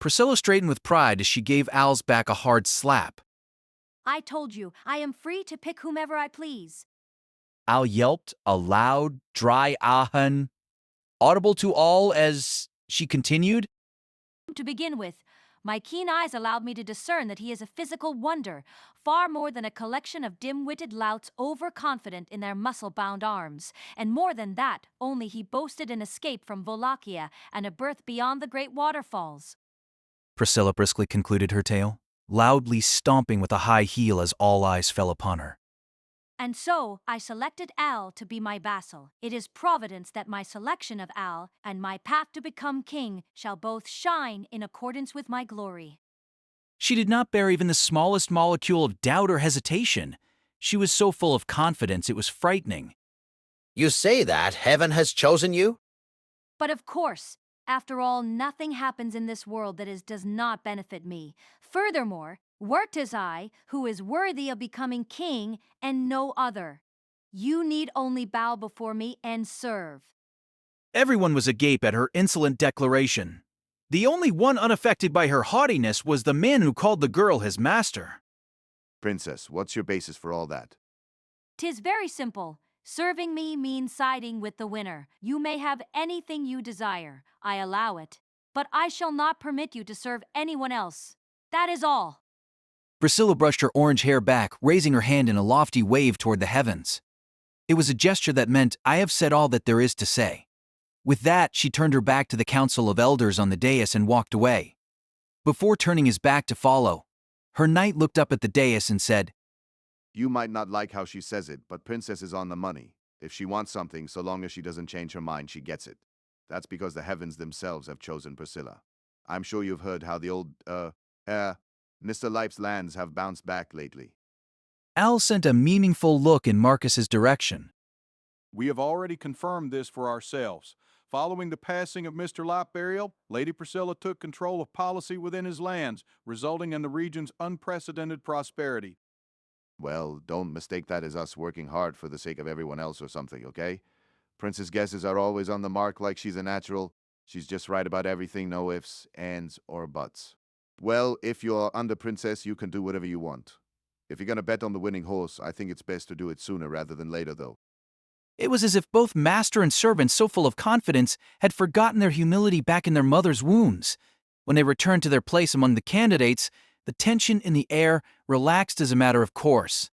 Priscilla straightened with pride as she gave Al's back a hard slap. I told you, I am free to pick whomever I please. Al yelped a loud, dry ahan, audible to all as she continued. To begin with, my keen eyes allowed me to discern that he is a physical wonder, far more than a collection of dim-witted louts overconfident in their muscle-bound arms. And more than that, only he boasted an escape from Wallachia and a birth beyond the great waterfalls. Priscilla briskly concluded her tale, loudly stomping with a high heel as all eyes fell upon her. And so, I selected Al to be my vassal. It is providence that my selection of Al and my path to become king shall both shine in accordance with my glory. She did not bear even the smallest molecule of doubt or hesitation. She was so full of confidence it was frightening. You say that heaven has chosen you? But of course, after all, nothing happens in this world that does not benefit me. Furthermore, wert is I, who is worthy of becoming king, and no other. You need only bow before me and serve. Everyone was agape at her insolent declaration. The only one unaffected by her haughtiness was the man who called the girl his master. Princess, what's your basis for all that? 'Tis very simple. Serving me means siding with the winner. You may have anything you desire, I allow it. But I shall not permit you to serve anyone else. That is all. Priscilla brushed her orange hair back, raising her hand in a lofty wave toward the heavens. It was a gesture that meant, I have said all that there is to say. With that, she turned her back to the council of elders on the dais and walked away. Before turning his back to follow, her knight looked up at the dais and said, You might not like how she says it, but Princess is on the money. If she wants something, so long as she doesn't change her mind, she gets it. That's because the heavens themselves have chosen Priscilla. I'm sure you've heard how the old, Mr. Life's lands have bounced back lately. Al sent a meaningful look in Marcus's direction. We have already confirmed this for ourselves. Following the passing of Mr. Lifeburial, Lady Priscilla took control of policy within his lands, resulting in the region's unprecedented prosperity. Well, don't mistake that as us working hard for the sake of everyone else or something, okay? Princess guesses are always on the mark like she's a natural. She's just right about everything, no ifs, ands, or buts. Well, if you're under Princess, you can do whatever you want. If you're gonna bet on the winning horse, I think it's best to do it sooner rather than later, though. It was as if both master and servant, so full of confidence, had forgotten their humility back in their mother's wombs. When they returned to their place among the candidates, the tension in the air relaxed as a matter of course.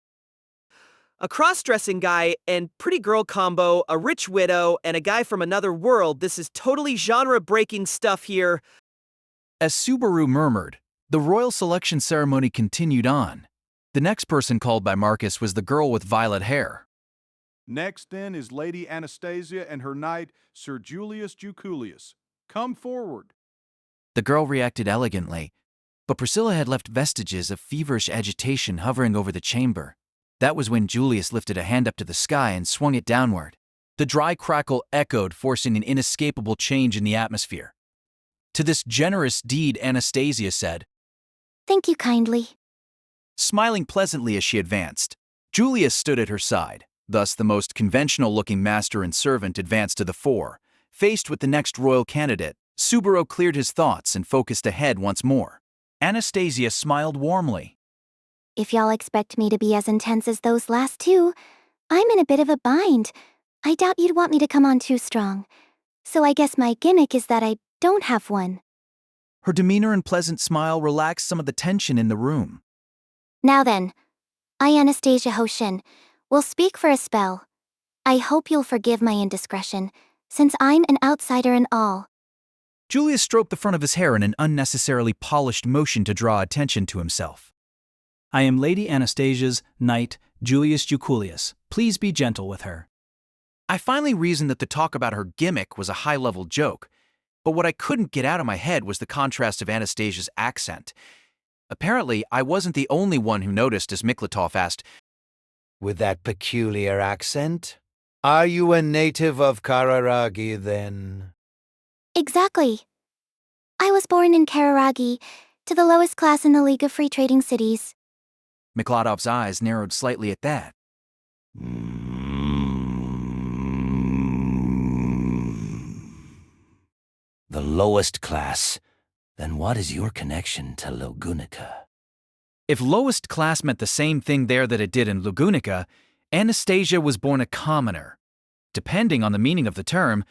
A cross-dressing guy and pretty girl combo, a rich widow, and a guy from another world. This is totally genre-breaking stuff here. As Subaru murmured, the royal selection ceremony continued on. The next person called by Marcus was the girl with violet hair. Next, then, is Lady Anastasia and her knight, Sir Julius Juculius. Come forward. The girl reacted elegantly, but Priscilla had left vestiges of feverish agitation hovering over the chamber. That was when Julius lifted a hand up to the sky and swung it downward. The dry crackle echoed, forcing an inescapable change in the atmosphere. To this generous deed, Anastasia said, Thank you kindly. Smiling pleasantly as she advanced. Julius stood at her side. Thus, the most conventional-looking master and servant advanced to the fore. Faced with the next royal candidate, Subaru cleared his thoughts and focused ahead once more. Anastasia smiled warmly. If y'all expect me to be as intense as those last two, I'm in a bit of a bind. I doubt you'd want me to come on too strong. So I guess my gimmick is that I don't have one. Her demeanor and pleasant smile relaxed some of the tension in the room. Now then, I, Anastasia Hoshin, will speak for a spell. I hope you'll forgive my indiscretion, since I'm an outsider in all. Julius stroked the front of his hair in an unnecessarily polished motion to draw attention to himself. I am Lady Anastasia's knight, Julius Juculius. Please be gentle with her. I finally reasoned that the talk about her gimmick was a high-level joke, but what I couldn't get out of my head was the contrast of Anastasia's accent. Apparently, I wasn't the only one who noticed as Miklatov asked, With that peculiar accent? Are you a native of Kararagi, then? Exactly. I was born in Kararagi, to the lowest class in the League of Free Trading Cities. Miklatov's eyes narrowed slightly at that. The lowest class. Then what is your connection to Lugunica? If lowest class meant the same thing there that it did in Lugunica, Anastasia was born a commoner. Depending on the meaning of the term,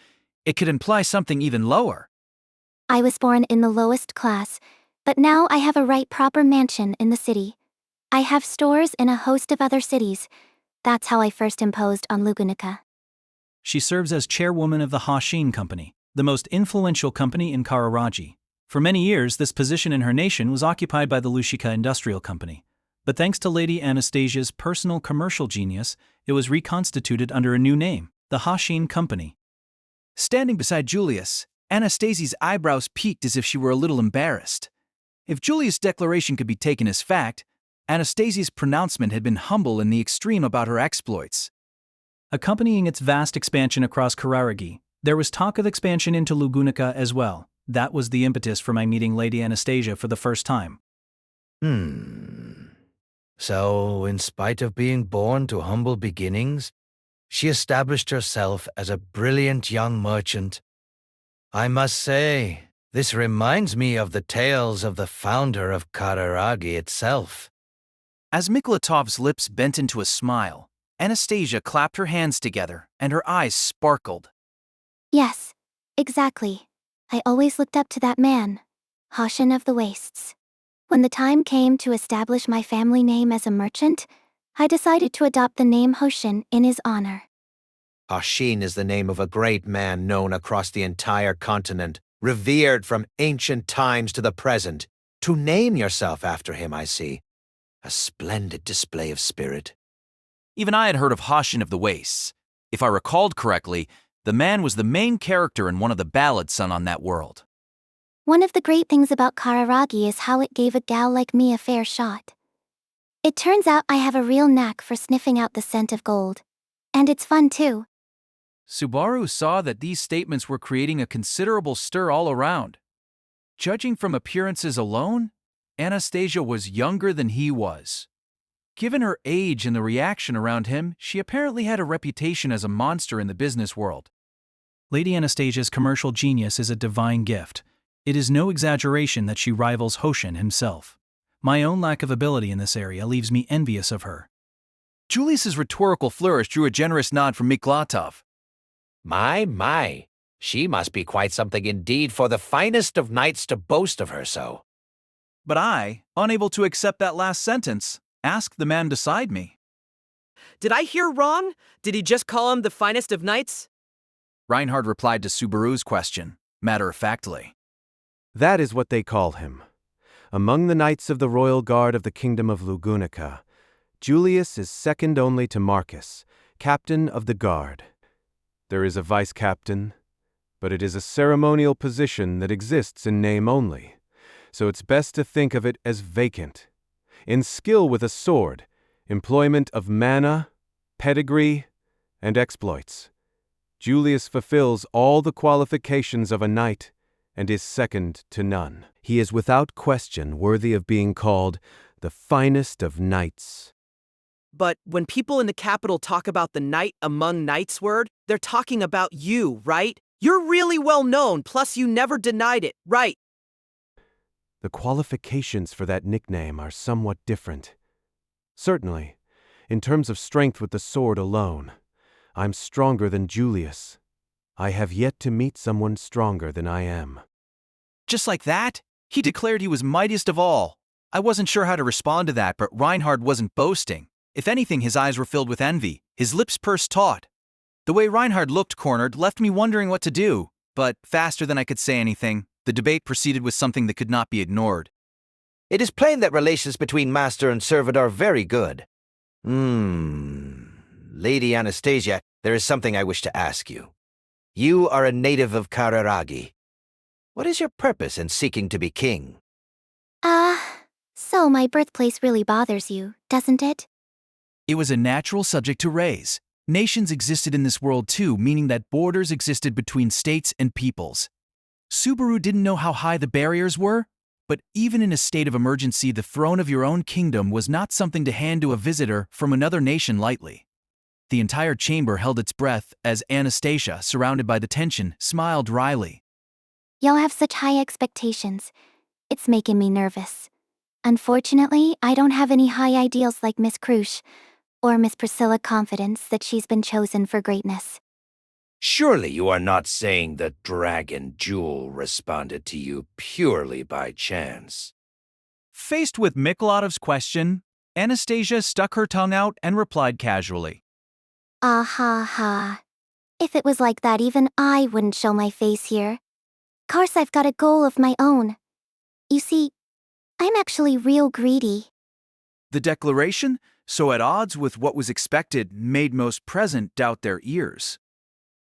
it could imply something even lower. I was born in the lowest class, but now I have a right proper mansion in the city. I have stores in a host of other cities. That's how I first imposed on Lugunica. She serves as chairwoman of the Hashin Company, the most influential company in Kararagi. For many years, this position in her nation was occupied by the Lugunica Industrial Company. But thanks to Lady Anastasia's personal commercial genius, it was reconstituted under a new name, the Hashin Company. Standing beside Julius, Anastasia's eyebrows peaked as if she were a little embarrassed. If Julius' declaration could be taken as fact, Anastasia's pronouncement had been humble in the extreme about her exploits. Accompanying its vast expansion across Kararagi, there was talk of expansion into Lugunica as well. That was the impetus for my meeting Lady Anastasia for the first time. So, in spite of being born to humble beginnings, she established herself as a brilliant young merchant. I must say, this reminds me of the tales of the founder of Kararagi itself. As Miklatov's lips bent into a smile, Anastasia clapped her hands together and her eyes sparkled. Yes, exactly. I always looked up to that man, Hashin of the Wastes. When the time came to establish my family name as a merchant, I decided to adopt the name Hoshin in his honor. Hashin is the name of a great man known across the entire continent, revered from ancient times to the present. To name yourself after him, I see. A splendid display of spirit. Even I had heard of Hashin of the Wastes. If I recalled correctly, the man was the main character in one of the ballads sung on that world. One of the great things about Kararagi is how it gave a gal like me a fair shot. It turns out I have a real knack for sniffing out the scent of gold. And it's fun too. Subaru saw that these statements were creating a considerable stir all around. Judging from appearances alone, Anastasia was younger than he was. Given her age and the reaction around him, she apparently had a reputation as a monster in the business world. Lady Anastasia's commercial genius is a divine gift. It is no exaggeration that she rivals Hoshin himself. My own lack of ability in this area leaves me envious of her. Julius's rhetorical flourish drew a generous nod from Miklatov. My, she must be quite something indeed for the finest of knights to boast of her so. But I, unable to accept that last sentence, asked the man beside me. Did I hear wrong? Did he just call him the finest of knights? Reinhard replied to Subaru's question, matter-of-factly. That is what they call him. Among the knights of the royal guard of the kingdom of Lugunica, Julius is second only to Marcus, captain of the guard. There is a vice-captain, but it is a ceremonial position that exists in name only, so it's best to think of it as vacant. In skill with a sword, employment of mana, pedigree, and exploits, Julius fulfills all the qualifications of a knight and is second to none. He is without question worthy of being called the finest of knights. But when people in the capital talk about the knight among knights word, they're talking about you, right? You're really well known, plus you never denied it, right? The qualifications for that nickname are somewhat different. Certainly, in terms of strength with the sword alone, I'm stronger than Julius. I have yet to meet someone stronger than I am. Just like that, he declared he was mightiest of all. I wasn't sure how to respond to that, but Reinhard wasn't boasting. If anything, his eyes were filled with envy, his lips pursed taut. The way Reinhard looked cornered left me wondering what to do, but faster than I could say anything, the debate proceeded with something that could not be ignored. It is plain that relations between master and servant are very good. Lady Anastasia, there is something I wish to ask you. You are a native of Kararagi. What is your purpose in seeking to be king? So my birthplace really bothers you, doesn't it? It was a natural subject to raise. Nations existed in this world too, meaning that borders existed between states and peoples. Subaru didn't know how high the barriers were, but even in a state of emergency, the throne of your own kingdom was not something to hand to a visitor from another nation lightly. The entire chamber held its breath as Anastasia, surrounded by the tension, smiled wryly. Y'all have such high expectations. It's making me nervous. Unfortunately, I don't have any high ideals like Miss Crush or Miss Priscilla confidence that she's been chosen for greatness. Surely you are not saying the dragon jewel responded to you purely by chance. Faced with Miklatov's question, Anastasia stuck her tongue out and replied casually. Ah ha ha. If it was like that, even I wouldn't show my face here. Course, I've got a goal of my own. You see, I'm actually real greedy. The declaration, so at odds with what was expected, made most present doubt their ears.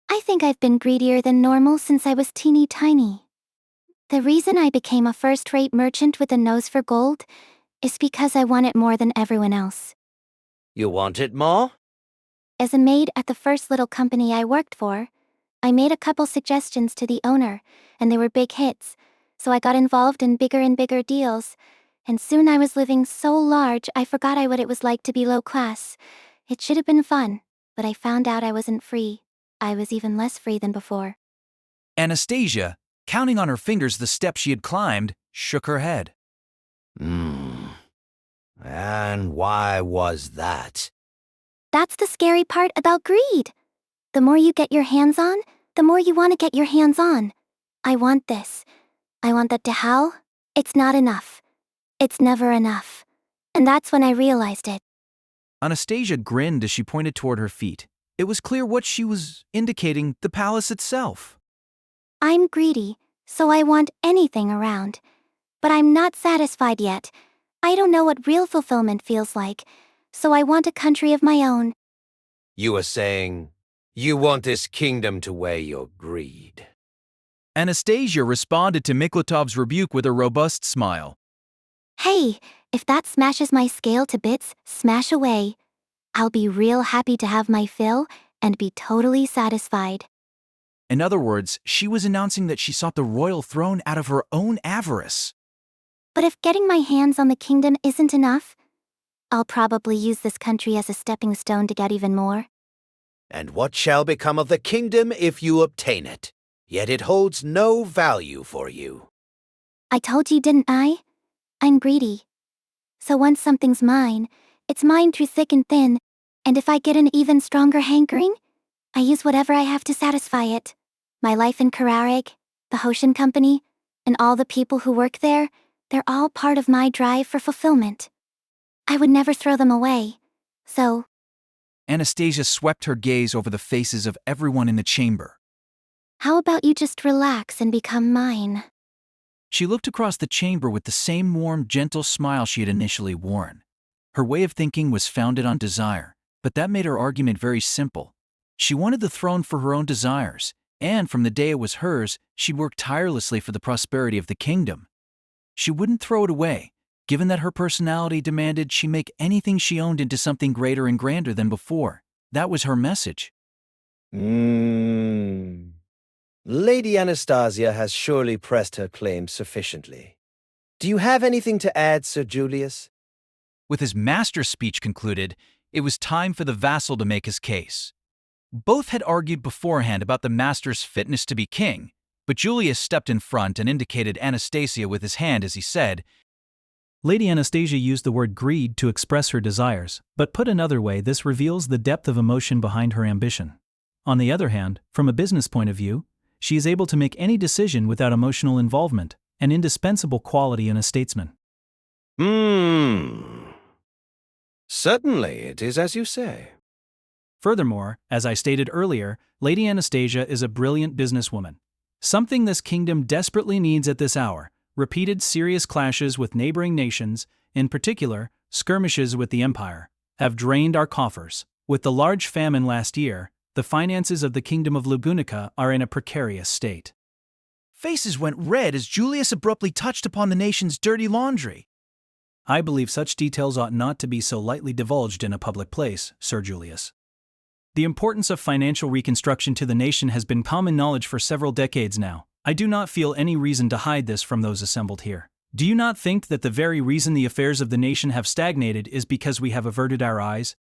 I think I've been greedier than normal since I was teeny tiny. The reason I became a first-rate merchant with a nose for gold is because I want it more than everyone else. You want it more? As a maid at the first little company I worked for, I made a couple suggestions to the owner, and they were big hits, so I got involved in bigger and bigger deals, and soon I was living so large I forgot what it was like to be low class. It should have been fun, but I found out I wasn't free. I was even less free than before. Anastasia, counting on her fingers the steps she had climbed, shook her head. And why was that? That's the scary part about greed. The more you get your hands on, the more you want to get your hands on. I want this. I want that to hell. It's not enough. It's never enough. And that's when I realized it. Anastasia grinned as she pointed toward her feet. It was clear what she was indicating, the palace itself. I'm greedy, so I want anything around. But I'm not satisfied yet. I don't know what real fulfillment feels like, so I want a country of my own. You were saying you want this kingdom to weigh your greed. Anastasia responded to Miklatov's rebuke with a robust smile. Hey, if that smashes my scale to bits, smash away. I'll be real happy to have my fill and be totally satisfied. In other words, she was announcing that she sought the royal throne out of her own avarice. But if getting my hands on the kingdom isn't enough, I'll probably use this country as a stepping stone to get even more. And what shall become of the kingdom if you obtain it? Yet it holds no value for you. I told you, didn't I? I'm greedy. So once something's mine, it's mine through thick and thin, and if I get an even stronger hankering, I use whatever I have to satisfy it. My life in Karareg, the Hoshin Company, and all the people who work there, they're all part of my drive for fulfillment. I would never throw them away, so... Anastasia swept her gaze over the faces of everyone in the chamber. How about you just relax and become mine? She looked across the chamber with the same warm, gentle smile she had initially worn. Her way of thinking was founded on desire, but that made her argument very simple. She wanted the throne for her own desires, and from the day it was hers, she'd worked tirelessly for the prosperity of the kingdom. She wouldn't throw it away, given that her personality demanded she make anything she owned into something greater and grander than before. That was her message. Lady Anastasia has surely pressed her claim sufficiently. Do you have anything to add, Sir Julius? With his master speech concluded, it was time for the vassal to make his case. Both had argued beforehand about the master's fitness to be king, but Julius stepped in front and indicated Anastasia with his hand as he said, Lady Anastasia used the word greed to express her desires, but put another way, this reveals the depth of emotion behind her ambition. On the other hand, from a business point of view, she is able to make any decision without emotional involvement, an indispensable quality in a statesman. Certainly, it is as you say. Furthermore, as I stated earlier, Lady Anastasia is a brilliant businesswoman. Something this kingdom desperately needs at this hour: repeated serious clashes with neighboring nations, in particular, skirmishes with the Empire, have drained our coffers. With the large famine last year, the finances of the Kingdom of Lugunica are in a precarious state. Faces went red as Julius abruptly touched upon the nation's dirty laundry. I believe such details ought not to be so lightly divulged in a public place, Sir Julius. The importance of financial reconstruction to the nation has been common knowledge for several decades now. I do not feel any reason to hide this from those assembled here. Do you not think that the very reason the affairs of the nation have stagnated is because we have averted our eyes?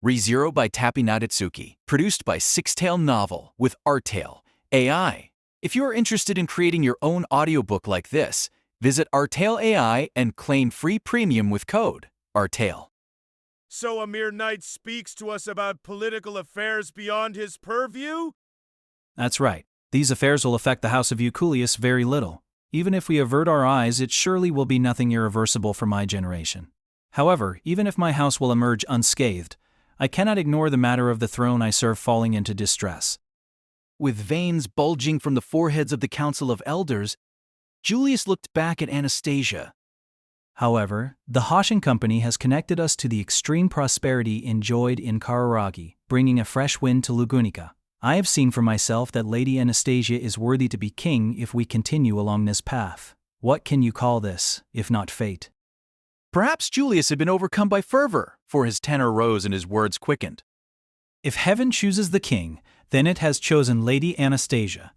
ReZero by Tappy Nadatsuki, produced by Sixtail Novel with Arttail AI. If you are interested in creating your own audiobook like this, Visit Artail AI and claim free premium with code Artail. So a mere knight speaks to us about political affairs beyond his purview? That's right. These affairs will affect the House of Euculius very little. Even if we avert our eyes, it surely will be nothing irreversible for my generation. However, even if my house will emerge unscathed, I cannot ignore the matter of the throne I serve falling into distress. With veins bulging from the foreheads of the Council of Elders, Julius looked back at Anastasia. However, the Hoshin Company has connected us to the extreme prosperity enjoyed in Kararagi, bringing a fresh wind to Lugunica. I have seen for myself that Lady Anastasia is worthy to be king if we continue along this path. What can you call this, if not fate? Perhaps Julius had been overcome by fervor, for his tenor rose and his words quickened. If heaven chooses the king, then it has chosen Lady Anastasia.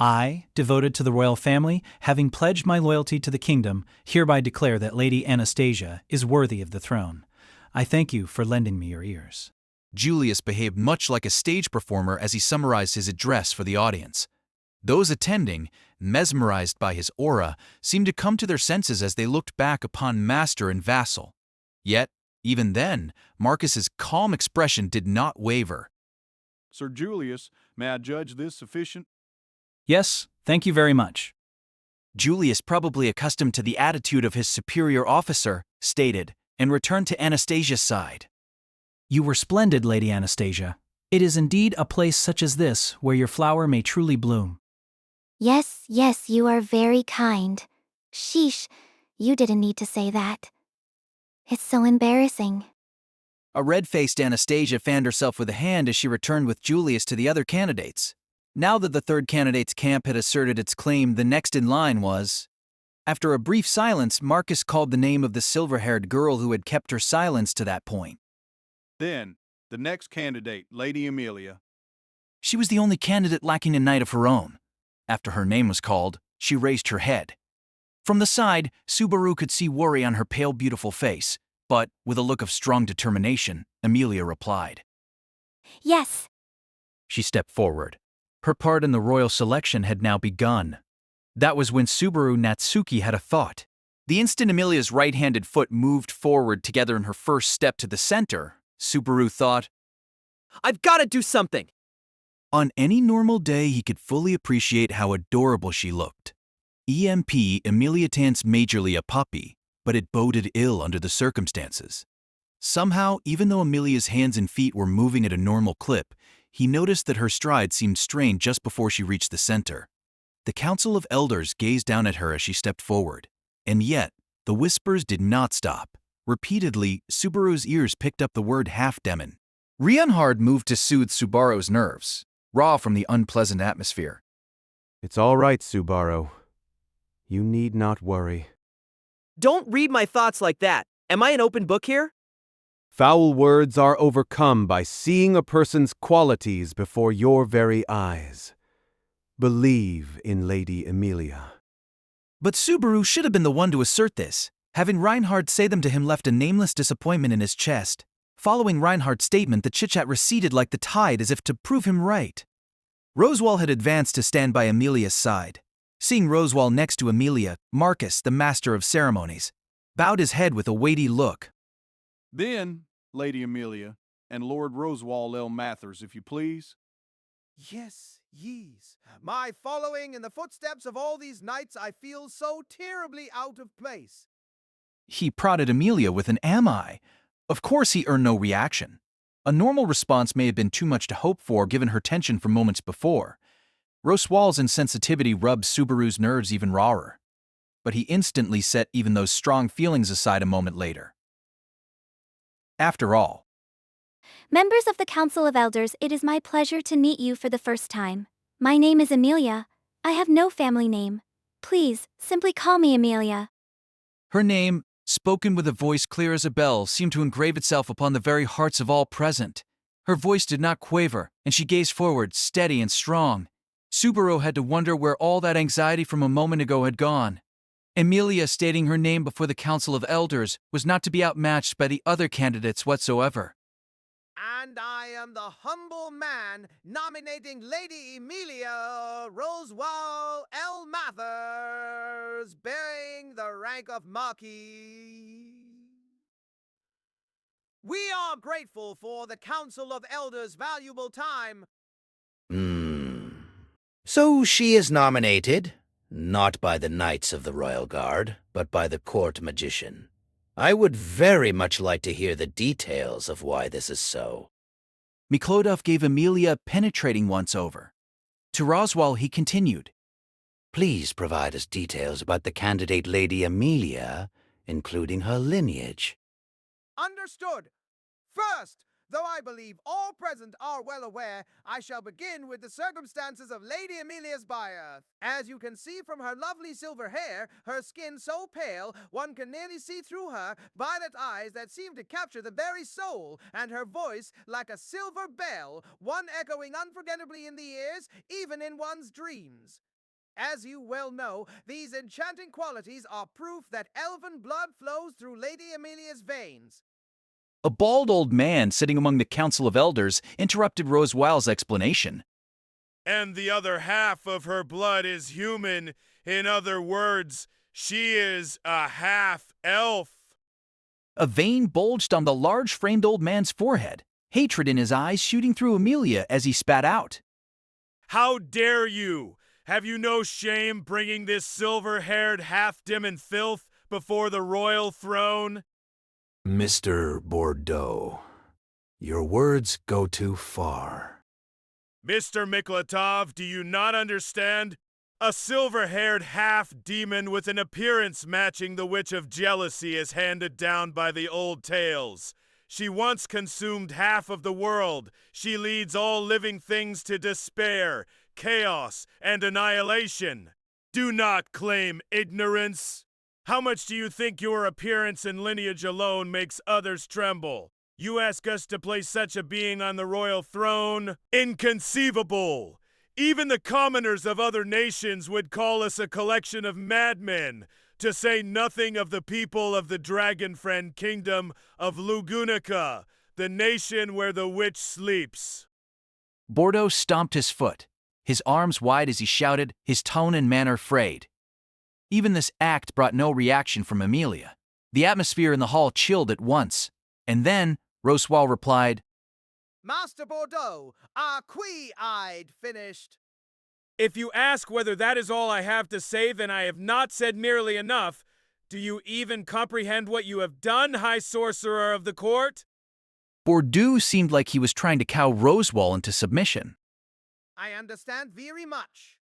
I, devoted to the royal family, having pledged my loyalty to the kingdom, hereby declare that Lady Anastasia is worthy of the throne. I thank you for lending me your ears. Julius behaved much like a stage performer as he summarized his address for the audience. Those attending, mesmerized by his aura, seemed to come to their senses as they looked back upon master and vassal. Yet, even then, Marcus's calm expression did not waver. Sir Julius, may I judge this sufficient? Yes, thank you very much. Julius, probably accustomed to the attitude of his superior officer, stated, and returned to Anastasia's side. You were splendid, Lady Anastasia. It is indeed a place such as this where your flower may truly bloom. Yes, yes, you are very kind. Sheesh, you didn't need to say that. It's so embarrassing. A red-faced Anastasia fanned herself with a hand as she returned with Julius to the other candidates. Now that the third candidate's camp had asserted its claim, the next in line was... After a brief silence, Marcus called the name of the silver-haired girl who had kept her silence to that point. Then, the next candidate, Lady Emilia. She was the only candidate lacking a knight of her own. After her name was called, she raised her head. From the side, Subaru could see worry on her pale, beautiful face, but, with a look of strong determination, Emilia replied. Yes. She stepped forward. Her part in the royal selection had now begun. That was when Subaru Natsuki had a thought. The instant Emilia's right-handed foot moved forward together in her first step to the center, Subaru thought, I've got to do something. on any normal day he could fully appreciate how adorable she looked. EMP, Emilia Tant's majorly a puppy, but it boded ill under the circumstances. Somehow, even though Emilia's hands and feet were moving at a normal clip, he noticed that her stride seemed strained just before she reached the center. The Council of Elders gazed down at her as she stepped forward. And yet, the whispers did not stop. Repeatedly, Subaru's ears picked up the word half-demon. Rionhard moved to soothe Subaru's nerves, raw from the unpleasant atmosphere. It's all right, Subaru. You need not worry. Don't read my thoughts like that. Am I an open book here? Foul words are overcome by seeing a person's qualities before your very eyes. Believe in Lady Emilia. But Subaru should have been the one to assert this. Having Reinhard say them to him left a nameless disappointment in his chest. Following Reinhard's statement, the chit-chat receded like the tide as if to prove him right. Rosewall had advanced to stand by Emilia's side. Seeing Rosewall next to Emilia, Marcus, the master of ceremonies, bowed his head with a weighty look. Then, Lady Emilia, and Lord Rosewall L. Mathers, if you please. Yes, yees. My following in the footsteps of all these knights, I feel so terribly out of place. He prodded Emilia with an "am I?" Of course he earned no reaction. A normal response may have been too much to hope for given her tension from moments before. Rosewall's insensitivity rubbed Subaru's nerves even rawer. But he instantly set even those strong feelings aside a moment later. After all, Members of the Council of Elders, it is my pleasure to meet you for the first time. My name is Emilia. I have no family name. Please, simply call me Emilia. her name, spoken with a voice clear as a bell, seemed to engrave itself upon the very hearts of all present. Her voice did not quaver, and she gazed forward, steady and strong. Subaru had to wonder where all that anxiety from a moment ago had gone. Emilia stating her name before the Council of Elders was not to be outmatched by the other candidates whatsoever. And I am the humble man nominating Lady Emilia Rosewall L. Mathers, bearing the rank of Marquis. We are grateful for the Council of Elders' valuable time. So she is nominated, not by the Knights of the Royal Guard, but by the court magician. I would very much like to hear the details of why this is so. Miklodov gave Emilia a penetrating once-over. To Roswell, he continued, Please provide us details about the candidate Lady Emilia, including her lineage. Understood. First, though I believe all present are well aware, I shall begin with the circumstances of Lady Emilia's birth. As you can see from her lovely silver hair, her skin so pale, one can nearly see through her violet eyes that seem to capture the very soul, and her voice like a silver bell, one echoing unforgettably in the ears, even in one's dreams. As you well know, these enchanting qualities are proof that elven blood flows through Lady Emilia's veins. A bald old man sitting among the Council of Elders interrupted Rosewell's explanation. And the other half of her blood is human. In other words, she is a half-elf. A vein bulged on the large-framed old man's forehead, hatred in his eyes shooting through Emilia as he spat out. How dare you! Have you no shame bringing this silver-haired half-dim in filth before the royal throne? Mr. Bordeaux, your words go too far. Mr. Miklatov, do you not understand? A silver-haired half-demon with an appearance matching the Witch of Jealousy is handed down by the old tales. She once consumed half of the world. She leads all living things to despair, chaos, and annihilation. Do not claim ignorance. How much do you think your appearance and lineage alone makes others tremble? You ask us to place such a being on the royal throne? Inconceivable! Even the commoners of other nations would call us a collection of madmen, to say nothing of the people of the dragon-friend kingdom of Lugunica, the nation where the witch sleeps. Bordeaux stomped his foot, his arms wide as he shouted, his tone and manner frayed. Even this act brought no reaction from Emilia. The atmosphere in the hall chilled at once, and then Rosewell replied, Master Bordeaux, are quee-eyed finished? If you ask whether that is all I have to say, then I have not said nearly enough. Do you even comprehend what you have done, High Sorcerer of the Court? Bordeaux seemed like he was trying to cow Rosewell into submission. I understand very much.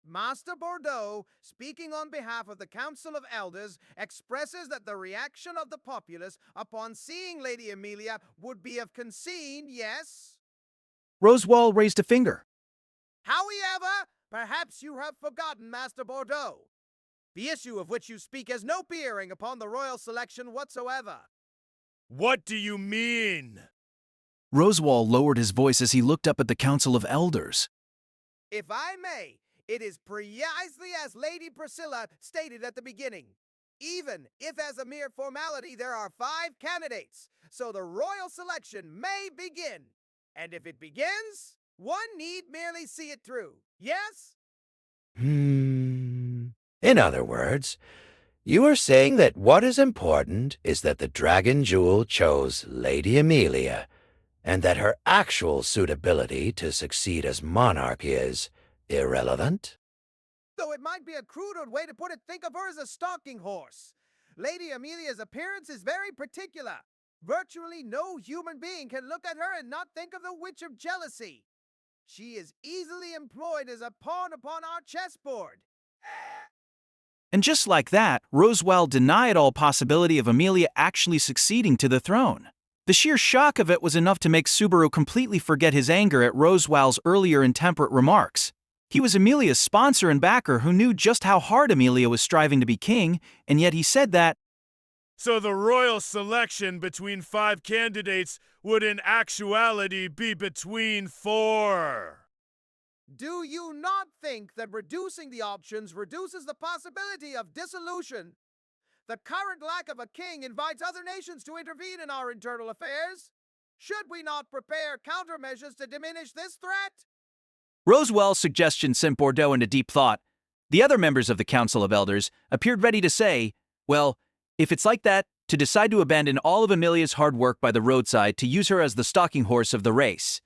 Master Bordeaux, speaking on behalf of the Council of Elders, expresses that the reaction of the populace upon seeing Lady Emilia would be of concern, yes? Rosewell raised a finger. However, perhaps you have forgotten, Master Bordeaux. The issue of which you speak has no bearing upon the royal selection whatsoever. What do you mean? Rosewell lowered his voice as he looked up at the Council of Elders. If I may, it is precisely as Lady Priscilla stated at the beginning. Even if as a mere formality there are 5 candidates, so the royal selection may begin. And if it begins, one need merely see it through, yes? In other words, you are saying that what is important is that the Dragon Jewel chose Lady Emilia, and that her actual suitability to succeed as monarch is irrelevant? Though it might be a cruder way to put it, think of her as a stalking horse. Lady Emilia's appearance is very particular. Virtually no human being can look at her and not think of the Witch of Jealousy. She is easily employed as a pawn upon our chessboard. And just like that, Rosewell denied all possibility of Emilia actually succeeding to the throne. The sheer shock of it was enough to make Subaru completely forget his anger at Rosewell's earlier intemperate remarks. He was Emilia's sponsor and backer who knew just how hard Emilia was striving to be king, and yet he said that, So the royal selection between 5 candidates would in actuality be between 4. Do you not think that reducing the options reduces the possibility of dissolution? The current lack of a king invites other nations to intervene in our internal affairs. Should we not prepare countermeasures to diminish this threat? Rosewell's suggestion sent Bordeaux into deep thought. The other members of the Council of Elders appeared ready to say, well, if it's like that, to decide to abandon all of Emilia's hard work by the roadside to use her as the stalking horse of the race.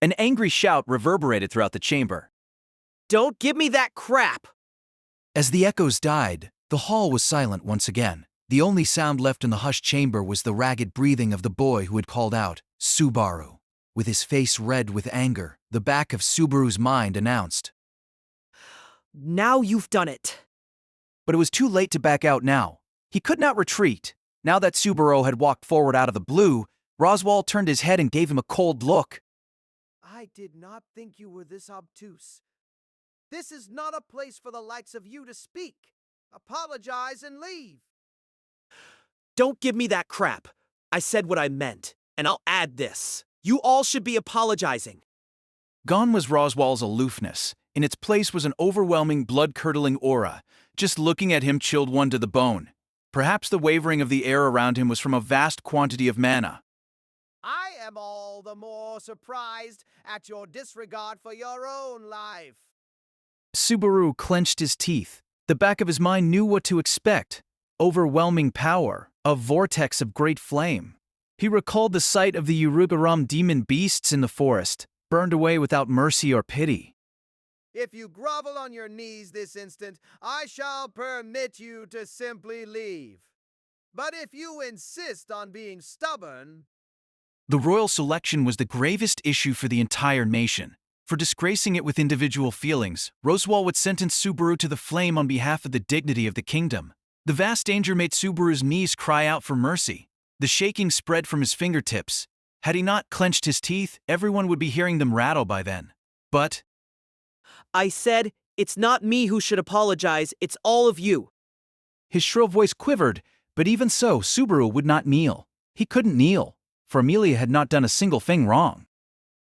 An angry shout reverberated throughout the chamber. Don't give me that crap! As the echoes died, the hall was silent once again. The only sound left in the hushed chamber was the ragged breathing of the boy who had called out, Subaru. With his face red with anger, the back of Subaru's mind announced. Now you've done it. But it was too late to back out now. He could not retreat. Now that Subaru had walked forward out of the blue, Roswell turned his head and gave him a cold look. I did not think you were this obtuse. This is not a place for the likes of you to speak. Apologize and leave. Don't give me that crap. I said what I meant, and I'll add this. You all should be apologizing. Gone was Roswell's aloofness. In its place was an overwhelming, blood-curdling aura. Just looking at him chilled one to the bone. Perhaps the wavering of the air around him was from a vast quantity of mana. I am all the more surprised at your disregard for your own life. Subaru clenched his teeth. The back of his mind knew what to expect. Overwhelming power, a vortex of great flame. He recalled the sight of the Urugaram demon beasts in the forest, burned away without mercy or pity. If you grovel on your knees this instant, I shall permit you to simply leave. But if you insist on being stubborn... The royal selection was the gravest issue for the entire nation. For disgracing it with individual feelings, Roswell would sentence Subaru to the flame on behalf of the dignity of the kingdom. The vast danger made Subaru's knees cry out for mercy. The shaking spread from his fingertips. Had he not clenched his teeth, everyone would be hearing them rattle by then. But... I said, it's not me who should apologize, it's all of you. His shrill voice quivered, but even so, Subaru would not kneel. He couldn't kneel, for Emilia had not done a single thing wrong.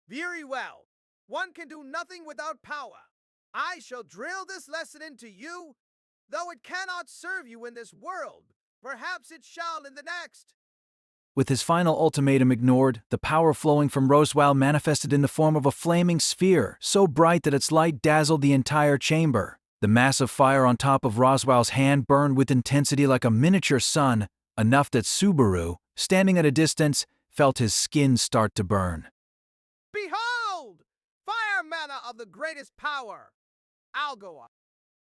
Very well. One can do nothing without power. I shall drill this lesson into you. Though it cannot serve you in this world, perhaps it shall in the next. With his final ultimatum ignored, the power flowing from Roswell manifested in the form of a flaming sphere, so bright that its light dazzled the entire chamber. The mass of fire on top of Roswell's hand burned with intensity like a miniature sun, enough that Subaru, standing at a distance, felt his skin start to burn. Behold! Fire mana of the greatest power! Algoa.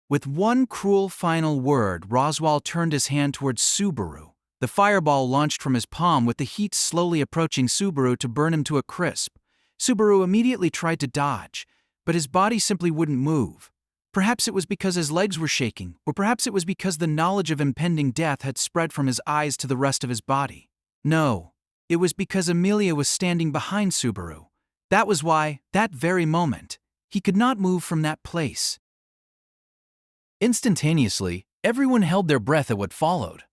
With one cruel final word, Roswell turned his hand towards Subaru. The fireball launched from his palm with the heat slowly approaching Subaru to burn him to a crisp. Subaru immediately tried to dodge, but his body simply wouldn't move. Perhaps it was because his legs were shaking, or perhaps it was because the knowledge of impending death had spread from his eyes to the rest of his body. No, it was because Emilia was standing behind Subaru. That was why, that very moment, he could not move from that place. Instantaneously, everyone held their breath at what followed.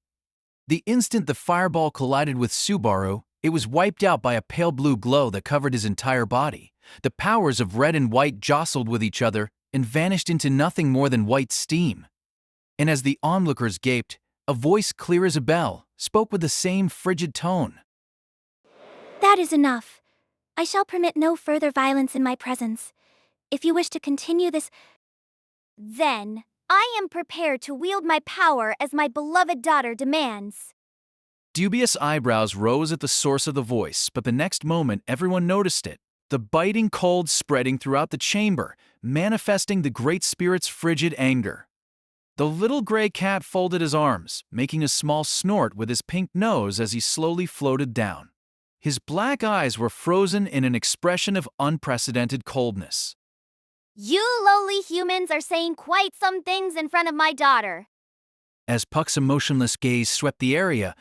The instant the fireball collided with Subaru, it was wiped out by a pale blue glow that covered his entire body. The powers of red and white jostled with each other and vanished into nothing more than white steam. And as the onlookers gaped, a voice clear as a bell spoke with the same frigid tone. That is enough. I shall permit no further violence in my presence. If you wish to continue this, then I am prepared to wield my power as my beloved daughter demands. Dubious eyebrows rose at the source of the voice, but the next moment everyone noticed it. The biting cold spreading throughout the chamber, manifesting the Great Spirit's frigid anger. The little gray cat folded his arms, making a small snort with his pink nose as he slowly floated down. His black eyes were frozen in an expression of unprecedented coldness. You lowly humans are saying quite some things in front of my daughter. As Puck's emotionless gaze swept the area,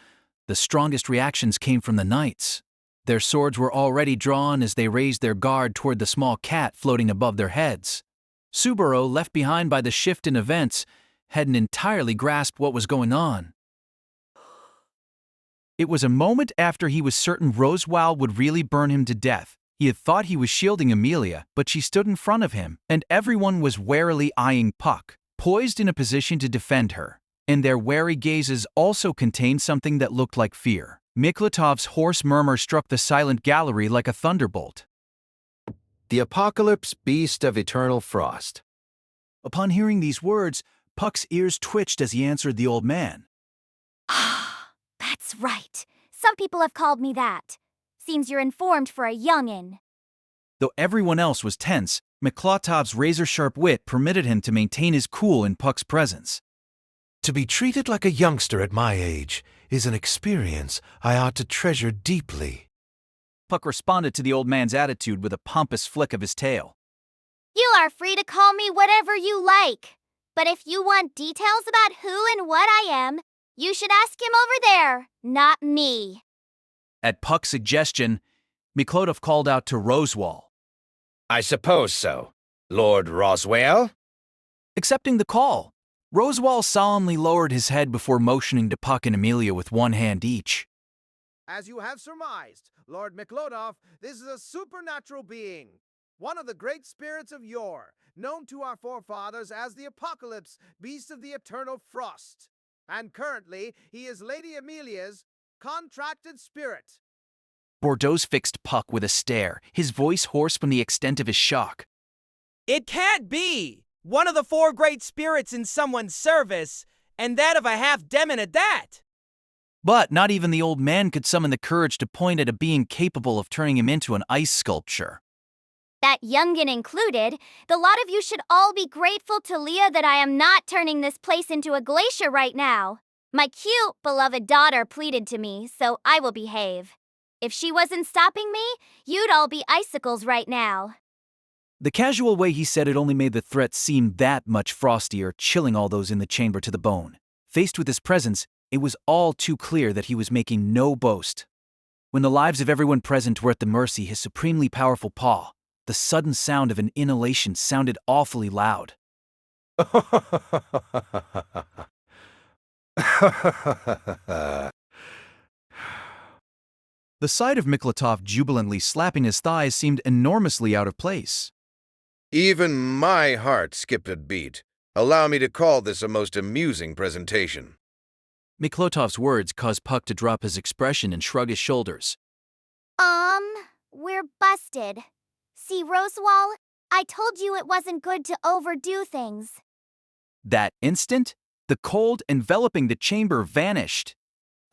the strongest reactions came from the knights. Their swords were already drawn as they raised their guard toward the small cat floating above their heads. Subaru, left behind by the shift in events, hadn't entirely grasped what was going on. It was a moment after he was certain Roswell would really burn him to death. He had thought he was shielding Emilia, but she stood in front of him, and everyone was warily eyeing Puck, poised in a position to defend her. And their wary gazes also contained something that looked like fear. Miklatov's hoarse murmur struck the silent gallery like a thunderbolt. The apocalypse beast of eternal frost. Upon hearing these words, Puck's ears twitched as he answered the old man. Ah, that's right. Some people have called me that. Seems you're informed for a youngin'. Though everyone else was tense, Miklatov's razor-sharp wit permitted him to maintain his cool in Puck's presence. To be treated like a youngster at my age is an experience I ought to treasure deeply. Puck responded to the old man's attitude with a pompous flick of his tail. You are free to call me whatever you like. But if you want details about who and what I am, you should ask him over there, not me. At Puck's suggestion, Miklatov called out to Roswall. I suppose so. Lord Roswell? Accepting the call, Roswall solemnly lowered his head before motioning to Puck and Emilia with one hand each. As you have surmised, Lord Miklotov, this is a supernatural being. One of the great spirits of yore, known to our forefathers as the Apocalypse, beast of the eternal frost. And currently, he is Lady Emilia's contracted spirit. Bordeaux's fixed Puck with a stare, his voice hoarse from the extent of his shock. It can't be! One of the four great spirits in someone's service, and that of a half-demon at that! But not even the old man could summon the courage to point at a being capable of turning him into an ice sculpture. That youngin' included, the lot of you should all be grateful to Leah that I am not turning this place into a glacier right now. My cute, beloved daughter pleaded to me, so I will behave. If she wasn't stopping me, you'd all be icicles right now. The casual way he said it only made the threat seem that much frostier, chilling all those in the chamber to the bone. Faced with his presence, it was all too clear that he was making no boast. When the lives of everyone present were at the mercy of his supremely powerful paw, the sudden sound of an inhalation sounded awfully loud. The sight of Miklatov jubilantly slapping his thighs seemed enormously out of place. Even my heart skipped a beat. Allow me to call this a most amusing presentation. Miklatov's words caused Puck to drop his expression and shrug his shoulders. We're busted. See, Roswall, I told you it wasn't good to overdo things. That instant, the cold enveloping the chamber vanished.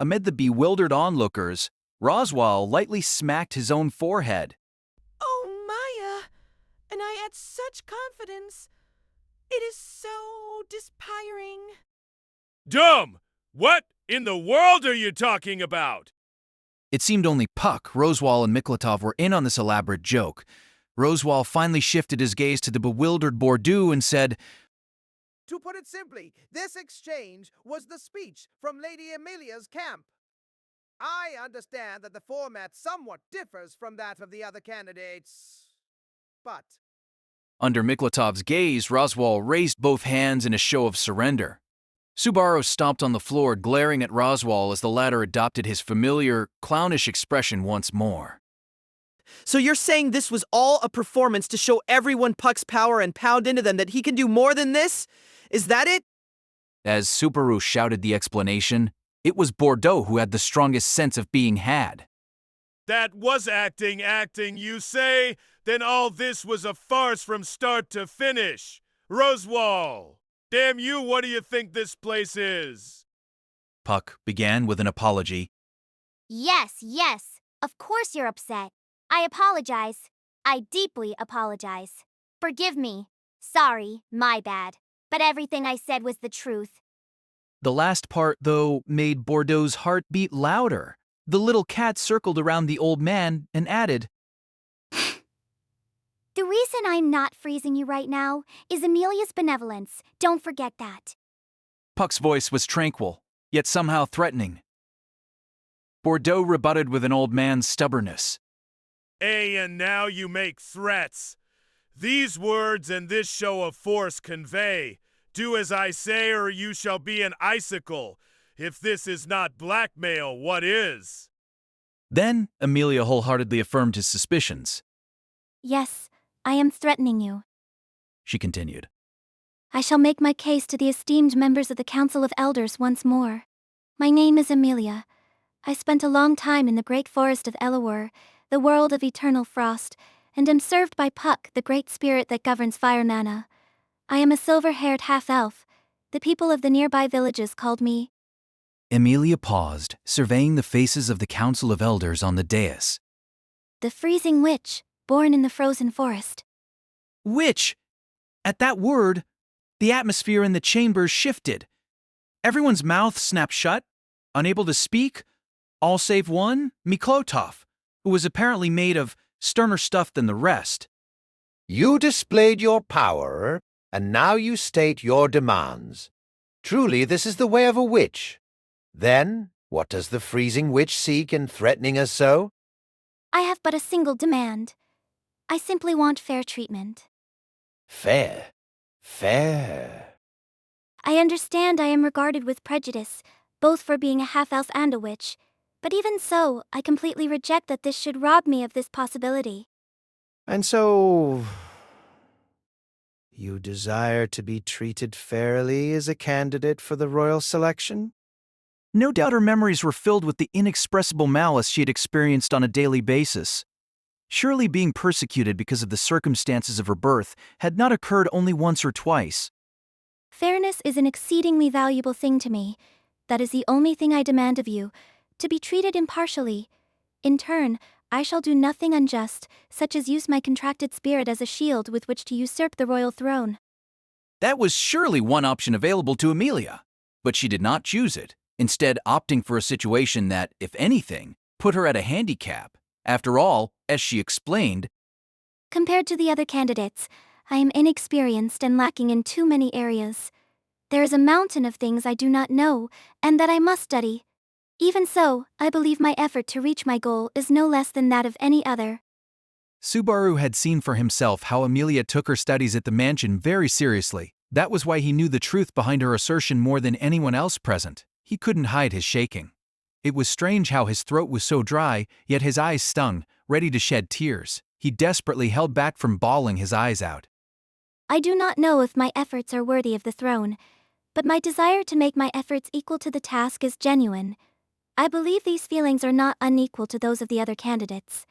Amid the bewildered onlookers, Roswell lightly smacked his own forehead. Oh, Maya! And I had such confidence. It is so dispiring. Dumb! What in the world are you talking about? It seemed only Puck, Roswell, and Miklatov were in on this elaborate joke. Roswell finally shifted his gaze to the bewildered Bordeaux and said, To put it simply, this exchange was the speech from Lady Emilia's camp. I understand that the format somewhat differs from that of the other candidates, but... Under Miklatov's gaze, Roswell raised both hands in a show of surrender. Subaru stomped on the floor, glaring at Roswell as the latter adopted his familiar, clownish expression once more. So you're saying this was all a performance to show everyone Puck's power and pound into them that he can do more than this? Is that it? As Subaru shouted the explanation, it was Bordeaux who had the strongest sense of being had. That was acting, you say? Then all this was a farce from start to finish. Roswall! Damn you, what do you think this place is? Puck began with an apology. Yes. Of course you're upset. I apologize. I deeply apologize. Forgive me. Sorry, my bad. But everything I said was the truth. The last part, though, made Bordeaux's heart beat louder. The little cat circled around the old man and added, The reason I'm not freezing you right now is Emilia's benevolence. Don't forget that. Puck's voice was tranquil, yet somehow threatening. Bordeaux rebutted with an old man's stubbornness. And now you make threats. These words and this show of force convey, do as I say or you shall be an icicle. If this is not blackmail, what is? Then Emilia wholeheartedly affirmed his suspicions. Yes, I am threatening you. She continued. I shall make my case to the esteemed members of the Council of Elders once more. My name is Emilia, I spent a long time in the great forest of Elawur, the world of eternal frost, and am served by Puck, the great spirit that governs fire mana. I am a silver-haired half-elf. The people of the nearby villages called me. Emilia paused, surveying the faces of the Council of Elders on the dais. The freezing witch, born in the frozen forest. Witch! At that word, the atmosphere in the chambers shifted. Everyone's mouth snapped shut, unable to speak, all save one, Miklotov, who was apparently made of sterner stuff than the rest. You displayed your power, and now you state your demands. Truly, this is the way of a witch. Then, what does the freezing witch seek in threatening us so? I have but a single demand. I simply want fair treatment. Fair. Fair. I understand I am regarded with prejudice, both for being a half-elf and a witch, but even so, I completely reject that this should rob me of this possibility. And so, you desire to be treated fairly as a candidate for the royal selection? No doubt her memories were filled with the inexpressible malice she had experienced on a daily basis. Surely being persecuted because of the circumstances of her birth had not occurred only once or twice. Fairness is an exceedingly valuable thing to me. That is the only thing I demand of you, to be treated impartially. In turn, I shall do nothing unjust, such as use my contracted spirit as a shield with which to usurp the royal throne. That was surely one option available to Emilia, but she did not choose it, instead opting for a situation that, if anything, put her at a handicap. After all, as she explained, Compared to the other candidates, I am inexperienced and lacking in too many areas. There is a mountain of things I do not know, and that I must study. Even so, I believe my effort to reach my goal is no less than that of any other. Subaru had seen for himself how Emilia took her studies at the mansion very seriously. That was why he knew the truth behind her assertion more than anyone else present. He couldn't hide his shaking. It was strange how his throat was so dry, yet his eyes stung, ready to shed tears. He desperately held back from bawling his eyes out. I do not know if my efforts are worthy of the throne, but my desire to make my efforts equal to the task is genuine. I believe these feelings are not unequal to those of the other candidates.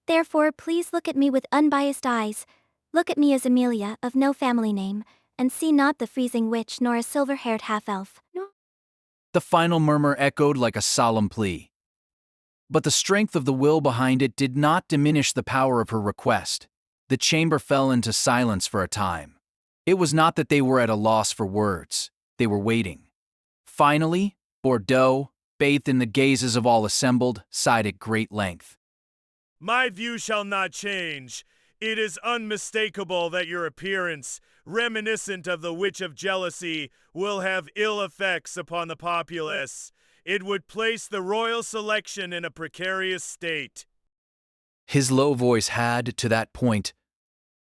Therefore, please look at me with unbiased eyes. Look at me as Emilia, of no family name, and see not the freezing witch nor a silver-haired half-elf. The final murmur echoed like a solemn plea. But the strength of the will behind it did not diminish the power of her request. The chamber fell into silence for a time. It was not that they were at a loss for words. They were waiting. Finally, Bordeaux, bathed in the gazes of all assembled, sighed at great length. My view shall not change. It is unmistakable that your appearance, reminiscent of the Witch of Jealousy, will have ill effects upon the populace. It would place the royal selection in a precarious state. His low voice had, to that point,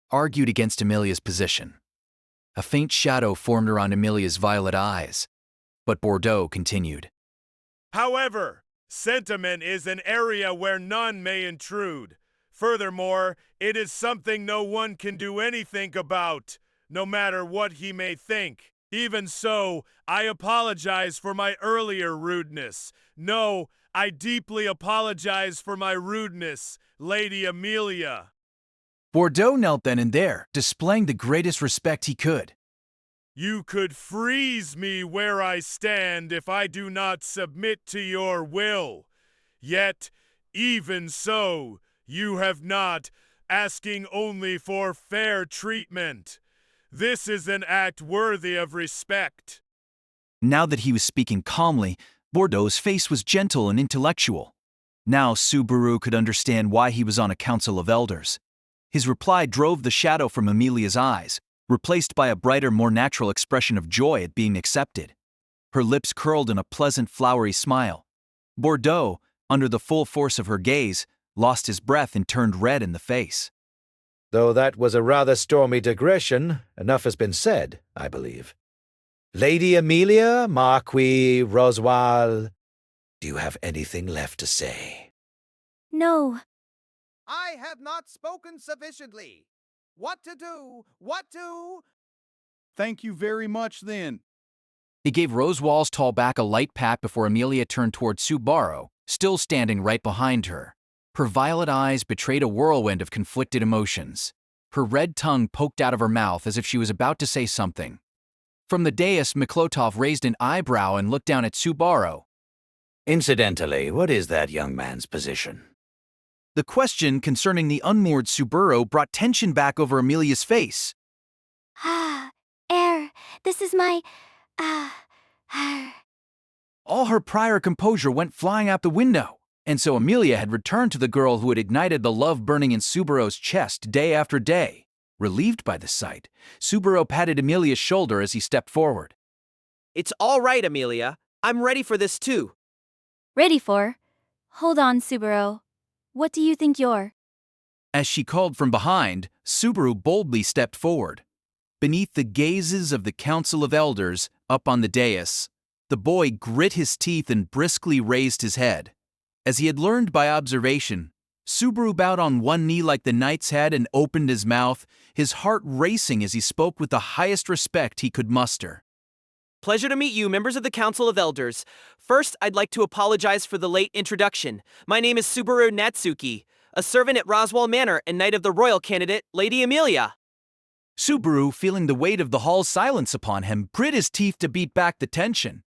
argued against Emilia's position. A faint shadow formed around Emilia's violet eyes, but Bordeaux continued. However, sentiment is an area where none may intrude. Furthermore, it is something no one can do anything about, no matter what he may think. Even so, I apologize for my earlier rudeness. No, I deeply apologize for my rudeness, Lady Emilia. Bordeaux knelt then and there, displaying the greatest respect he could. You could freeze me where I stand if I do not submit to your will. Yet, even so, you have not, asking only for fair treatment. This is an act worthy of respect. Now that he was speaking calmly, Bordeaux's face was gentle and intellectual. Now Subaru could understand why he was on a council of elders. His reply drove the shadow from Emilia's eyes, replaced by a brighter, more natural expression of joy at being accepted. Her lips curled in a pleasant, flowery smile. Bordeaux, under the full force of her gaze, lost his breath and turned red in the face. Though that was a rather stormy digression, enough has been said, I believe. Lady Emilia, Marquis Roswal, do you have anything left to say? No. I have not spoken sufficiently. What to do? What to... Thank you very much, then. It gave Rosewall's tall back a light pat before Emilia turned toward Subaru, still standing right behind her. Her violet eyes betrayed a whirlwind of conflicted emotions. Her red tongue poked out of her mouth as if she was about to say something. From the dais, Miklotov raised an eyebrow and looked down at Subaru. Incidentally, what is that young man's position? The question concerning the unmoored Subaru brought tension back over Emilia's face. This is my, All her prior composure went flying out the window, and so Emilia had returned to the girl who had ignited the love burning in Subaru's chest day after day. Relieved by the sight, Subaru patted Emilia's shoulder as he stepped forward. It's all right, Emilia. I'm ready for this too. Ready for? Hold on, Subaru. What do you think you're? As she called from behind, Subaru boldly stepped forward. Beneath the gazes of the Council of Elders, up on the dais, the boy grit his teeth and briskly raised his head. As he had learned by observation, Subaru bowed on one knee like the knights had and opened his mouth, his heart racing as he spoke with the highest respect he could muster. Pleasure to meet you, members of the Council of Elders. First, I'd like to apologize for the late introduction. My name is Subaru Natsuki, a servant at Roswell Manor and knight of the royal candidate, Lady Emilia. Subaru, feeling the weight of the hall's silence upon him, grit his teeth to beat back the tension.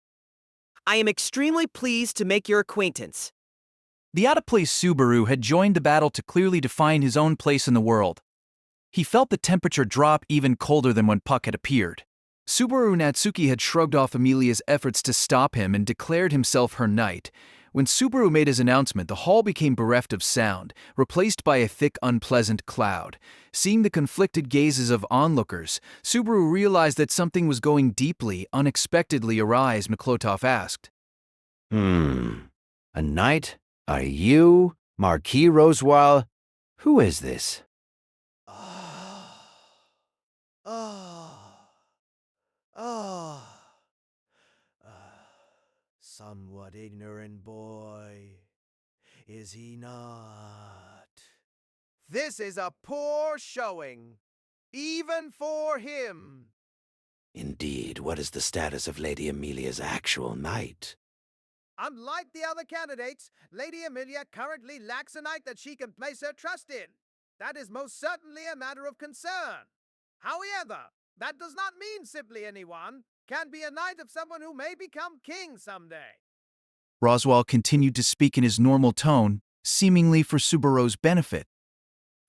I am extremely pleased to make your acquaintance. The out-of-place Subaru had joined the battle to clearly define his own place in the world. He felt the temperature drop even colder than when Puck had appeared. Subaru Natsuki had shrugged off Emilia's efforts to stop him and declared himself her knight. When Subaru made his announcement, the hall became bereft of sound, replaced by a thick, unpleasant cloud. Seeing the conflicted gazes of onlookers, Subaru realized that something was going deeply, unexpectedly awry as Miklotov asked. A knight? Are you Marquis Roswell? Who is this? Somewhat ignorant boy, is he not? This is a poor showing, even for him. Indeed, what is the status of Lady Emilia's actual knight? Unlike the other candidates, Lady Emilia currently lacks a knight that she can place her trust in. That is most certainly a matter of concern. However, that does not mean simply anyone can be a knight of someone who may become king someday. Roswell continued to speak in his normal tone, seemingly for Subaru's benefit.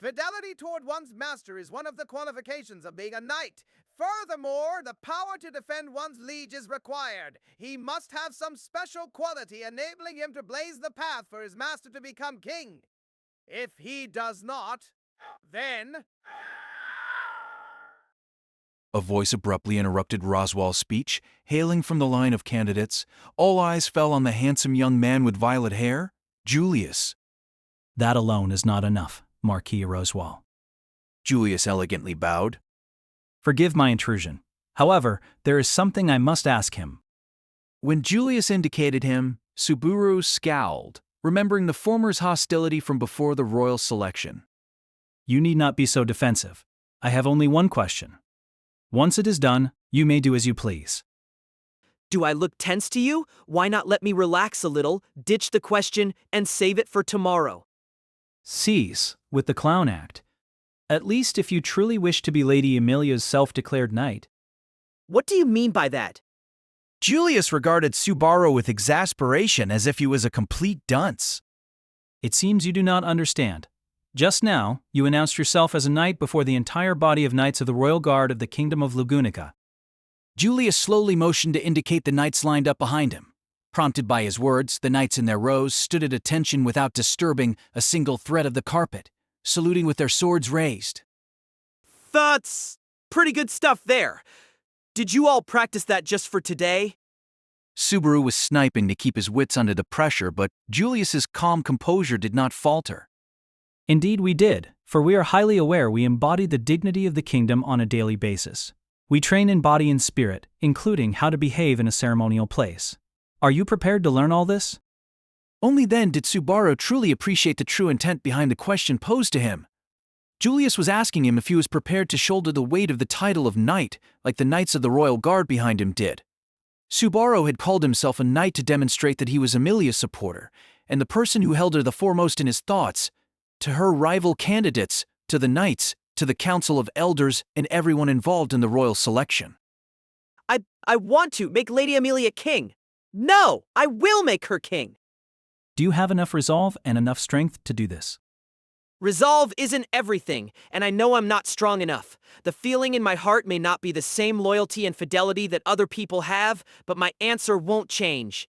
Fidelity toward one's master is one of the qualifications of being a knight. Furthermore, the power to defend one's liege is required. He must have some special quality enabling him to blaze the path for his master to become king. If he does not, then... A voice abruptly interrupted Roswell's speech, hailing from the line of candidates. All eyes fell on the handsome young man with violet hair, Julius. That alone is not enough, Marquis Roswell. Julius elegantly bowed. Forgive my intrusion. However, there is something I must ask him. When Julius indicated him, Subaru scowled, remembering the former's hostility from before the royal selection. You need not be so defensive. I have only one question. Once it is done, you may do as you please. Do I look tense to you? Why not let me relax a little, ditch the question, and save it for tomorrow? Cease with the clown act. At least if you truly wish to be Lady Emilia's self-declared knight. What do you mean by that? Julius regarded Subaru with exasperation as if he was a complete dunce. It seems you do not understand. Just now, you announced yourself as a knight before the entire body of knights of the Royal Guard of the Kingdom of Lugunica. Julius slowly motioned to indicate the knights lined up behind him. Prompted by his words, the knights in their rows stood at attention without disturbing a single thread of the carpet, saluting with their swords raised. That's pretty good stuff there. Did you all practice that just for today? Subaru was sniping to keep his wits under the pressure, but Julius's calm composure did not falter. Indeed we did, for we are highly aware we embody the dignity of the kingdom on a daily basis. We train in body and spirit, including how to behave in a ceremonial place. Are you prepared to learn all this? Only then did Subaru truly appreciate the true intent behind the question posed to him. Julius was asking him if he was prepared to shoulder the weight of the title of knight, like the knights of the Royal Guard behind him did. Subaru had called himself a knight to demonstrate that he was Emilia's supporter, and the person who held her the foremost in his thoughts, to her rival candidates, to the knights, to the council of elders, and everyone involved in the royal selection. I want to make Lady Emilia king. No, I will make her king. Do you have enough resolve and enough strength to do this? Resolve isn't everything, and I know I'm not strong enough. The feeling in my heart may not be the same loyalty and fidelity that other people have, but my answer won't change.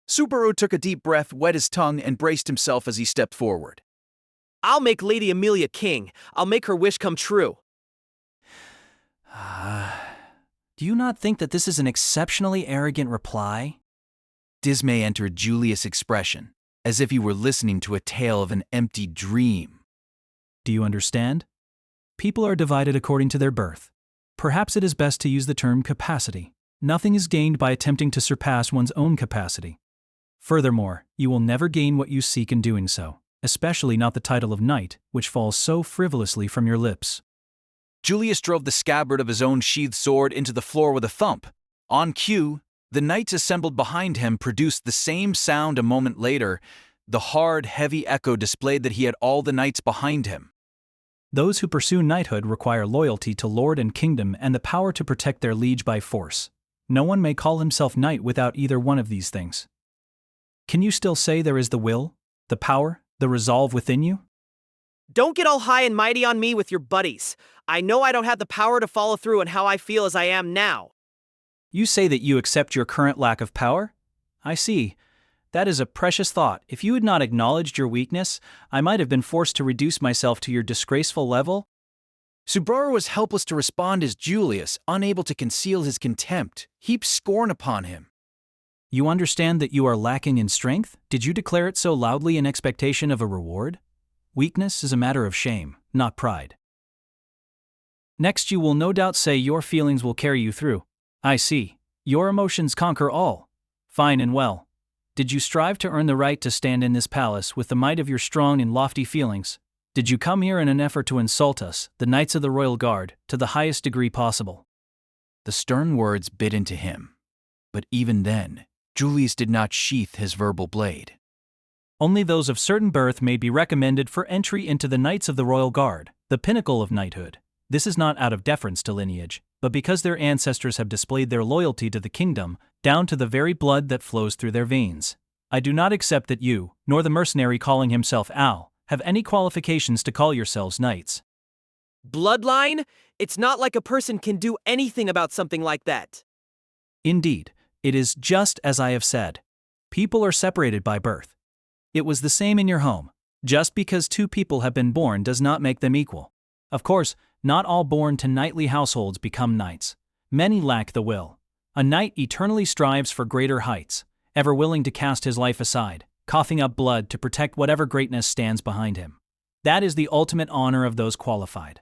Subaru took a deep breath, wet his tongue, and braced himself as he stepped forward. I'll make Lady Emilia king. I'll make her wish come true. Do you not think that this is an exceptionally arrogant reply? Dismay entered Julius' expression, as if he were listening to a tale of an empty dream. Do you understand? People are divided according to their birth. Perhaps it is best to use the term capacity. Nothing is gained by attempting to surpass one's own capacity. Furthermore, you will never gain what you seek in doing so, especially not the title of knight, which falls so frivolously from your lips. Julius drove the scabbard of his own sheathed sword into the floor with a thump. On cue, the knights assembled behind him produced the same sound a moment later. The hard, heavy echo displayed that he had all the knights behind him. Those who pursue knighthood require loyalty to lord and kingdom and the power to protect their liege by force. No one may call himself knight without either one of these things. Can you still say there is the will, the power, the resolve within you? Don't get all high and mighty on me with your buddies. I know I don't have the power to follow through on how I feel as I am now. You say that you accept your current lack of power? I see. That is a precious thought. If you had not acknowledged your weakness, I might have been forced to reduce myself to your disgraceful level. Subaru was helpless to respond as Julius, unable to conceal his contempt, heaped scorn upon him. You understand that you are lacking in strength? Did you declare it so loudly in expectation of a reward? Weakness is a matter of shame, not pride. Next, you will no doubt say your feelings will carry you through. I see. Your emotions conquer all. Fine and well. Did you strive to earn the right to stand in this palace with the might of your strong and lofty feelings? Did you come here in an effort to insult us, the Knights of the Royal Guard, to the highest degree possible? The stern words bit into him. But even then, Julius did not sheath his verbal blade. Only those of certain birth may be recommended for entry into the Knights of the Royal Guard, the pinnacle of knighthood. This is not out of deference to lineage, but because their ancestors have displayed their loyalty to the kingdom, down to the very blood that flows through their veins. I do not accept that you, nor the mercenary calling himself Al, have any qualifications to call yourselves knights. Bloodline? It's not like a person can do anything about something like that. Indeed, it is just as I have said. People are separated by birth. It was the same in your home. Just because two people have been born does not make them equal. Of course, not all born to knightly households become knights. Many lack the will. A knight eternally strives for greater heights, ever willing to cast his life aside, coughing up blood to protect whatever greatness stands behind him. That is the ultimate honor of those qualified.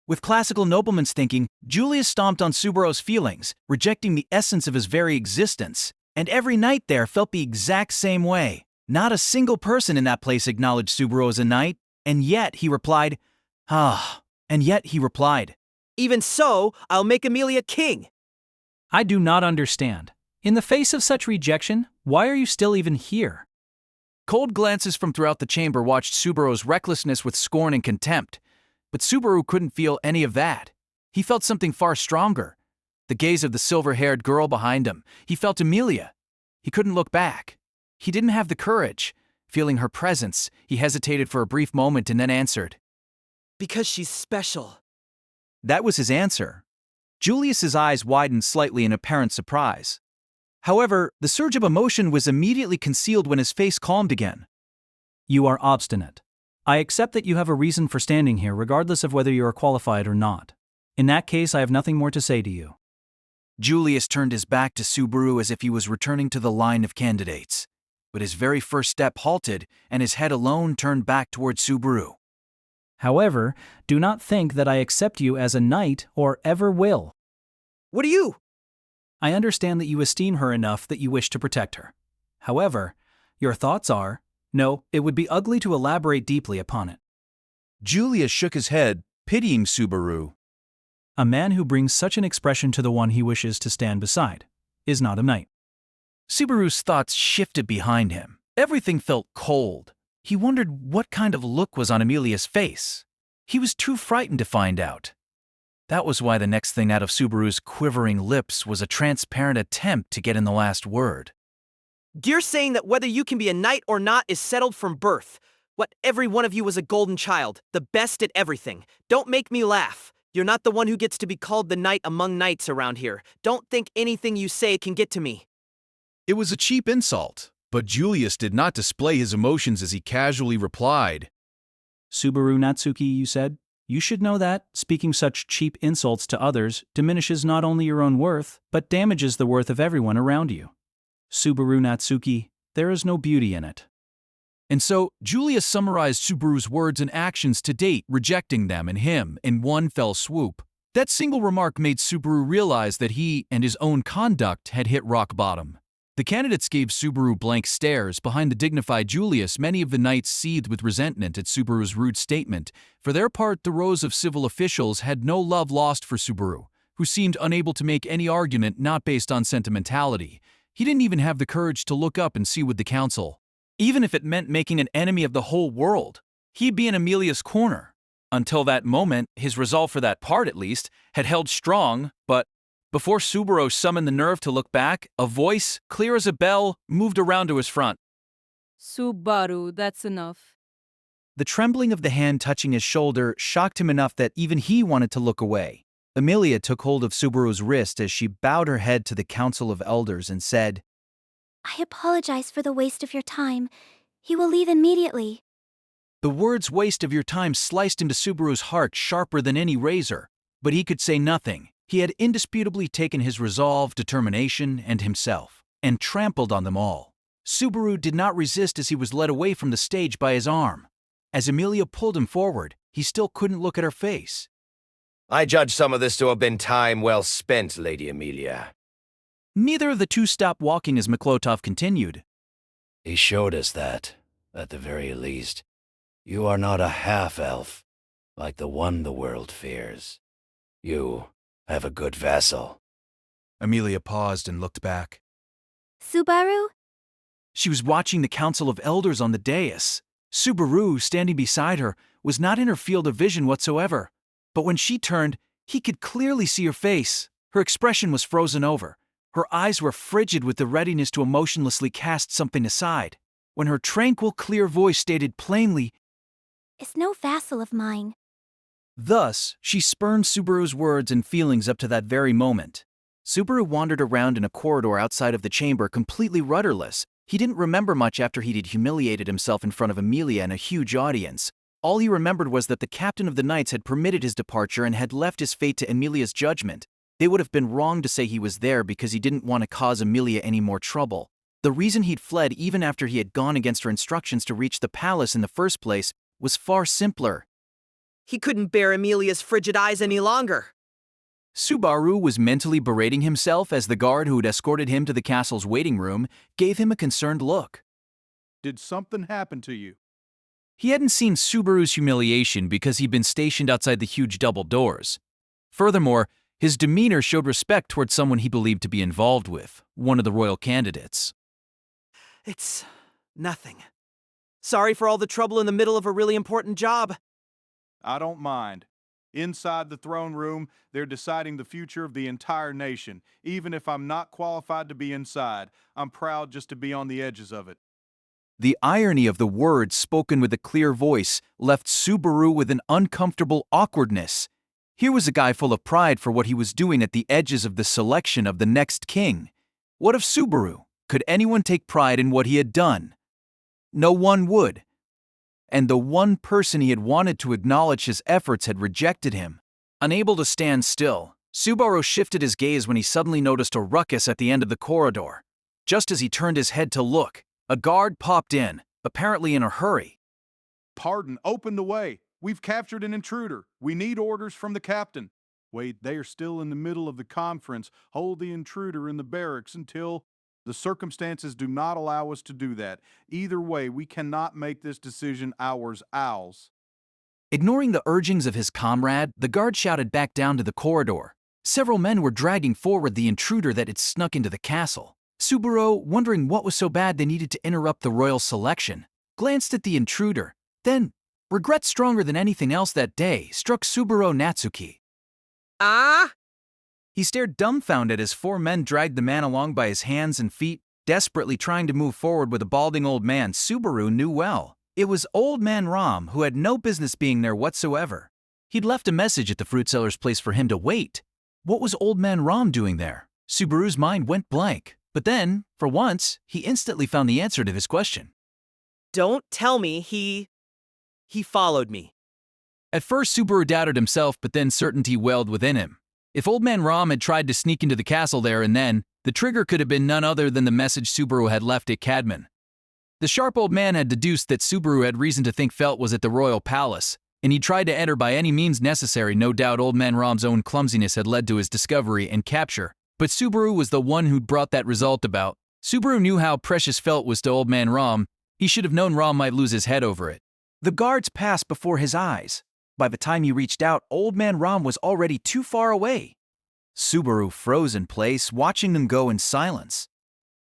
With classical nobleman's thinking, Julius stomped on Subaru's feelings, rejecting the essence of his very existence. And every knight there felt the exact same way. Not a single person in that place acknowledged Subaru as a knight, and yet he replied, Even so, I'll make Emilia king. I do not understand. In the face of such rejection, why are you still even here? Cold glances from throughout the chamber watched Subaru's recklessness with scorn and contempt. But Subaru couldn't feel any of that. He felt something far stronger. The gaze of the silver-haired girl behind him. He felt Emilia. He couldn't look back. He didn't have the courage. Feeling her presence, he hesitated for a brief moment and then answered. Because she's special. That was his answer. Julius's eyes widened slightly in apparent surprise. However, the surge of emotion was immediately concealed when his face calmed again. You are obstinate. I accept that you have a reason for standing here regardless of whether you are qualified or not. In that case, I have nothing more to say to you. Julius turned his back to Subaru as if he was returning to the line of candidates. But his very first step halted, and his head alone turned back toward Subaru. However, do not think that I accept you as a knight or ever will. What do you? I understand that you esteem her enough that you wish to protect her. However, your thoughts are, no, it would be ugly to elaborate deeply upon it. Julius shook his head, pitying Subaru. A man who brings such an expression to the one he wishes to stand beside is not a knight. Subaru's thoughts shifted behind him. Everything felt cold. He wondered what kind of look was on Emilia's face. He was too frightened to find out. That was why the next thing out of Subaru's quivering lips was a transparent attempt to get in the last word. You're saying that whether you can be a knight or not is settled from birth. What, every one of you was a golden child, the best at everything. Don't make me laugh. You're not the one who gets to be called the knight among knights around here. Don't think anything you say can get to me. It was a cheap insult, but Julius did not display his emotions as he casually replied. Subaru Natsuki, you said? You should know that speaking such cheap insults to others diminishes not only your own worth, but damages the worth of everyone around you. Subaru Natsuki, there is no beauty in it. And so, Julius summarized Subaru's words and actions to date, rejecting them and him in one fell swoop. That single remark made Subaru realize that he and his own conduct had hit rock bottom. The candidates gave Subaru blank stares. Behind the dignified Julius, many of the knights seethed with resentment at Subaru's rude statement. For their part, the rows of civil officials had no love lost for Subaru, who seemed unable to make any argument not based on sentimentality. He didn't even have the courage to look up and see with the council. Even if it meant making an enemy of the whole world, he'd be in Emilia's corner. Until that moment, his resolve for that part, at least, had held strong, but before Subaru summoned the nerve to look back, a voice, clear as a bell, moved around to his front. Subaru, that's enough. The trembling of the hand touching his shoulder shocked him enough that even he wanted to look away. Emilia took hold of Subaru's wrist as she bowed her head to the Council of Elders and said, I apologize for the waste of your time. He will leave immediately. The words waste of your time sliced into Subaru's heart sharper than any razor, but he could say nothing. He had indisputably taken his resolve, determination, and himself, and trampled on them all. Subaru did not resist as he was led away from the stage by his arm. As Emilia pulled him forward, he still couldn't look at her face. I judge some of this to have been time well spent, Lady Emilia. Neither of the two stopped walking as Miklotov continued. He showed us that, at the very least. You are not a half-elf, like the one the world fears. You have a good vassal. Emilia paused and looked back. Subaru? She was watching the Council of Elders on the dais. Subaru, standing beside her, was not in her field of vision whatsoever. But when she turned, he could clearly see her face. Her expression was frozen over. Her eyes were frigid with the readiness to emotionlessly cast something aside. When her tranquil, clear voice stated plainly, Is no vassal of mine. Thus, she spurned Subaru's words and feelings up to that very moment. Subaru wandered around in a corridor outside of the chamber completely rudderless. He didn't remember much after he'd humiliated himself in front of Emilia and a huge audience. All he remembered was that the captain of the knights had permitted his departure and had left his fate to Emilia's judgment. They would have been wrong to say he was there because he didn't want to cause Emilia any more trouble. The reason he'd fled even after he had gone against her instructions to reach the palace in the first place was far simpler. He couldn't bear Emilia's frigid eyes any longer. Subaru was mentally berating himself as the guard who had escorted him to the castle's waiting room gave him a concerned look. Did something happen to you? He hadn't seen Subaru's humiliation because he'd been stationed outside the huge double doors. Furthermore, his demeanor showed respect towards someone he believed to be involved with, one of the royal candidates. It's nothing. Sorry for all the trouble in the middle of a really important job. I don't mind. Inside the throne room, they're deciding the future of the entire nation. Even if I'm not qualified to be inside, I'm proud just to be on the edges of it. The irony of the words spoken with a clear voice left Subaru with an uncomfortable awkwardness. Here was a guy full of pride for what he was doing at the edges of the selection of the next king. What of Subaru? Could anyone take pride in what he had done? No one would. And the one person he had wanted to acknowledge his efforts had rejected him. Unable to stand still, Subaru shifted his gaze when he suddenly noticed a ruckus at the end of the corridor. Just as he turned his head to look, a guard popped in, apparently in a hurry. Pardon, open the way. We've captured an intruder. We need orders from the captain. Wait, they are still in the middle of the conference. Hold the intruder in the barracks until... The circumstances do not allow us to do that. Either way, we cannot make this decision ours, owls. Ignoring the urgings of his comrade, the guard shouted back down to the corridor. Several men were dragging forward the intruder that had snuck into the castle. Subaru, wondering what was so bad they needed to interrupt the royal selection, glanced at the intruder. Then, regret stronger than anything else that day struck Subaru Natsuki. Ah! He stared dumbfounded as four men dragged the man along by his hands and feet, desperately trying to move forward with a balding old man Subaru knew well. It was Old Man Ram, who had no business being there whatsoever. He'd left a message at the fruit seller's place for him to wait. What was Old Man Ram doing there? Subaru's mind went blank. But then, for once, he instantly found the answer to his question. Don't tell me he followed me. At first, Subaru doubted himself, but then certainty welled within him. If Old Man Ram had tried to sneak into the castle there and then, the trigger could have been none other than the message Subaru had left at Cadman. The sharp old man had deduced that Subaru had reason to think Felt was at the royal palace, and he tried to enter by any means necessary. No doubt Old Man Ram's own clumsiness had led to his discovery and capture, but Subaru was the one who'd brought that result about. Subaru knew how precious Felt was to Old Man Ram. He should have known Ram might lose his head over it. The guards passed before his eyes. By the time he reached out, Old Man Ram was already too far away. Subaru froze in place, watching them go in silence.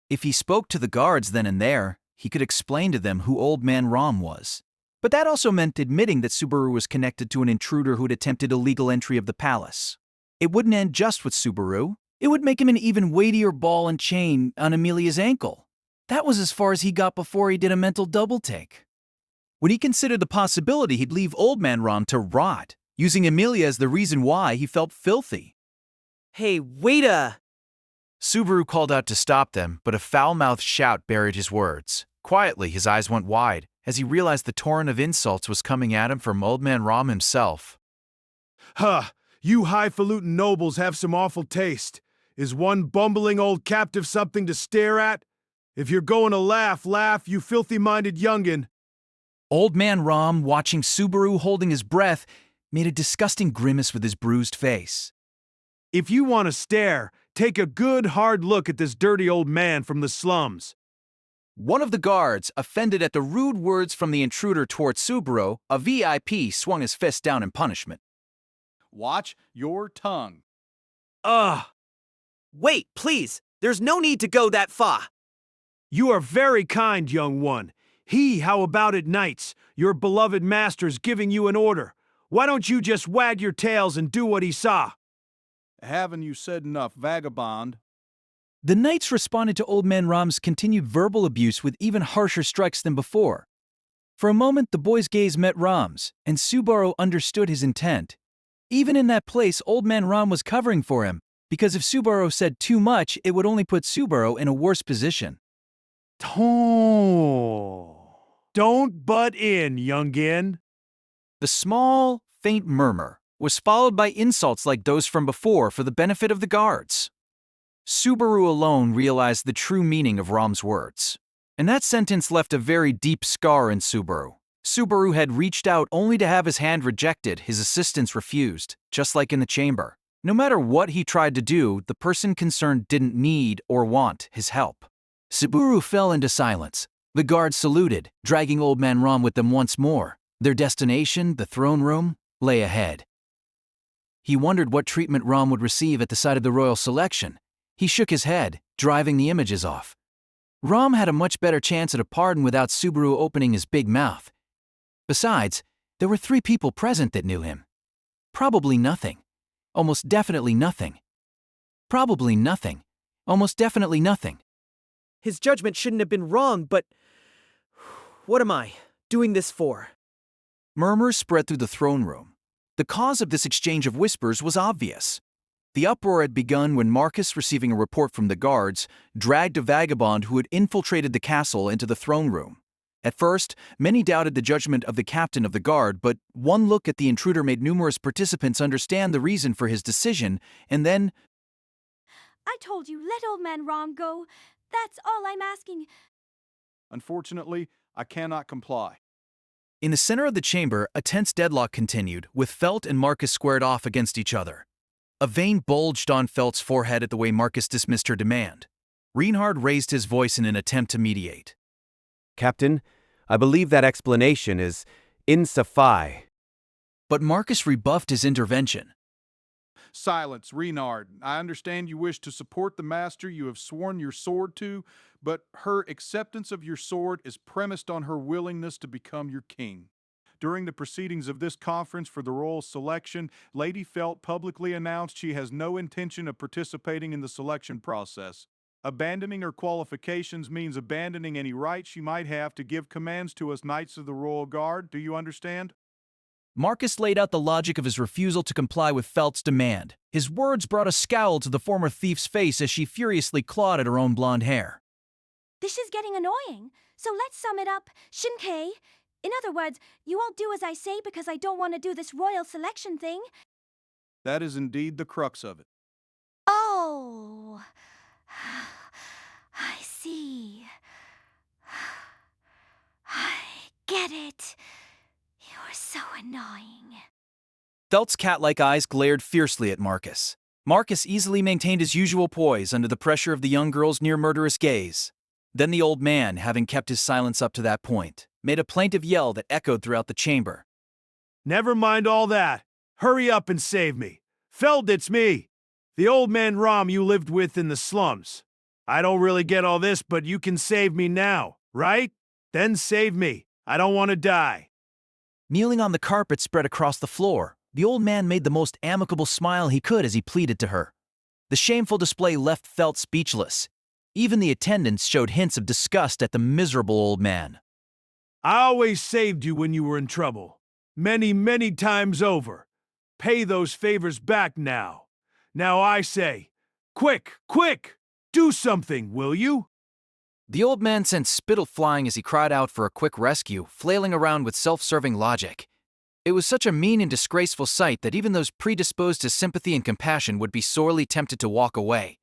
If he spoke to the guards then and there, he could explain to them who Old Man Ram was. But that also meant admitting that Subaru was connected to an intruder who'd attempted illegal entry of the palace. It wouldn't end just with Subaru. It would make him an even weightier ball and chain on Emilia's ankle. That was as far as he got before he did a mental double-take. When he considered the possibility he'd leave Old Man Ram to rot, using Emilia as the reason why, he felt filthy. Hey, wait a... Subaru called out to stop them, but a foul-mouthed shout buried his words. Quietly, his eyes went wide, as he realized the torrent of insults was coming at him from Old Man Ram himself. Huh, you highfalutin nobles have some awful taste. Is one bumbling old captive something to stare at? If you're going to laugh, laugh, you filthy-minded youngin'. Old Man Ram, watching Subaru holding his breath, made a disgusting grimace with his bruised face. If you want to stare, take a good hard look at this dirty old man from the slums. One of the guards, offended at the rude words from the intruder towards Subaru, a VIP swung his fist down in punishment. Watch your tongue. Ugh. Wait, please. There's no need to go that far. You are very kind, young one. How about it, knights? Your beloved master's giving you an order. Why don't you just wag your tails and do what he saw? Haven't you said enough, vagabond? The knights responded to Old Man Ram's continued verbal abuse with even harsher strikes than before. For a moment, the boy's gaze met Ram's, and Subaru understood his intent. Even in that place, Old Man Ram was covering for him, because if Subaru said too much, it would only put Subaru in a worse position. Don't butt in, youngin. The small, faint murmur was followed by insults like those from before for the benefit of the guards. Subaru alone realized the true meaning of Ram's words. And that sentence left a very deep scar in Subaru. Subaru had reached out only to have his hand rejected, his assistance refused, just like in the chamber. No matter what he tried to do, the person concerned didn't need or want his help. Subaru fell into silence. The guards saluted, dragging Old Man Ram with them once more. Their destination, the throne room, lay ahead. He wondered what treatment Ram would receive at the sight of the royal selection. He shook his head, driving the images off. Ram had a much better chance at a pardon without Subaru opening his big mouth. Besides, there were 3 people present that knew him. Probably nothing. Almost definitely nothing. Probably nothing. Almost definitely nothing. His judgment shouldn't have been wrong, but... What am I doing this for? Murmurs spread through the throne room. The cause of this exchange of whispers was obvious. The uproar had begun when Marcus, receiving a report from the guards, dragged a vagabond who had infiltrated the castle into the throne room. At first, many doubted the judgment of the captain of the guard, but one look at the intruder made numerous participants understand the reason for his decision, and then... I told you, let Old Man Ram go. That's all I'm asking. Unfortunately, I cannot comply. In the center of the chamber, a tense deadlock continued, with Felt and Marcus squared off against each other. A vein bulged on Felt's forehead at the way Marcus dismissed her demand. Reinhard raised his voice in an attempt to mediate. Captain, I believe that explanation is insuffi. But Marcus rebuffed his intervention. Silence, Renard. I understand you wish to support the master you have sworn your sword to, but her acceptance of your sword is premised on her willingness to become your king. During the proceedings of this conference for the royal selection, Lady Felt publicly announced she has no intention of participating in the selection process. Abandoning her qualifications means abandoning any right she might have to give commands to us Knights of the Royal Guard. Do you understand? Marcus laid out the logic of his refusal to comply with Felt's demand. His words brought a scowl to the former thief's face as she furiously clawed at her own blonde hair. This is getting annoying. So let's sum it up. Shinkei. In other words, you won't do as I say because I don't want to do this royal selection thing. That is indeed the crux of it. Oh. I see. I get it. You're so annoying. Felt's cat-like eyes glared fiercely at Marcus. Marcus easily maintained his usual poise under the pressure of the young girl's near-murderous gaze. Then the old man, having kept his silence up to that point, made a plaintive yell that echoed throughout the chamber. Never mind all that. Hurry up and save me. Feld, it's me. The old man Rom you lived with in the slums. I don't really get all this, but you can save me now, right? Then save me. I don't want to die. Kneeling on the carpet spread across the floor, the old man made the most amicable smile he could as he pleaded to her. The shameful display left Felt speechless. Even the attendants showed hints of disgust at the miserable old man. I always saved you when you were in trouble. Many, many times over. Pay those favors back now. Now I say, quick, quick! Do something, will you? The old man sent spittle flying as he cried out for a quick rescue, flailing around with self-serving logic. It was such a mean and disgraceful sight that even those predisposed to sympathy and compassion would be sorely tempted to walk away.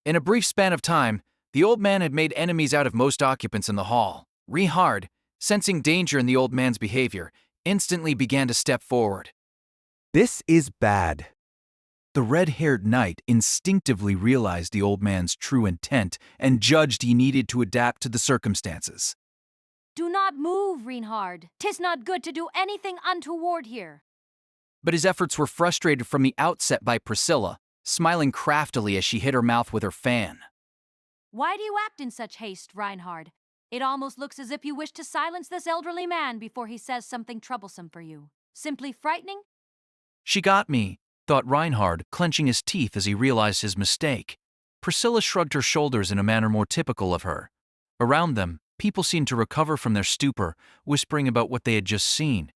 In a brief span of time, the old man had made enemies out of most occupants in the hall. Rehard, sensing danger in the old man's behavior, instantly began to step forward. This is bad. The red-haired knight instinctively realized the old man's true intent and judged he needed to adapt to the circumstances. Do not move, Reinhard. 'Tis not good to do anything untoward here. But his efforts were frustrated from the outset by Priscilla, smiling craftily as she hit her mouth with her fan. Why do you act in such haste, Reinhard? It almost looks as if you wish to silence this elderly man before he says something troublesome for you. Simply frightening? She got me, thought Reinhard, clenching his teeth as he realized his mistake. Priscilla shrugged her shoulders in a manner more typical of her. Around them, people seemed to recover from their stupor, whispering about what they had just seen.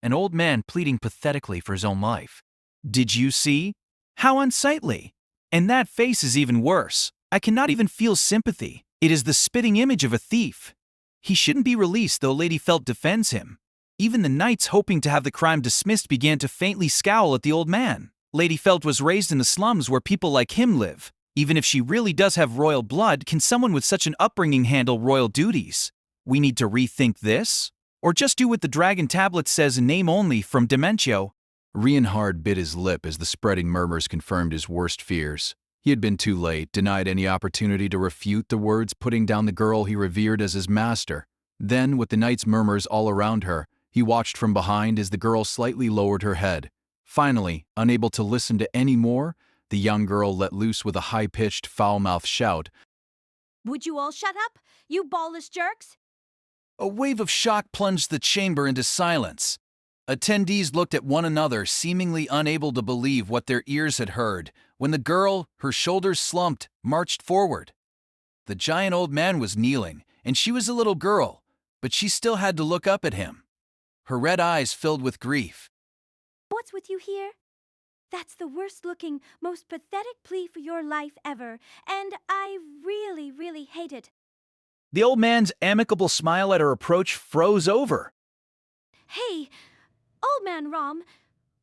An old man pleading pathetically for his own life. Did you see? How unsightly! And that face is even worse. I cannot even feel sympathy. It is the spitting image of a thief. He shouldn't be released, though Lady Felt defends him. Even the knights hoping to have the crime dismissed began to faintly scowl at the old man. Lady Felt was raised in the slums where people like him live. Even if she really does have royal blood, can someone with such an upbringing handle royal duties? We need to rethink this? Or just do what the dragon tablet says in name only from Dementio? Reinhard bit his lip as the spreading murmurs confirmed his worst fears. He had been too late, denied any opportunity to refute the words, putting down the girl he revered as his master. Then, with the knight's murmurs all around her, he watched from behind as the girl slightly lowered her head. Finally, unable to listen to any more, the young girl let loose with a high-pitched, foul-mouthed shout. Would you all shut up, you ballless jerks? A wave of shock plunged the chamber into silence. Attendees looked at one another, seemingly unable to believe what their ears had heard, when the girl, her shoulders slumped, marched forward. The giant old man was kneeling, and she was a little girl, but she still had to look up at him. Her red eyes filled with grief. What's with you here? That's the worst-looking, most pathetic plea for your life ever, and I really, really hate it. The old man's amicable smile at her approach froze over. Hey, old man Rom,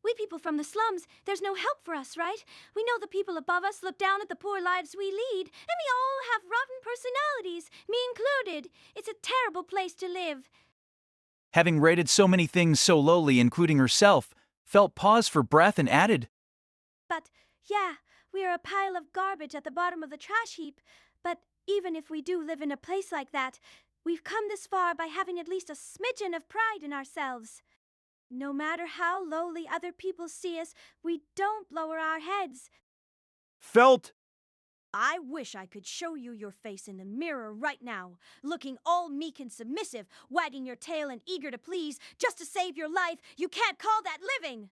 we people from the slums, there's no help for us, right? We know the people above us look down at the poor lives we lead, and we all have rotten personalities, me included. It's a terrible place to live. Having rated so many things so lowly, including herself, Felt paused for breath and added, But, yeah, we are a pile of garbage at the bottom of the trash heap. But even if we do live in a place like that, we've come this far by having at least a smidgen of pride in ourselves. No matter how lowly other people see us, we don't lower our heads. Felt, I wish I could show you your face in the mirror right now, looking all meek and submissive, wagging your tail and eager to please, just to save your life. You can't call that living!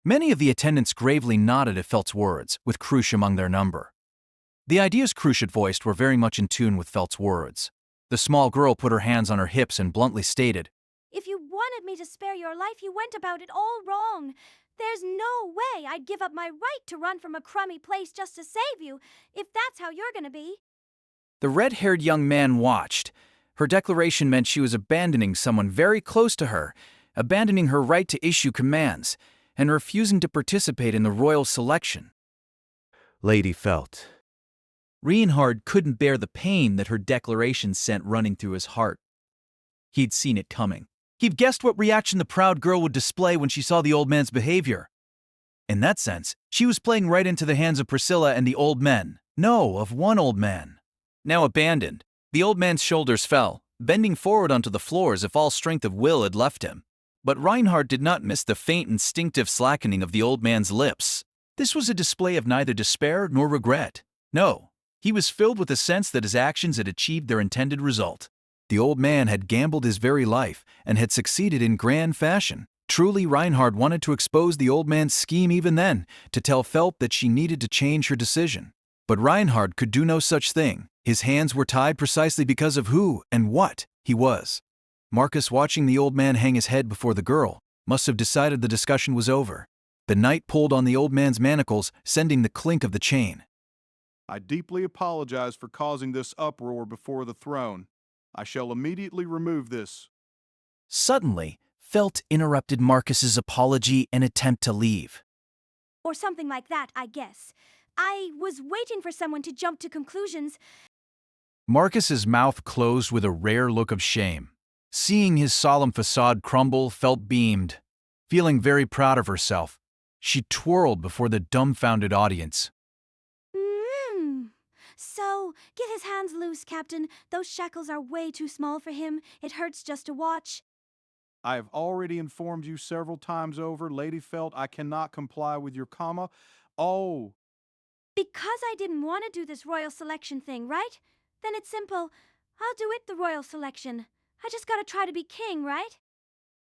Many of the attendants gravely nodded at Felt's words, with Crush among their number. The ideas Crush had voiced were very much in tune with Felt's words. The small girl put her hands on her hips and bluntly stated, If you wanted me to spare your life, you went about it all wrong. There's no way I'd give up my right to run from a crummy place just to save you, if that's how you're gonna be. The red-haired young man watched. Her declaration meant she was abandoning someone very close to her, abandoning her right to issue commands, and refusing to participate in the royal selection. Lady Felt. Reinhard couldn't bear the pain that her declaration sent running through his heart. He'd seen it coming. He'd guessed what reaction the proud girl would display when she saw the old man's behavior. In that sense, she was playing right into the hands of Priscilla and the old men. No, of one old man. Now abandoned, the old man's shoulders fell, bending forward onto the floor as if all strength of will had left him. But Reinhard did not miss the faint instinctive slackening of the old man's lips. This was a display of neither despair nor regret. No, he was filled with a sense that his actions had achieved their intended result. The old man had gambled his very life and had succeeded in grand fashion. Truly, Reinhard wanted to expose the old man's scheme even then, to tell Felt that she needed to change her decision. But Reinhard could do no such thing. His hands were tied precisely because of who and what he was. Marcus, watching the old man hang his head before the girl, must have decided the discussion was over. The knight pulled on the old man's manacles, sending the clink of the chain. I deeply apologize for causing this uproar before the throne. I shall immediately remove this. Suddenly, Felt interrupted Marcus's apology and attempt to leave. Or something like that, I guess. I was waiting for someone to jump to conclusions. Marcus's mouth closed with a rare look of shame. Seeing his solemn facade crumble, Felt beamed. Feeling very proud of herself, she twirled before the dumbfounded audience. So, get his hands loose, Captain. Those shackles are way too small for him. It hurts just to watch. I have already informed you several times over, Lady Felt, I cannot comply with your comma. Oh. Because I didn't want to do this royal selection thing, right? Then it's simple. I'll do it the royal selection. I just gotta try to be king, right?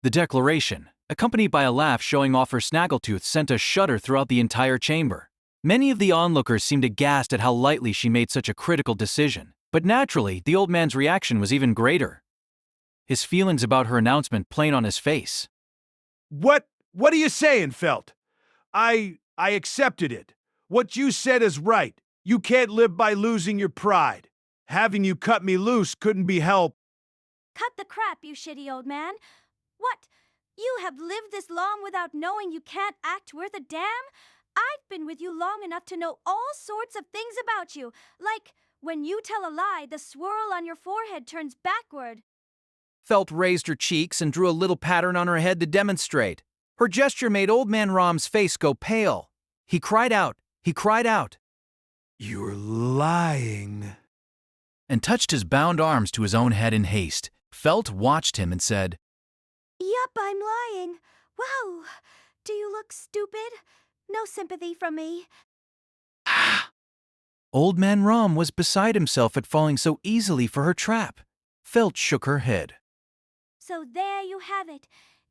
The declaration, accompanied by a laugh showing off her snaggletooth, sent a shudder throughout the entire chamber. Many of the onlookers seemed aghast at how lightly she made such a critical decision. But naturally, the old man's reaction was even greater. His feelings about her announcement plain on his face. What are you saying, Felt? I accepted it. What you said is right. You can't live by losing your pride. Having you cut me loose couldn't be helped. Cut the crap, you shitty old man. What? You have lived this long without knowing you can't act worth a damn? I've been with you long enough to know all sorts of things about you, like when you tell a lie, the swirl on your forehead turns backward. Felt raised her cheeks and drew a little pattern on her head to demonstrate. Her gesture made old man Rom's face go pale. He cried out, You're lying. And touched his bound arms to his own head in haste. Felt watched him and said, Yup, I'm lying. Wow. Do you look stupid? No sympathy from me. Old man Rom was beside himself at falling so easily for her trap. Felt shook her head. So there you have it.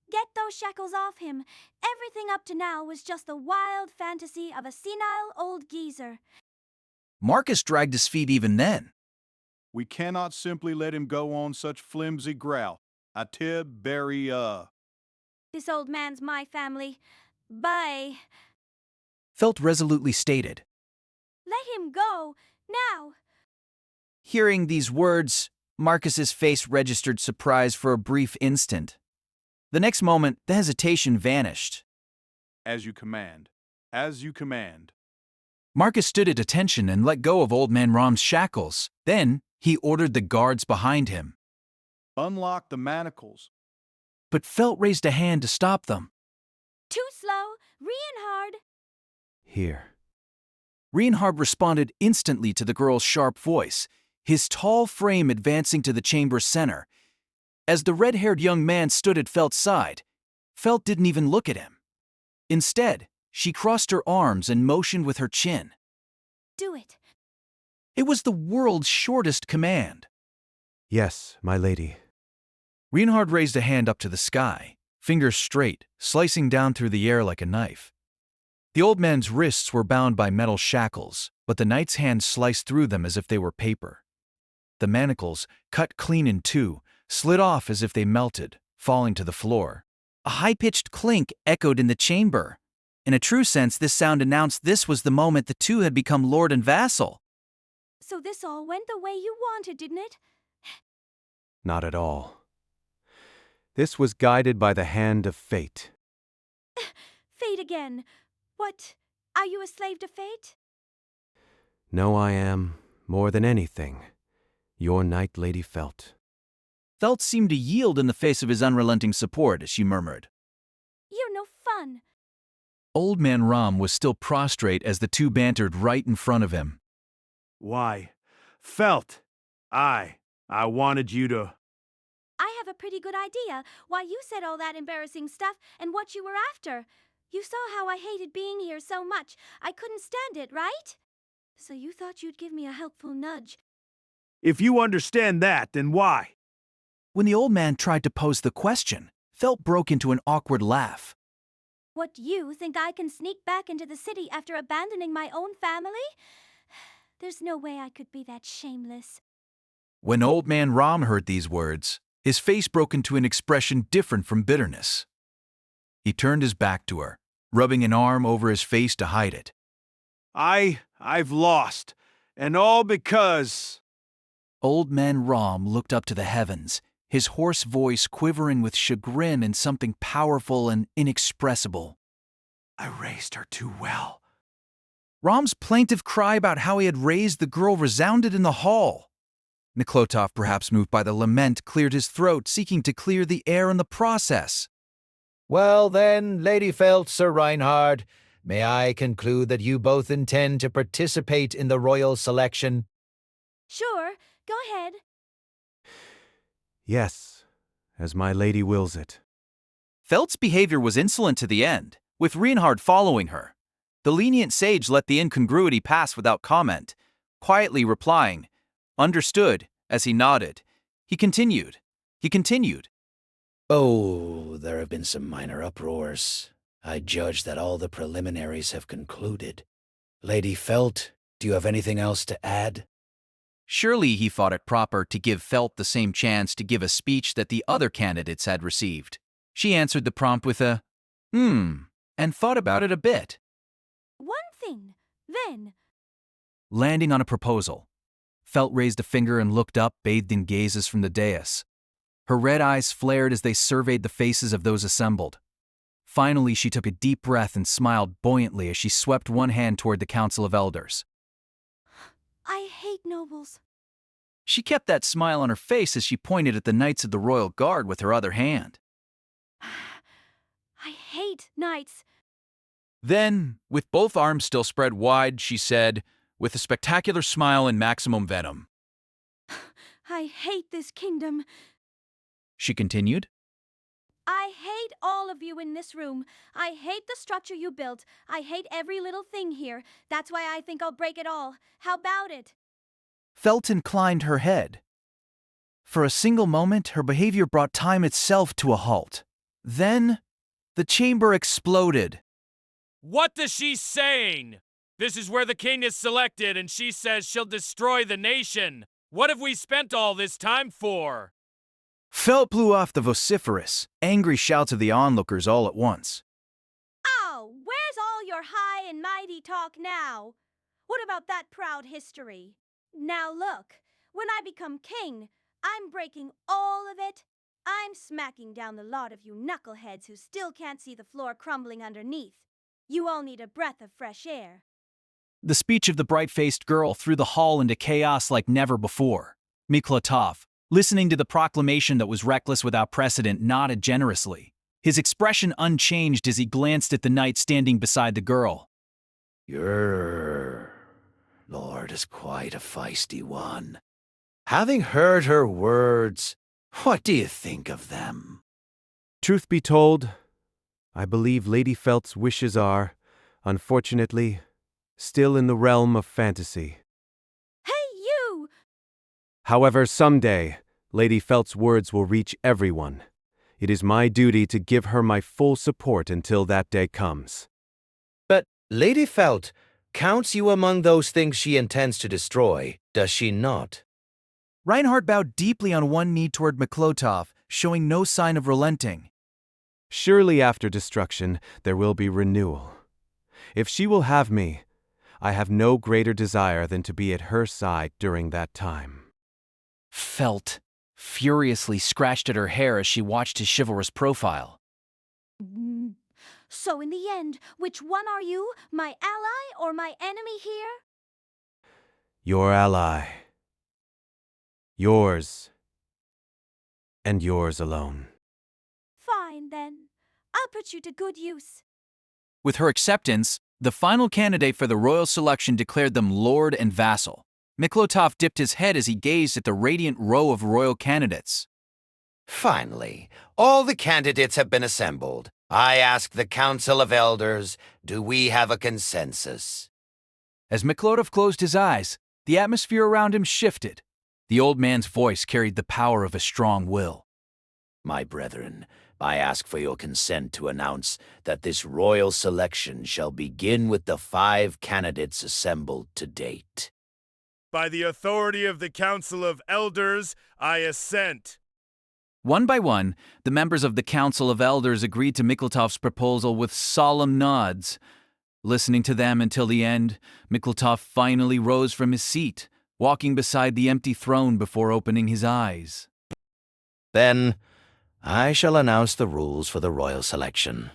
Get those shackles off him. Everything up to now was just the wild fantasy of a senile old geezer. Marcus dragged his feet even then. We cannot simply let him go on such flimsy growl. Atib Beria. This old man's my family. Bye. Felt resolutely stated. Let him go, now. Hearing these words, Marcus's face registered surprise for a brief instant. The next moment, the hesitation vanished. As you command. As you command. Marcus stood at attention and let go of old man Rom's shackles. Then, he ordered the guards behind him. Unlock the manacles. But Felt raised a hand to stop them. Too slow. Reinhard. Here. Reinhard responded instantly to the girl's sharp voice, his tall frame advancing to the chamber's center. As the red-haired young man stood at Felt's side, Felt didn't even look at him. Instead, she crossed her arms and motioned with her chin. Do it. It was the world's shortest command. Yes, my lady. Reinhard raised a hand up to the sky, fingers straight, slicing down through the air like a knife. The old man's wrists were bound by metal shackles, but the knight's hand sliced through them as if they were paper. The manacles, cut clean in two, slid off as if they melted, falling to the floor. A high-pitched clink echoed in the chamber. In a true sense, this sound announced this was the moment the two had become lord and vassal. So this all went the way you wanted, didn't it? Not at all. This was guided by the hand of fate. Fate again. What? Are you a slave to fate? No, I am, more than anything, your knight, Lady Felt. Felt seemed to yield in the face of his unrelenting support as she murmured. You're no fun. Old man Ram was still prostrate as the two bantered right in front of him. Why? Felt. I wanted you to... I have a pretty good idea why you said all that embarrassing stuff and what you were after. You saw how I hated being here so much. I couldn't stand it, right? So you thought you'd give me a helpful nudge. If you understand that, then why? When the old man tried to pose the question, Felt broke into an awkward laugh. What, you think I can sneak back into the city after abandoning my own family? There's no way I could be that shameless. When old man Ram heard these words, his face broke into an expression different from bitterness. He turned his back to her, rubbing an arm over his face to hide it. I've lost, and all because... Old man Ram looked up to the heavens, his hoarse voice quivering with chagrin and something powerful and inexpressible. I raised her too well. Ram's plaintive cry about how he had raised the girl resounded in the hall. Miklotov, perhaps moved by the lament, cleared his throat, seeking to clear the air in the process. Well then, Lady Felt, Sir Reinhard, may I conclude that you both intend to participate in the royal selection? Sure, go ahead. Yes, as my lady wills it. Felt's behavior was insolent to the end, with Reinhard following her. The lenient sage let the incongruity pass without comment, quietly replying, "Understood," as he nodded. He continued. Oh, there have been some minor uproars. I judge that all the preliminaries have concluded. Lady Felt, do you have anything else to add? Surely he thought it proper to give Felt the same chance to give a speech that the other candidates had received. She answered the prompt with a, and thought about it a bit. One thing, then. Landing on a proposal. Felt raised a finger and looked up, bathed in gazes from the dais. Her red eyes flared as they surveyed the faces of those assembled. Finally, she took a deep breath and smiled buoyantly as she swept one hand toward the Council of Elders. I hate nobles. She kept that smile on her face as she pointed at the Knights of the Royal Guard with her other hand. I hate knights. Then, with both arms still spread wide, she said, with a spectacular smile and maximum venom. I hate this kingdom. She continued. I hate all of you in this room. I hate the structure you built. I hate every little thing here. That's why I think I'll break it all. How about it? Felt inclined her head. For a single moment, her behavior brought time itself to a halt. Then, the chamber exploded. What is she saying? This is where the king is selected, and she says she'll destroy the nation. What have we spent all this time for? Felt blew off the vociferous, angry shouts of the onlookers all at once. Oh, where's all your high and mighty talk now? What about that proud history? Now look, when I become king, I'm breaking all of it. I'm smacking down the lot of you knuckleheads who still can't see the floor crumbling underneath. You all need a breath of fresh air. The speech of the bright-faced girl threw the hall into chaos like never before. Miklotov, listening to the proclamation that was reckless without precedent, nodded generously, his expression unchanged as he glanced at the knight standing beside the girl. Your lord is quite a feisty one. Having heard her words, what do you think of them? Truth be told, I believe Lady Felt's wishes are, unfortunately, still in the realm of fantasy. Hey, you! However, someday, Lady Felt's words will reach everyone. It is my duty to give her my full support until that day comes. But Lady Felt counts you among those things she intends to destroy, does she not? Reinhardt bowed deeply on one knee toward Miklotov, showing no sign of relenting. Surely after destruction, there will be renewal. If she will have me, I have no greater desire than to be at her side during that time. Felt furiously scratched at her hair as she watched his chivalrous profile. So in the end, which one are you, my ally or my enemy here? Your ally. Yours. And yours alone. Fine, then. I'll put you to good use. With her acceptance, the final candidate for the royal selection declared them lord and vassal. Miklotov dipped his head as he gazed at the radiant row of royal candidates. Finally, all the candidates have been assembled. I ask the Council of Elders, do we have a consensus? As Miklotov closed his eyes, the atmosphere around him shifted. The old man's voice carried the power of a strong will. My brethren, I ask for your consent to announce that this royal selection shall begin with the 5 candidates assembled to date. By the authority of the Council of Elders, I assent. One by one, the members of the Council of Elders agreed to Miklotov's proposal with solemn nods. Listening to them until the end, Miklotov finally rose from his seat, walking beside the empty throne before opening his eyes. Then, I shall announce the rules for the royal selection.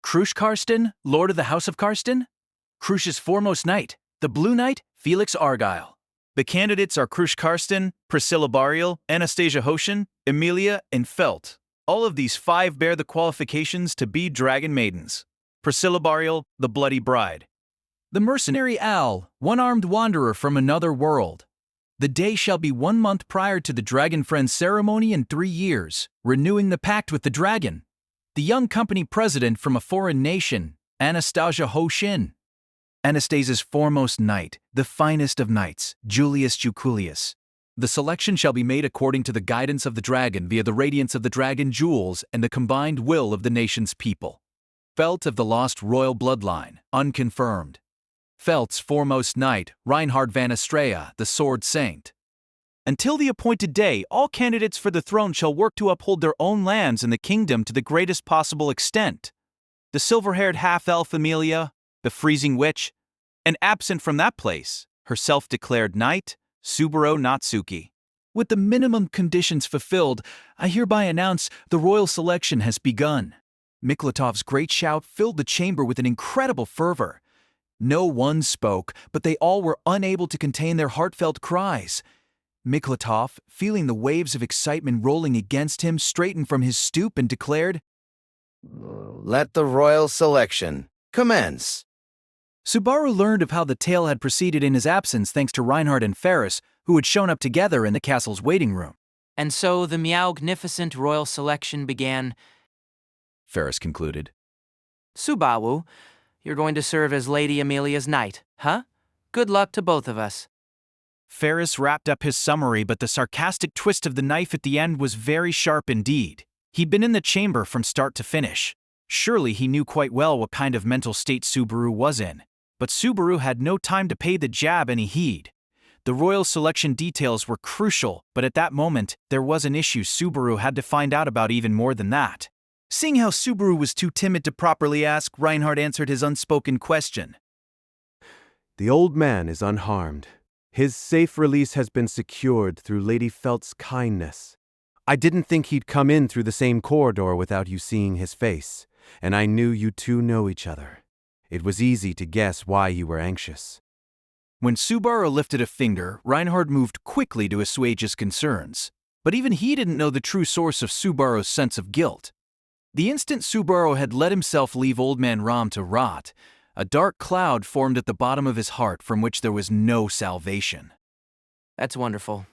Krush Karsten, Lord of the House of Karsten. Krush's foremost knight, the Blue Knight, Felix Argyle. The candidates are Krush Karsten, Priscilla Bariel, Anastasia Hoshin, Emilia, and Felt. All of these 5 bear the qualifications to be dragon maidens. Priscilla Bariel, the Bloody Bride. The mercenary Al, one-armed wanderer from another world. The day shall be 1 month prior to the Dragon Friends ceremony in 3 years, renewing the pact with the dragon. The young company president from a foreign nation, Anastasia Hoshin. Anastasia's foremost knight, the finest of knights, Julius Juculius. The selection shall be made according to the guidance of the dragon via the radiance of the dragon jewels and the combined will of the nation's people. Felt of the lost royal bloodline, unconfirmed. Felt's foremost knight, Reinhard van Estrella, the Sword Saint. Until the appointed day, all candidates for the throne shall work to uphold their own lands in the kingdom to the greatest possible extent. The silver-haired half-elf Emilia, the freezing witch, and absent from that place, her self-declared knight, Subaru Natsuki. With the minimum conditions fulfilled, I hereby announce the royal selection has begun. Miklotov's great shout filled the chamber with an incredible fervor. No one spoke, but they all were unable to contain their heartfelt cries. Miklotov, feeling the waves of excitement rolling against him, straightened from his stoop and declared, Let the royal selection commence. Subaru learned of how the tale had proceeded in his absence thanks to Reinhard and Ferris, who had shown up together in the castle's waiting room. And so the meowgnificent royal selection began. Ferris concluded. Subaru, you're going to serve as Lady Emilia's knight, huh? Good luck to both of us. Ferris wrapped up his summary, but the sarcastic twist of the knife at the end was very sharp indeed. He'd been in the chamber from start to finish. Surely he knew quite well what kind of mental state Subaru was in. But Subaru had no time to pay the jab any heed. The royal selection details were crucial, but at that moment, there was an issue Subaru had to find out about even more than that. Seeing how Subaru was too timid to properly ask, Reinhard answered his unspoken question. The old man is unharmed. His safe release has been secured through Lady Felt's kindness. I didn't think he'd come in through the same corridor without you seeing his face, and I knew you two know each other. It was easy to guess why you were anxious. When Subaru lifted a finger, Reinhard moved quickly to assuage his concerns. But even he didn't know the true source of Subaru's sense of guilt. The instant Subaru had let himself leave Old Man Ram to rot, a dark cloud formed at the bottom of his heart from which there was no salvation. That's wonderful.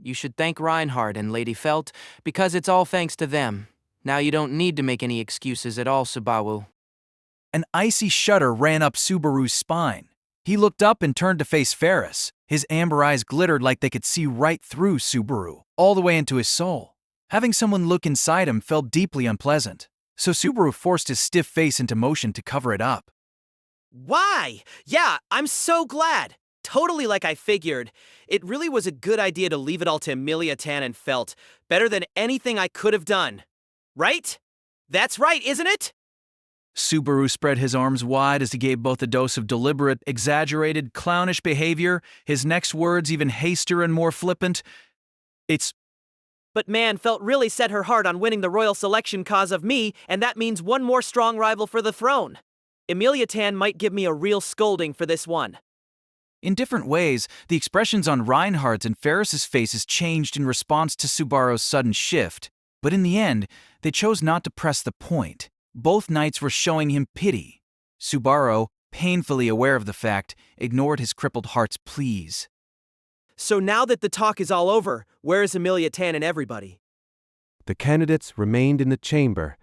You should thank Reinhard and Lady Felt, because it's all thanks to them. Now you don't need to make any excuses at all, Subaru. An icy shudder ran up Subaru's spine. He looked up and turned to face Ferris. His amber eyes glittered like they could see right through Subaru, all the way into his soul. Having someone look inside him felt deeply unpleasant, so Subaru forced his stiff face into motion to cover it up. Why? Yeah, I'm so glad. Totally like I figured. It really was a good idea to leave it all to Emilia Tan and Felt. Better than anything I could have done. Right? That's right, isn't it? Subaru spread his arms wide as he gave both a dose of deliberate, exaggerated, clownish behavior, his next words even hastier and more flippant. But man, Felt really set her heart on winning the royal selection cause of me, and that means one more strong rival for the throne. Emilia Tan might give me a real scolding for this one. In different ways, the expressions on Reinhardt's and Ferris's faces changed in response to Subaru's sudden shift, but in the end, they chose not to press the point. Both knights were showing him pity. Subaru, painfully aware of the fact, ignored his crippled heart's pleas. So now that the talk is all over, where is Emilia Tan and everybody? The candidates remained in the chamber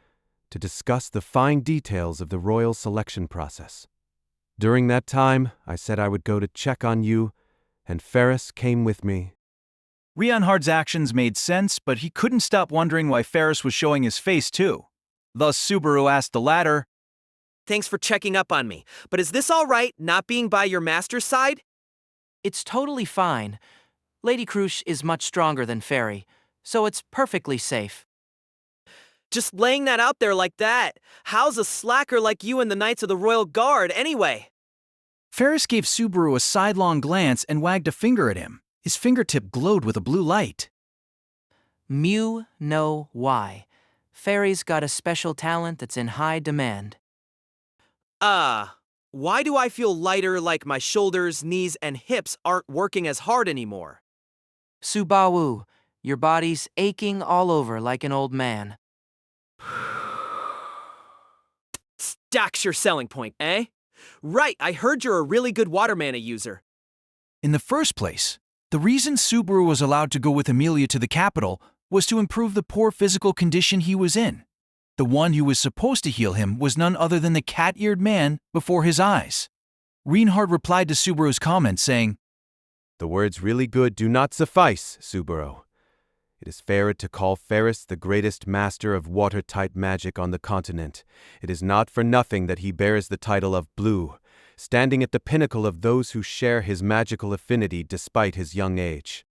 to discuss the fine details of the royal selection process. During that time, I said I would go to check on you, and Ferris came with me. Reinhardt's actions made sense, but he couldn't stop wondering why Ferris was showing his face too. Thus, Subaru asked the latter, Thanks for checking up on me, but is this all right, not being by your master's side? It's totally fine. Lady Krush is much stronger than Fairy, so it's perfectly safe. Just laying that out there like that. How's a slacker like you in the Knights of the Royal Guard, anyway? Ferris gave Subaru a sidelong glance and wagged a finger at him. His fingertip glowed with a blue light. Mew, no, why. Fairy's got a special talent that's in high demand. Why do I feel lighter, like my shoulders, knees, and hips aren't working as hard anymore? Subaru, your body's aching all over like an old man. Stacks your selling point, eh? Right, I heard you're a really good water mana user. In the first place, the reason Subaru was allowed to go with Emilia to the capital was to improve the poor physical condition he was in. The one who was supposed to heal him was none other than the cat-eared man before his eyes. Reinhardt replied to Subaru's comment, saying, The words really good do not suffice, Subaru. It is fairer to call Ferris the greatest master of watertight magic on the continent. It is not for nothing that he bears the title of Blue, standing at the pinnacle of those who share his magical affinity despite his young age.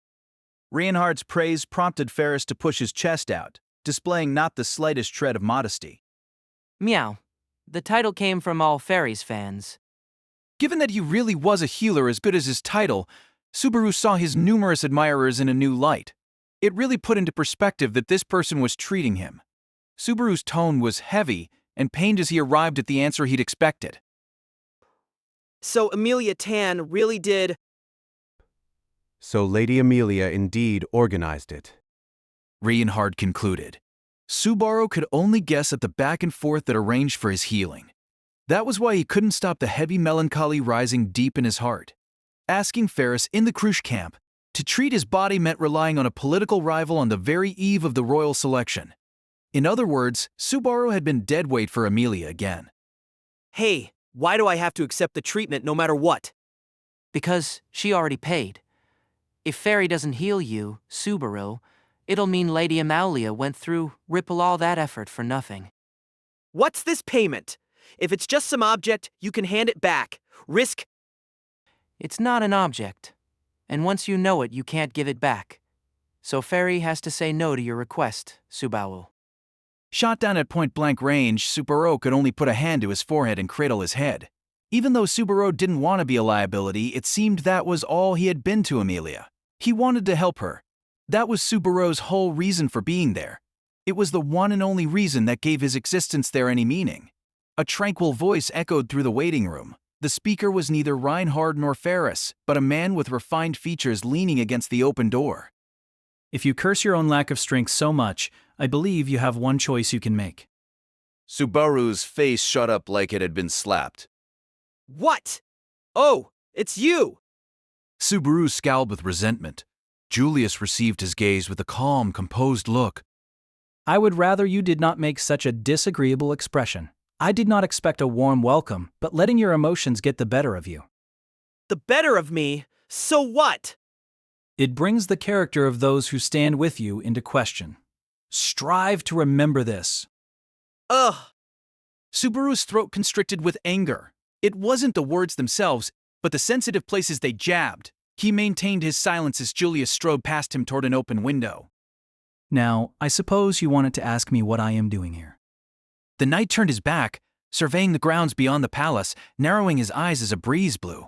Reinhardt's praise prompted Ferris to push his chest out, displaying not the slightest shred of modesty. Meow. The title came from all Fairies fans. Given that he really was a healer as good as his title, Subaru saw his numerous admirers in a new light. It really put into perspective that this person was treating him. Subaru's tone was heavy and pained as he arrived at the answer he'd expected. So Emilia Tan really did... So Lady Emilia indeed organized it. Reinhardt concluded. Subaru could only guess at the back and forth that arranged for his healing. That was why he couldn't stop the heavy melancholy rising deep in his heart. Asking Ferris in the Krush camp to treat his body meant relying on a political rival on the very eve of the royal selection. In other words, Subaru had been dead weight for Emilia again. Hey, why do I have to accept the treatment no matter what? Because she already paid. If Fairy doesn't heal you, Subaru, it'll mean Lady Emilia went through ripple all that effort for nothing. What's this payment? If it's just some object, you can hand it back. Risk... It's not an object. And once you know it, you can't give it back. So Fairy has to say no to your request, Subaru. Shot down at point-blank range, Subaru could only put a hand to his forehead and cradle his head. Even though Subaru didn't want to be a liability, it seemed that was all he had been to Emilia. He wanted to help her. That was Subaru's whole reason for being there. It was the one and only reason that gave his existence there any meaning. A tranquil voice echoed through the waiting room. The speaker was neither Reinhardt nor Ferris, but a man with refined features leaning against the open door. If you curse your own lack of strength so much, I believe you have one choice you can make. Subaru's face shut up like it had been slapped. What? Oh, it's you! Subaru scowled with resentment. Julius received his gaze with a calm, composed look. I would rather you did not make such a disagreeable expression. I did not expect a warm welcome, but letting your emotions get the better of you. The better of me? So what? It brings the character of those who stand with you into question. Strive to remember this. Ugh. Subaru's throat constricted with anger. It wasn't the words themselves, but the sensitive places they jabbed. He maintained his silence as Julius strode past him toward an open window. Now, I suppose you wanted to ask me what I am doing here. The knight turned his back, surveying the grounds beyond the palace, narrowing his eyes as a breeze blew.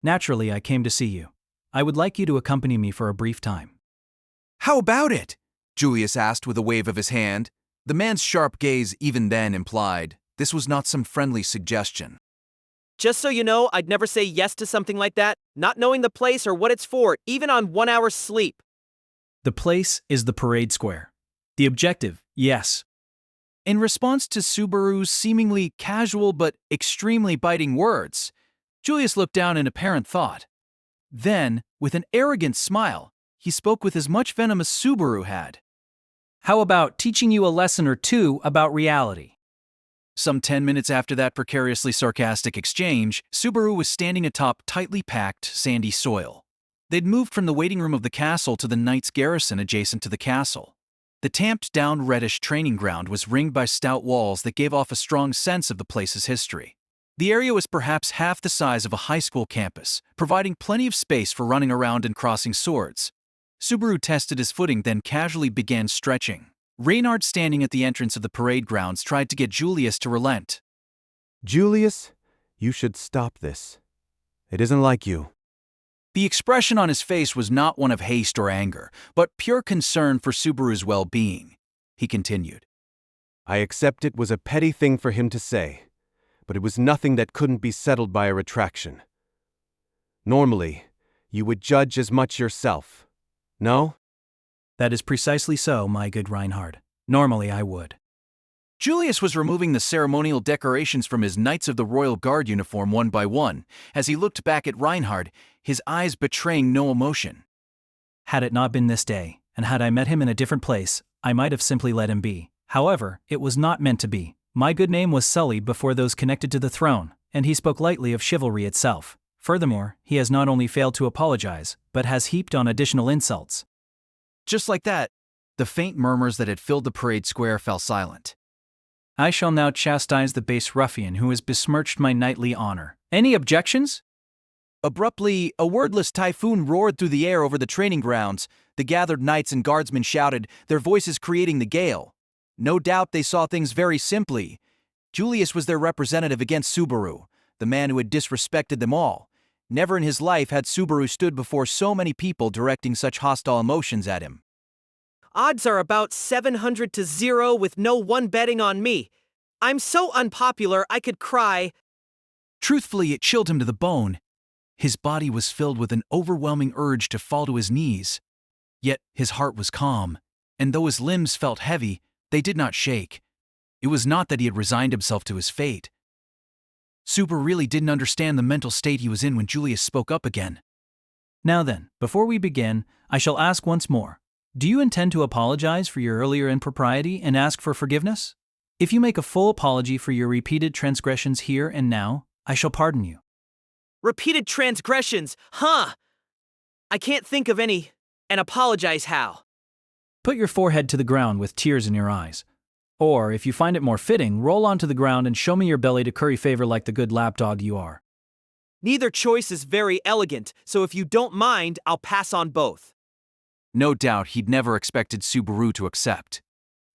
Naturally, I came to see you. I would like you to accompany me for a brief time. How about it? Julius asked with a wave of his hand. The man's sharp gaze even then implied this was not some friendly suggestion. Just so you know, I'd never say yes to something like that, not knowing the place or what it's for, even on 1 hour's sleep. The place is the parade square. The objective, yes. In response to Subaru's seemingly casual but extremely biting words, Julius looked down in apparent thought. Then, with an arrogant smile, he spoke with as much venom as Subaru had. How about teaching you a lesson or two about reality? Some 10 minutes after that precariously sarcastic exchange, Subaru was standing atop tightly packed, sandy soil. They'd moved from the waiting room of the castle to the knight's garrison adjacent to the castle. The tamped-down reddish training ground was ringed by stout walls that gave off a strong sense of the place's history. The area was perhaps half the size of a high school campus, providing plenty of space for running around and crossing swords. Subaru tested his footing, then casually began stretching. Reynard, standing at the entrance of the parade grounds, tried to get Julius to relent. Julius, you should stop this. It isn't like you. The expression on his face was not one of haste or anger, but pure concern for Subaru's well-being. He continued. I accept it was a petty thing for him to say, but it was nothing that couldn't be settled by a retraction. Normally, you would judge as much yourself. No? That is precisely so, my good Reinhard. Normally I would. Julius was removing the ceremonial decorations from his Knights of the Royal Guard uniform one by one. As he looked back at Reinhard, his eyes betraying no emotion. Had it not been this day, and had I met him in a different place, I might have simply let him be. However, it was not meant to be. My good name was sullied before those connected to the throne, and he spoke lightly of chivalry itself. Furthermore, he has not only failed to apologize, but has heaped on additional insults. Just like that, the faint murmurs that had filled the parade square fell silent. I shall now chastise the base ruffian who has besmirched my knightly honor. Any objections? Abruptly, a wordless typhoon roared through the air over the training grounds. The gathered knights and guardsmen shouted, their voices creating the gale. No doubt they saw things very simply. Julius was their representative against Subaru, the man who had disrespected them all. Never in his life had Subaru stood before so many people directing such hostile emotions at him. Odds are about 700 to 0 with no one betting on me. I'm so unpopular I could cry. Truthfully, it chilled him to the bone. His body was filled with an overwhelming urge to fall to his knees. Yet his heart was calm, and though his limbs felt heavy, they did not shake. It was not that he had resigned himself to his fate. Subaru really didn't understand the mental state he was in when Julius spoke up again. Now then, before we begin, I shall ask once more. Do you intend to apologize for your earlier impropriety and ask for forgiveness? If you make a full apology for your repeated transgressions here and now, I shall pardon you. Repeated transgressions, huh? I can't think of any, and apologize how. Put your forehead to the ground with tears in your eyes. Or, if you find it more fitting, roll onto the ground and show me your belly to curry favor like the good lapdog you are. Neither choice is very elegant, so if you don't mind, I'll pass on both. No doubt he'd never expected Subaru to accept.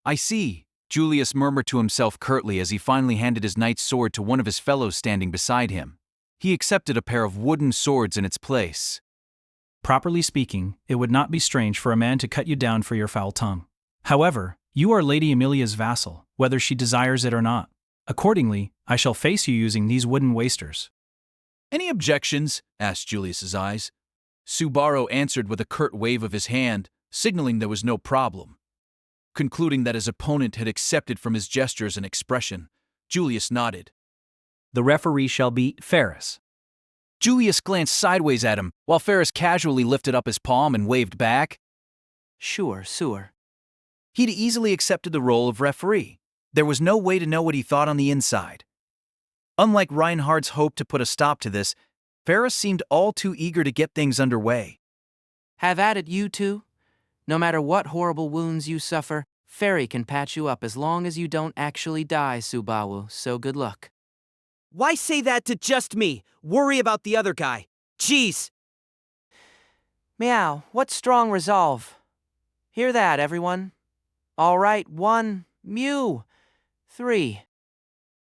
I see, Julius murmured to himself curtly as he finally handed his knight's sword to one of his fellows standing beside him. He accepted a pair of wooden swords in its place. Properly speaking, it would not be strange for a man to cut you down for your foul tongue. However, you are Lady Emilia's vassal, whether she desires it or not. Accordingly, I shall face you using these wooden wasters. Any objections? Asked Julius's eyes. Subaru answered with a curt wave of his hand, signaling there was no problem. Concluding that his opponent had accepted from his gestures and expression, Julius nodded. The referee shall be Ferris. Julius glanced sideways at him, while Ferris casually lifted up his palm and waved back. Sure. He'd easily accepted the role of referee. There was no way to know what he thought on the inside. Unlike Reinhardt's hope to put a stop to this, Ferris seemed all too eager to get things underway. Have at it, you two. No matter what horrible wounds you suffer, Fairy can patch you up as long as you don't actually die, Subaru, so good luck. Why say that to just me? Worry about the other guy. Jeez! Meow, what strong resolve. Hear that, everyone? All right, 1, mew, 3.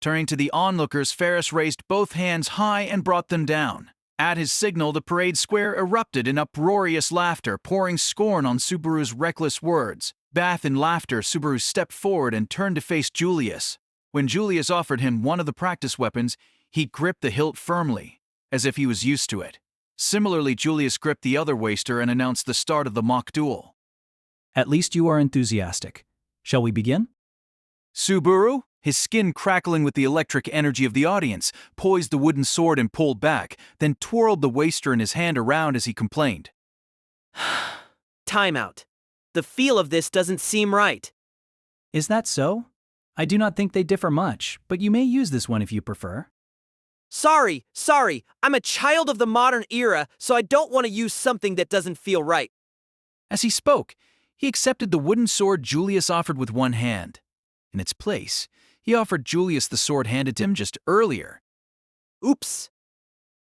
Turning to the onlookers, Ferris raised both hands high and brought them down. At his signal, the parade square erupted in uproarious laughter, pouring scorn on Subaru's reckless words. Bathed in laughter, Subaru stepped forward and turned to face Julius. When Julius offered him one of the practice weapons, he gripped the hilt firmly, as if he was used to it. Similarly, Julius gripped the other waster and announced the start of the mock duel. At least you are enthusiastic. Shall we begin? Subaru, his skin crackling with the electric energy of the audience, poised the wooden sword and pulled back, then twirled the waster in his hand around as he complained. Timeout. The feel of this doesn't seem right. Is that so? I do not think they differ much, but you may use this one if you prefer. Sorry. I'm a child of the modern era, so I don't want to use something that doesn't feel right. As he spoke, he accepted the wooden sword Julius offered with one hand. In its place, he offered Julius the sword handed to him just earlier. Oops.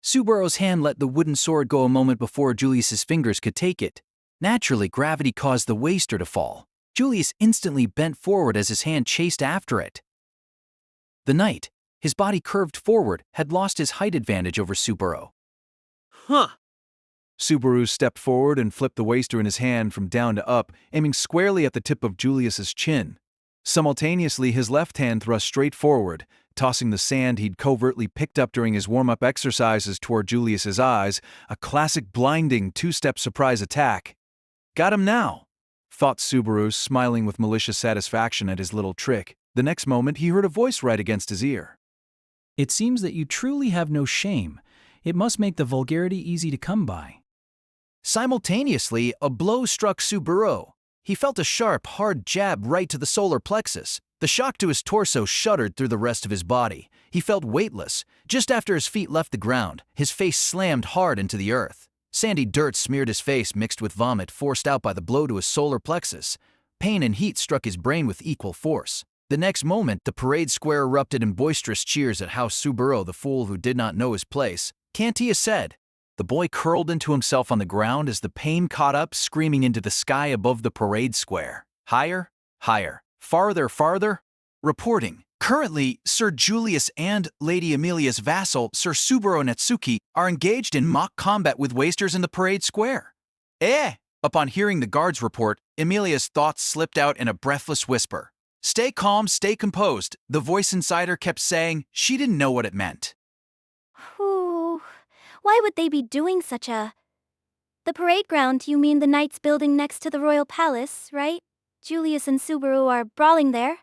Subaru's hand let the wooden sword go a moment before Julius's fingers could take it. Naturally, gravity caused the waster to fall. Julius instantly bent forward as his hand chased after it. The knight, his body curved forward, had lost his height advantage over Subaru. Huh. Subaru stepped forward and flipped the waster in his hand from down to up, aiming squarely at the tip of Julius's chin. Simultaneously, his left hand thrust straight forward, tossing the sand he'd covertly picked up during his warm-up exercises toward Julius's eyes, a classic blinding two-step surprise attack. Got him now, thought Subaru, smiling with malicious satisfaction at his little trick. The next moment, he heard a voice right against his ear. It seems that you truly have no shame. It must make the vulgarity easy to come by. Simultaneously, a blow struck Subaru. He felt a sharp, hard jab right to the solar plexus. The shock to his torso shuddered through the rest of his body. He felt weightless. Just after his feet left the ground, his face slammed hard into the earth. Sandy dirt smeared his face, mixed with vomit forced out by the blow to his solar plexus. Pain and heat struck his brain with equal force. The next moment, the parade square erupted in boisterous cheers at how Subaru, the fool who did not know his place, Cantia said. The boy curled into himself on the ground as the pain caught up, screaming into the sky above the parade square. Higher, higher, farther. Reporting. Currently, Sir Julius and Lady Emilia's vassal, Sir Subaru Natsuki, are engaged in mock combat with wasters in the parade square. Upon hearing the guard's report, Emilia's thoughts slipped out in a breathless whisper. Stay calm, stay composed, the voice inside her kept saying. She didn't know what it meant. Whew. Why would they be doing such a... The parade ground, you mean the Knights building next to the royal palace, right? Julius and Subaru are brawling there.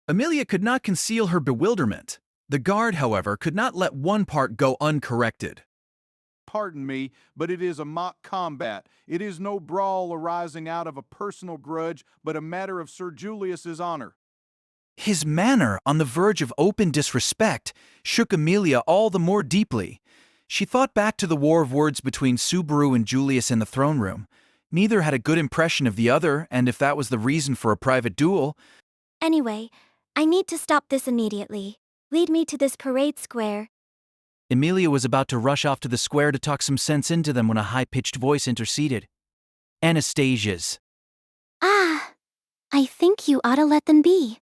Emilia could not conceal her bewilderment. The guard, however, could not let one part go uncorrected. Pardon me, but it is a mock combat. It is no brawl arising out of a personal grudge, but a matter of Sir Julius's honor. His manner, on the verge of open disrespect, shook Emilia all the more deeply. She thought back to the war of words between Subaru and Julius in the throne room. Neither had a good impression of the other, and if that was the reason for a private duel... Anyway, I need to stop this immediately. Lead me to this parade square. Emilia was about to rush off to the square to talk some sense into them when a high-pitched voice interceded. Anastasia's. Ah, I think you ought to let them be.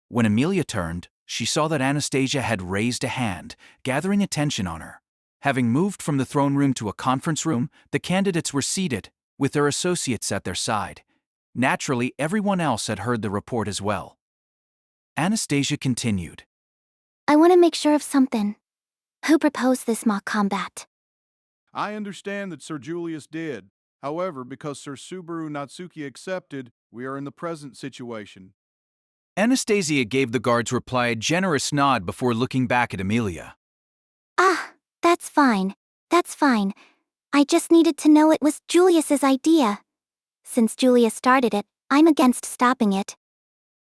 When Emilia turned, she saw that Anastasia had raised a hand, gathering attention on her. Having moved from the throne room to a conference room, the candidates were seated, with their associates at their side. Naturally, everyone else had heard the report as well. Anastasia continued. I want to make sure of something. Who proposed this mock combat? I understand that Sir Julius did. However, because Sir Subaru Natsuki accepted, we are in the present situation. Anastasia gave the guard's reply a generous nod before looking back at Emilia. Ah, that's fine. That's fine. I just needed to know it was Julius's idea. Since Julius started it, I'm against stopping it.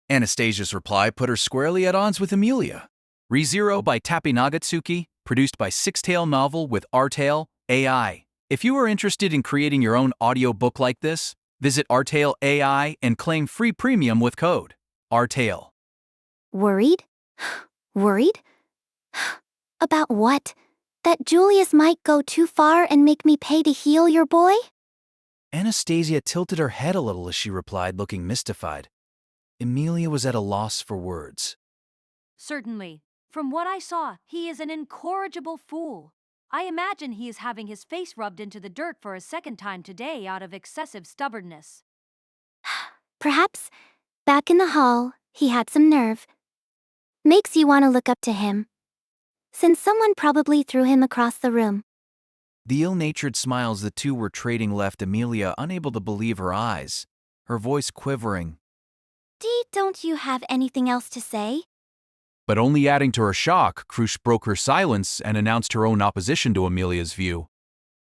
Anastasia's reply put her squarely at odds with Emilia. ReZero by Tappy Nagatsuki, produced by Sixtail Novel with Artail AI. If you are interested in creating your own audiobook like this, visit Artail AI and claim free premium with code Artail. Worried? Worried? About what? That Julius might go too far and make me pay to heal your boy? Anastasia tilted her head a little as she replied, looking mystified. Emilia was at a loss for words. Certainly. From what I saw, he is an incorrigible fool. I imagine he is having his face rubbed into the dirt for a second time today out of excessive stubbornness. Perhaps, back in the hall, he had some nerve. Makes you want to look up to him. Since someone probably threw him across the room. The ill-natured smiles the two were trading left Emilia unable to believe her eyes, her voice quivering. Don't you have anything else to say? But only adding to her shock, Krush broke her silence and announced her own opposition to Emilia's view.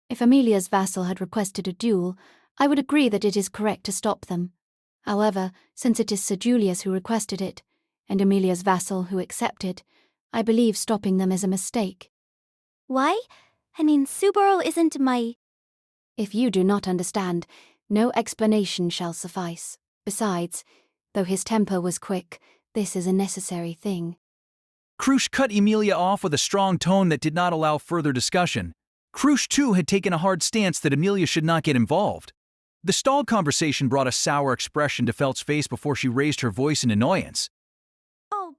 If Emilia's vassal had requested a duel, I would agree that it is correct to stop them. However, since it is Sir Julius who requested it, and Emilia's vassal who accepted, I believe stopping them is a mistake. Why? I mean, Subaru isn't my... If you do not understand, no explanation shall suffice. Besides, though his temper was quick, this is a necessary thing. Krush cut Emilia off with a strong tone that did not allow further discussion. Krush, too, had taken a hard stance that Emilia should not get involved. The stalled conversation brought a sour expression to Felt's face before she raised her voice in annoyance. Oh,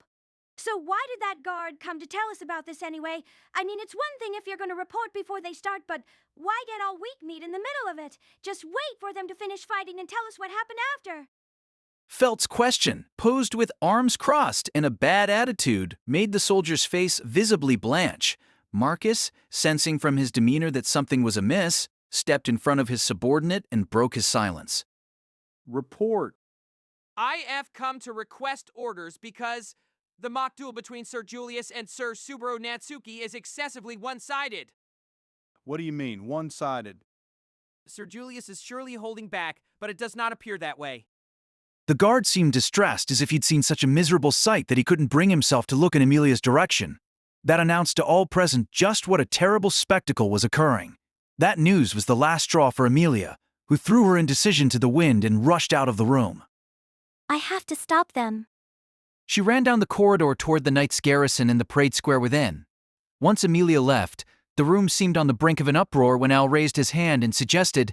so why did that guard come to tell us about this anyway? I mean, it's one thing if you're going to report before they start, but why get all weak meat in the middle of it? Just wait for them to finish fighting and tell us what happened after. Felt's question, posed with arms crossed and a bad attitude, made the soldier's face visibly blanch. Marcus, sensing from his demeanor that something was amiss, stepped in front of his subordinate and broke his silence. Report. I have come to request orders because the mock duel between Sir Julius and Sir Subaru Natsuki is excessively one-sided. What do you mean, one-sided? Sir Julius is surely holding back, but it does not appear that way. The guard seemed distressed, as if he'd seen such a miserable sight that he couldn't bring himself to look in Emilia's direction. That announced to all present just what a terrible spectacle was occurring. That news was the last straw for Emilia, who threw her indecision to the wind and rushed out of the room. I have to stop them. She ran down the corridor toward the knight's garrison and the parade square within. Once Emilia left, the room seemed on the brink of an uproar when Al raised his hand and suggested,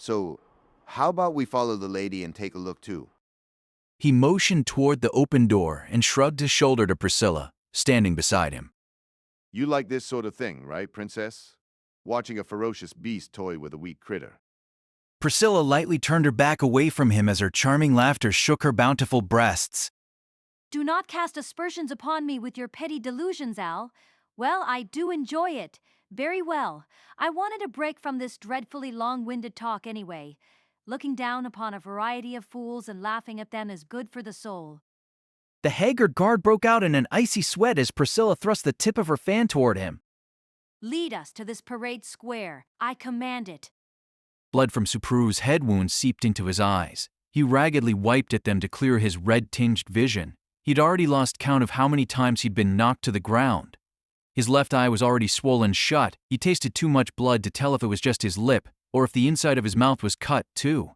So, how about we follow the lady and take a look too? He motioned toward the open door and shrugged his shoulder to Priscilla, standing beside him. You like this sort of thing, right, princess? Watching a ferocious beast toy with a weak critter. Priscilla lightly turned her back away from him as her charming laughter shook her bountiful breasts. Do not cast aspersions upon me with your petty delusions, Al. Well, I do enjoy it. Very well. I wanted a break from this dreadfully long-winded talk anyway. Looking down upon a variety of fools and laughing at them is good for the soul. The haggard guard broke out in an icy sweat as Priscilla thrust the tip of her fan toward him. Lead us to this parade square. I command it. Blood from Subaru's head wound seeped into his eyes. He raggedly wiped at them to clear his red-tinged vision. He'd already lost count of how many times he'd been knocked to the ground. His left eye was already swollen shut. He tasted too much blood to tell if it was just his lip, or if the inside of his mouth was cut, too.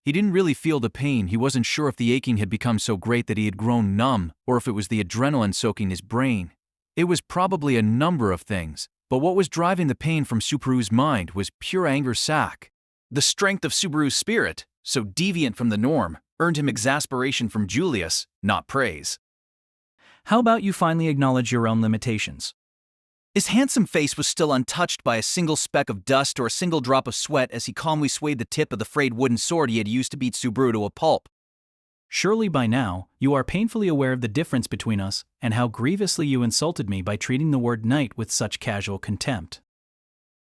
He didn't really feel the pain. He wasn't sure if the aching had become so great that he had grown numb, or if it was the adrenaline soaking his brain. It was probably a number of things, but what was driving the pain from Subaru's mind was pure anger sac. The strength of Subaru's spirit, so deviant from the norm, earned him exasperation from Julius, not praise. How about you finally acknowledge your own limitations? His handsome face was still untouched by a single speck of dust or a single drop of sweat as he calmly swayed the tip of the frayed wooden sword he had used to beat Subaru to a pulp. Surely by now, you are painfully aware of the difference between us and how grievously you insulted me by treating the word knight with such casual contempt.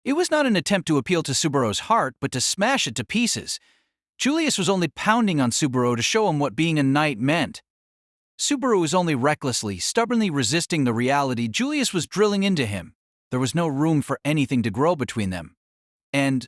It was not an attempt to appeal to Subaru's heart, but to smash it to pieces. Julius was only pounding on Subaru to show him what being a knight meant. Subaru was only recklessly, stubbornly resisting the reality Julius was drilling into him. There was no room for anything to grow between them. And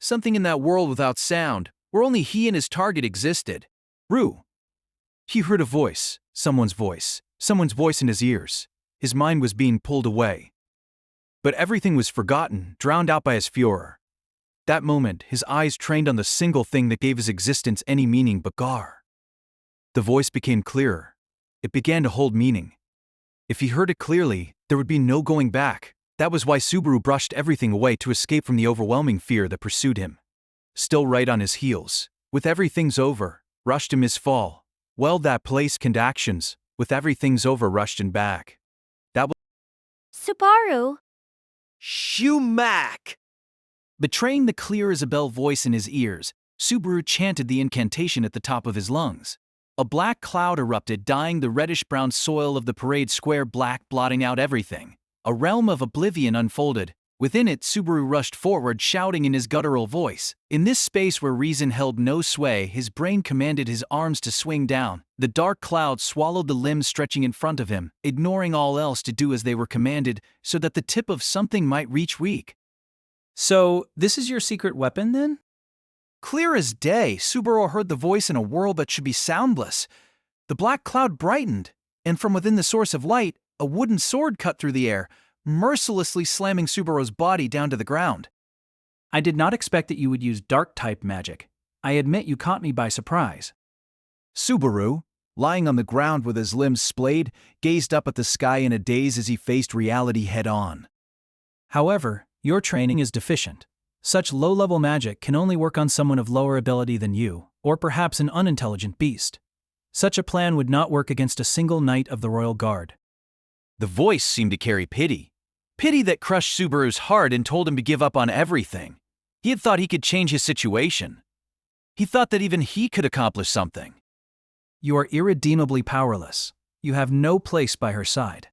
something in that world without sound, where only he and his target existed. Rue. He heard a voice, someone's voice in his ears. His mind was being pulled away. But everything was forgotten, drowned out by his furor. That moment, his eyes trained on the single thing that gave his existence any meaning but Gar. The voice became clearer. It began to hold meaning. If he heard it clearly, there would be no going back. That was why Subaru brushed everything away to escape from the overwhelming fear that pursued him. Still right on his heels, with everything's over, rushed him his fall. Well, that place canned actions, with everything's over rushed him back. That was Subaru! Shumac! Betraying the clear as a bell voice in his ears, Subaru chanted the incantation at the top of his lungs. A black cloud erupted, dyeing the reddish-brown soil of the parade square black, blotting out everything. A realm of oblivion unfolded. Within it, Subaru rushed forward, shouting in his guttural voice. In this space where reason held no sway, his brain commanded his arms to swing down. The dark cloud swallowed the limbs stretching in front of him, ignoring all else to do as they were commanded, so that the tip of something might reach weak. So, this is your secret weapon, then? Clear as day, Subaru heard the voice in a world that should be soundless. The black cloud brightened, and from within the source of light, a wooden sword cut through the air, mercilessly slamming Subaru's body down to the ground. I did not expect that you would use dark-type magic. I admit you caught me by surprise. Subaru, lying on the ground with his limbs splayed, gazed up at the sky in a daze as he faced reality head-on. However, your training is deficient. Such low-level magic can only work on someone of lower ability than you, or perhaps an unintelligent beast. Such a plan would not work against a single knight of the Royal Guard. The voice seemed to carry pity. Pity that crushed Subaru's heart and told him to give up on everything. He had thought he could change his situation. He thought that even he could accomplish something. You are irredeemably powerless. You have no place by her side.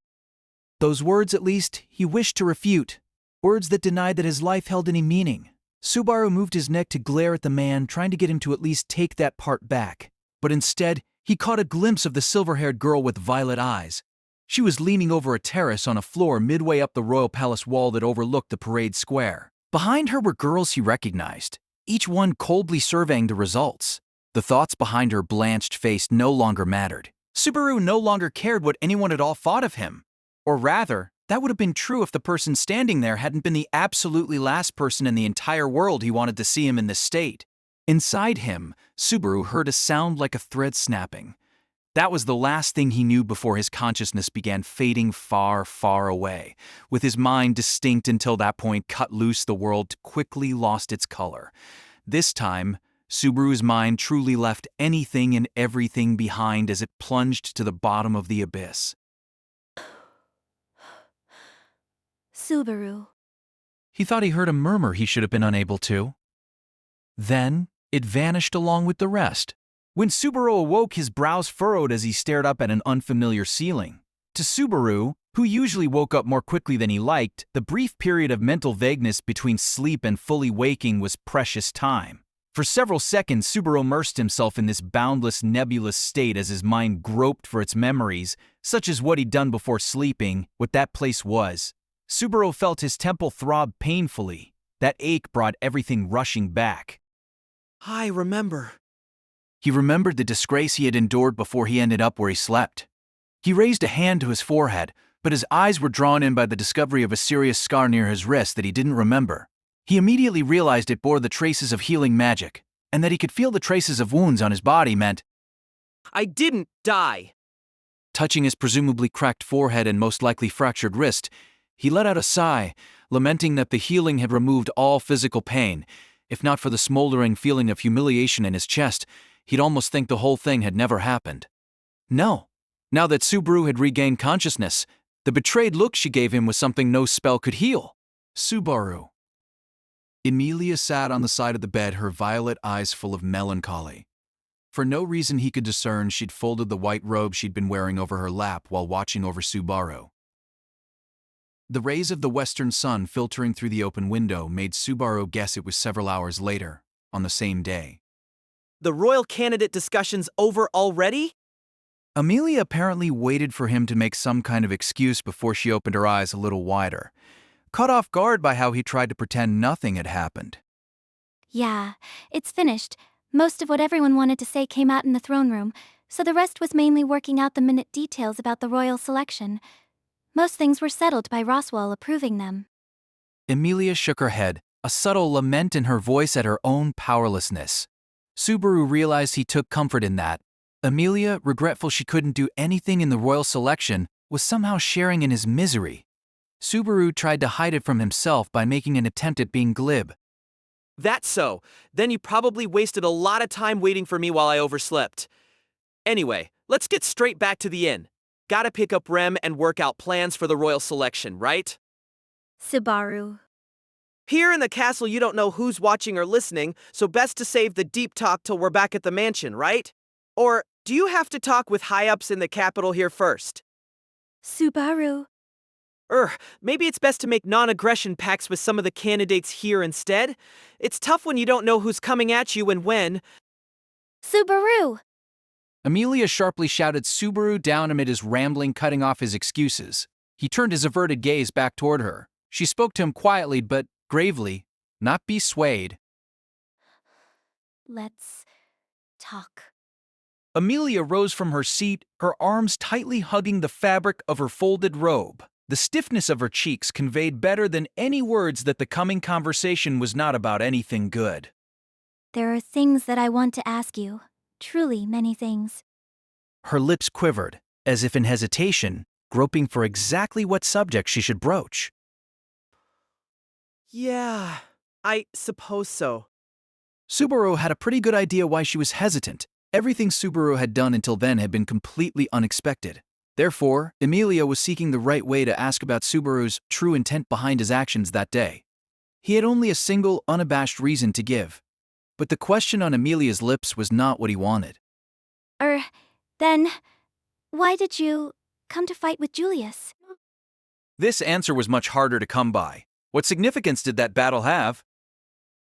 Those words, at least, he wished to refute. Words that denied that his life held any meaning. Subaru moved his neck to glare at the man, trying to get him to at least take that part back. But instead, he caught a glimpse of the silver-haired girl with violet eyes. She was leaning over a terrace on a floor midway up the royal palace wall that overlooked the parade square. Behind her were girls he recognized, each one coldly surveying the results. The thoughts behind her blanched face no longer mattered. Subaru no longer cared what anyone at all thought of him. Or rather, that would have been true if the person standing there hadn't been the absolutely last person in the entire world he wanted to see him in this state. Inside him, Subaru heard a sound like a thread snapping. That was the last thing he knew before his consciousness began fading far, far away. With his mind distinct until that point cut loose, the world quickly lost its color. This time, Subaru's mind truly left anything and everything behind as it plunged to the bottom of the abyss. Subaru. He thought he heard a murmur he should have been unable to. Then, it vanished along with the rest. When Subaru awoke, his brows furrowed as he stared up at an unfamiliar ceiling. To Subaru, who usually woke up more quickly than he liked, the brief period of mental vagueness between sleep and fully waking was precious time. For several seconds, Subaru immersed himself in this boundless, nebulous state as his mind groped for its memories, such as what he'd done before sleeping, what that place was. Subaru felt his temple throb painfully. That ache brought everything rushing back. I remember. He remembered the disgrace he had endured before he ended up where he slept. He raised a hand to his forehead, but his eyes were drawn in by the discovery of a serious scar near his wrist that he didn't remember. He immediately realized it bore the traces of healing magic, and that he could feel the traces of wounds on his body meant I didn't die. Touching his presumably cracked forehead and most likely fractured wrist, he let out a sigh, lamenting that the healing had removed all physical pain. If not for the smoldering feeling of humiliation in his chest, he'd almost think the whole thing had never happened. No. Now that Subaru had regained consciousness, the betrayed look she gave him was something no spell could heal. Subaru. Emilia sat on the side of the bed, her violet eyes full of melancholy. For no reason he could discern, she'd folded the white robe she'd been wearing over her lap while watching over Subaru. The rays of the western sun filtering through the open window made Subaru guess it was several hours later, on the same day. The royal candidate discussion's over already? Emilia apparently waited for him to make some kind of excuse before she opened her eyes a little wider, caught off guard by how he tried to pretend nothing had happened. Yeah, it's finished. Most of what everyone wanted to say came out in the throne room, so the rest was mainly working out the minute details about the royal selection. Most things were settled by Roswell approving them. Emilia shook her head, a subtle lament in her voice at her own powerlessness. Subaru realized he took comfort in that. Emilia, regretful she couldn't do anything in the royal selection, was somehow sharing in his misery. Subaru tried to hide it from himself by making an attempt at being glib. That's so. Then you probably wasted a lot of time waiting for me while I overslept. Anyway, let's get straight back to the inn. Gotta pick up Rem and work out plans for the royal selection, right? Subaru. Here in the castle, you don't know who's watching or listening, so best to save the deep talk till we're back at the mansion, right? Or do you have to talk with high-ups in the capital here first? Subaru. Maybe it's best to make non-aggression pacts with some of the candidates here instead. It's tough when you don't know who's coming at you and when. Subaru. Emilia sharply shouted Subaru down amid his rambling, cutting off his excuses. He turned his averted gaze back toward her. She spoke to him quietly but gravely, not be swayed. Let's talk. Emilia rose from her seat, her arms tightly hugging the fabric of her folded robe. The stiffness of her cheeks conveyed better than any words that the coming conversation was not about anything good. There are things that I want to ask you. Truly many things. Her lips quivered, as if in hesitation, groping for exactly what subject she should broach. Yeah, I suppose so. Subaru had a pretty good idea why she was hesitant. Everything Subaru had done until then had been completely unexpected. Therefore, Emilia was seeking the right way to ask about Subaru's true intent behind his actions that day. He had only a single, unabashed reason to give. But the question on Emilia's lips was not what he wanted. Then, why did you come to fight with Julius? This answer was much harder to come by. What significance did that battle have?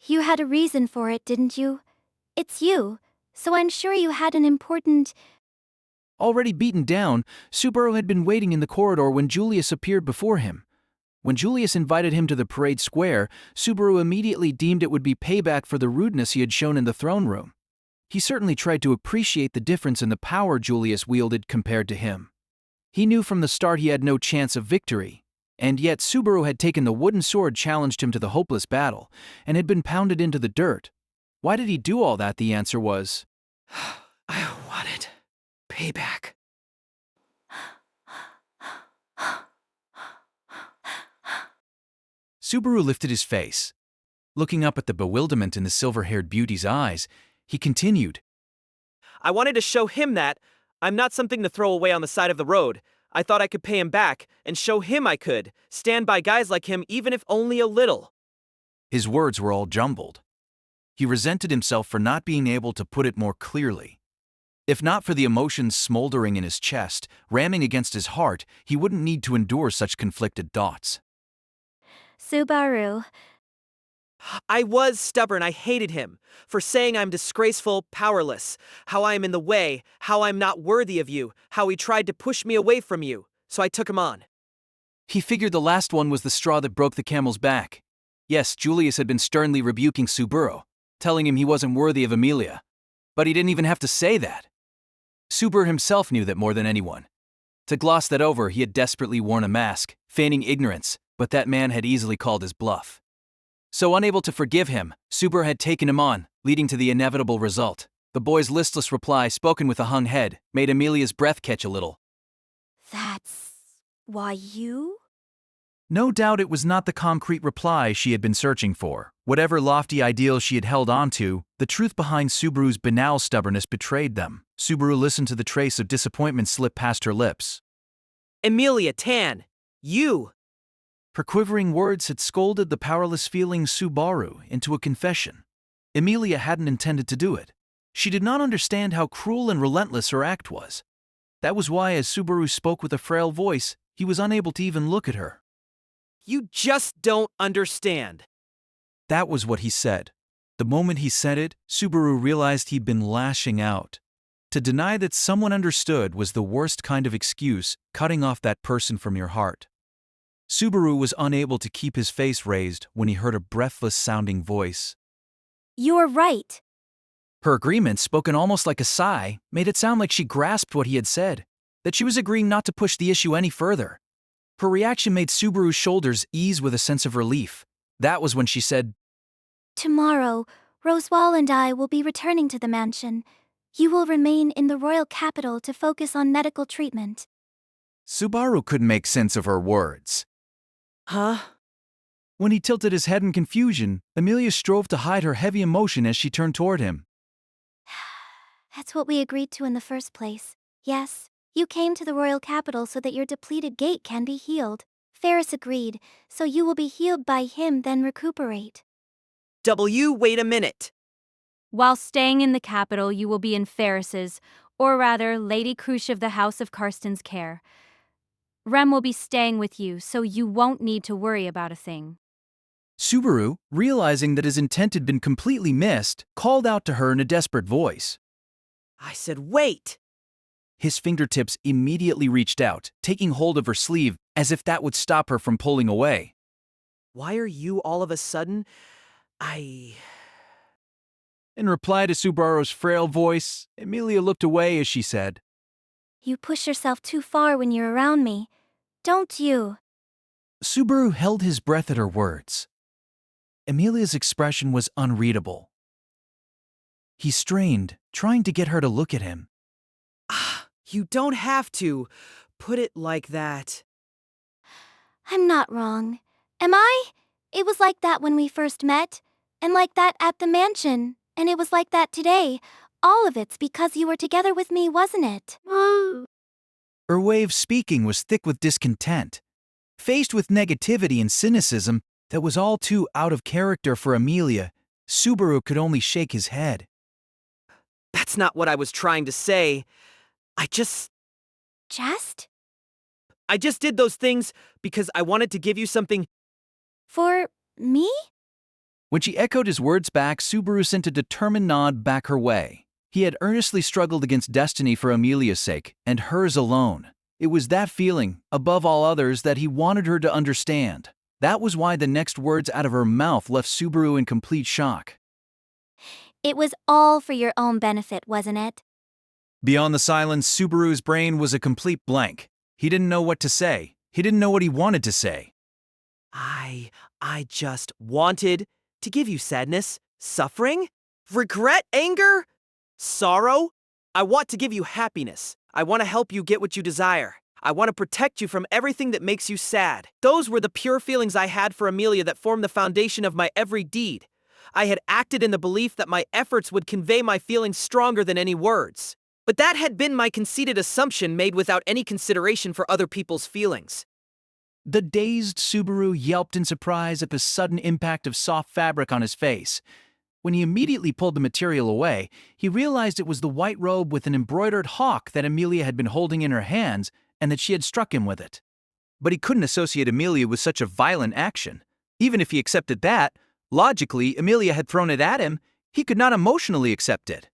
You had a reason for it, didn't you? It's you, so I'm sure you had an important... Already beaten down, Subaru had been waiting in the corridor when Julius appeared before him. When Julius invited him to the parade square, Subaru immediately deemed it would be payback for the rudeness he had shown in the throne room. He certainly tried to appreciate the difference in the power Julius wielded compared to him. He knew from the start he had no chance of victory, and yet Subaru had taken the wooden sword challenged him to the hopeless battle, and had been pounded into the dirt. Why did he do all that? The answer was, I wanted payback. Subaru lifted his face. Looking up at the bewilderment in the silver-haired beauty's eyes, he continued, I wanted to show him that I'm not something to throw away on the side of the road. I thought I could pay him back and show him I could stand by guys like him even if only a little. His words were all jumbled. He resented himself for not being able to put it more clearly. If not for the emotions smoldering in his chest, ramming against his heart, he wouldn't need to endure such conflicted thoughts. Subaru. I was stubborn. I hated him for saying I'm disgraceful, powerless, how I am in the way, how I'm not worthy of you, how he tried to push me away from you, so I took him on. He figured the last one was the straw that broke the camel's back. Yes, Julius had been sternly rebuking Subaru, telling him he wasn't worthy of Emilia. But he didn't even have to say that. Subaru himself knew that more than anyone. To gloss that over, he had desperately worn a mask, feigning ignorance, but that man had easily called his bluff. So unable to forgive him, Subaru had taken him on, leading to the inevitable result. The boy's listless reply, spoken with a hung head, made Emilia's breath catch a little. That's why you? No doubt it was not the concrete reply she had been searching for. Whatever lofty ideals she had held onto, the truth behind Subaru's banal stubbornness betrayed them. Subaru listened to the trace of disappointment slip past her lips. Emilia, Tan, you! Her quivering words had scolded the powerless feeling Subaru into a confession. Emilia hadn't intended to do it. She did not understand how cruel and relentless her act was. That was why, as Subaru spoke with a frail voice, he was unable to even look at her. You just don't understand. That was what he said. The moment he said it, Subaru realized he'd been lashing out. To deny that someone understood was the worst kind of excuse, cutting off that person from your heart. Subaru was unable to keep his face raised when he heard a breathless-sounding voice. You're right. Her agreement, spoken almost like a sigh, made it sound like she grasped what he had said, that she was agreeing not to push the issue any further. Her reaction made Subaru's shoulders ease with a sense of relief. That was when she said, Tomorrow, Rosewall and I will be returning to the mansion. You will remain in the royal capital to focus on medical treatment. Subaru couldn't make sense of her words. Huh? When he tilted his head in confusion, Emilia strove to hide her heavy emotion as she turned toward him. That's what we agreed to in the first place. Yes, you came to the royal capital so that your depleted gate can be healed. Ferris agreed, so you will be healed by him, then recuperate. Wait a minute. While staying in the capital, you will be in Ferris's, or rather, Lady Crush of the House of Karsten's care. Rem will be staying with you, so you won't need to worry about a thing. Subaru, realizing that his intent had been completely missed, called out to her in a desperate voice. I said wait! His fingertips immediately reached out, taking hold of her sleeve as if that would stop her from pulling away. Why are you all of a sudden... In reply to Subaru's frail voice, Emilia looked away as she said, You push yourself too far when you're around me. Don't you? Subaru held his breath at her words. Emilia's expression was unreadable. He strained, trying to get her to look at him. You don't have to put it like that. I'm not wrong. Am I? It was like that when we first met, and like that at the mansion, and it was like that today. All of it's because you were together with me, wasn't it? Her way of speaking was thick with discontent. Faced with negativity and cynicism that was all too out of character for Emilia, Subaru could only shake his head. That's not what I was trying to say. I just did those things because I wanted to give you something. For me? When she echoed his words back, Subaru sent a determined nod back her way. He had earnestly struggled against destiny for Emilia's sake, and hers alone. It was that feeling, above all others, that he wanted her to understand. That was why the next words out of her mouth left Subaru in complete shock. It was all for your own benefit, wasn't it? Beyond the silence, Subaru's brain was a complete blank. He didn't know what to say. He didn't know what he wanted to say. I just wanted to give you sadness, suffering, regret, anger, sorrow. I want to give you happiness. I want to help you get what you desire. I want to protect you from everything that makes you sad. Those were the pure feelings I had for Emilia that formed the foundation of my every deed. I had acted in the belief that my efforts would convey my feelings stronger than any words. But that had been my conceited assumption made without any consideration for other people's feelings. The dazed Subaru yelped in surprise at the sudden impact of soft fabric on his face. When he immediately pulled the material away, he realized it was the white robe with an embroidered hawk that Emilia had been holding in her hands and that she had struck him with it. But he couldn't associate Emilia with such a violent action. Even if he accepted that, logically, Emilia had thrown it at him. He could not emotionally accept it.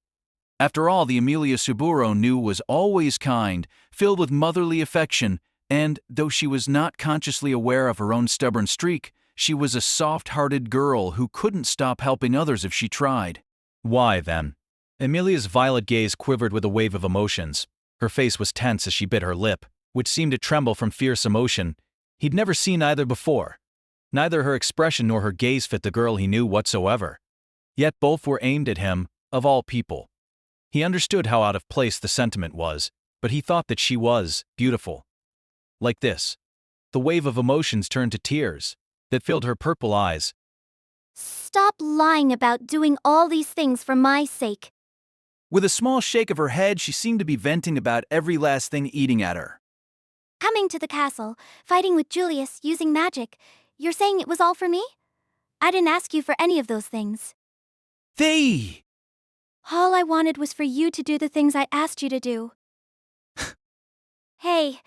After all, the Emilia Subaru knew was always kind, filled with motherly affection, and, though she was not consciously aware of her own stubborn streak, she was a soft-hearted girl who couldn't stop helping others if she tried. Why, then? Emilia's violet gaze quivered with a wave of emotions. Her face was tense as she bit her lip, which seemed to tremble from fierce emotion. He'd never seen either before. Neither her expression nor her gaze fit the girl he knew whatsoever. Yet both were aimed at him, of all people. He understood how out of place the sentiment was, but he thought that she was beautiful. Like this. The wave of emotions turned to tears that filled her purple eyes. Stop lying about doing all these things for my sake. With a small shake of her head, she seemed to be venting about every last thing eating at her. Coming to the castle, fighting with Julius, using magic. You're saying it was all for me? I didn't ask you for any of those things. All I wanted was for you to do the things I asked you to do. Hey,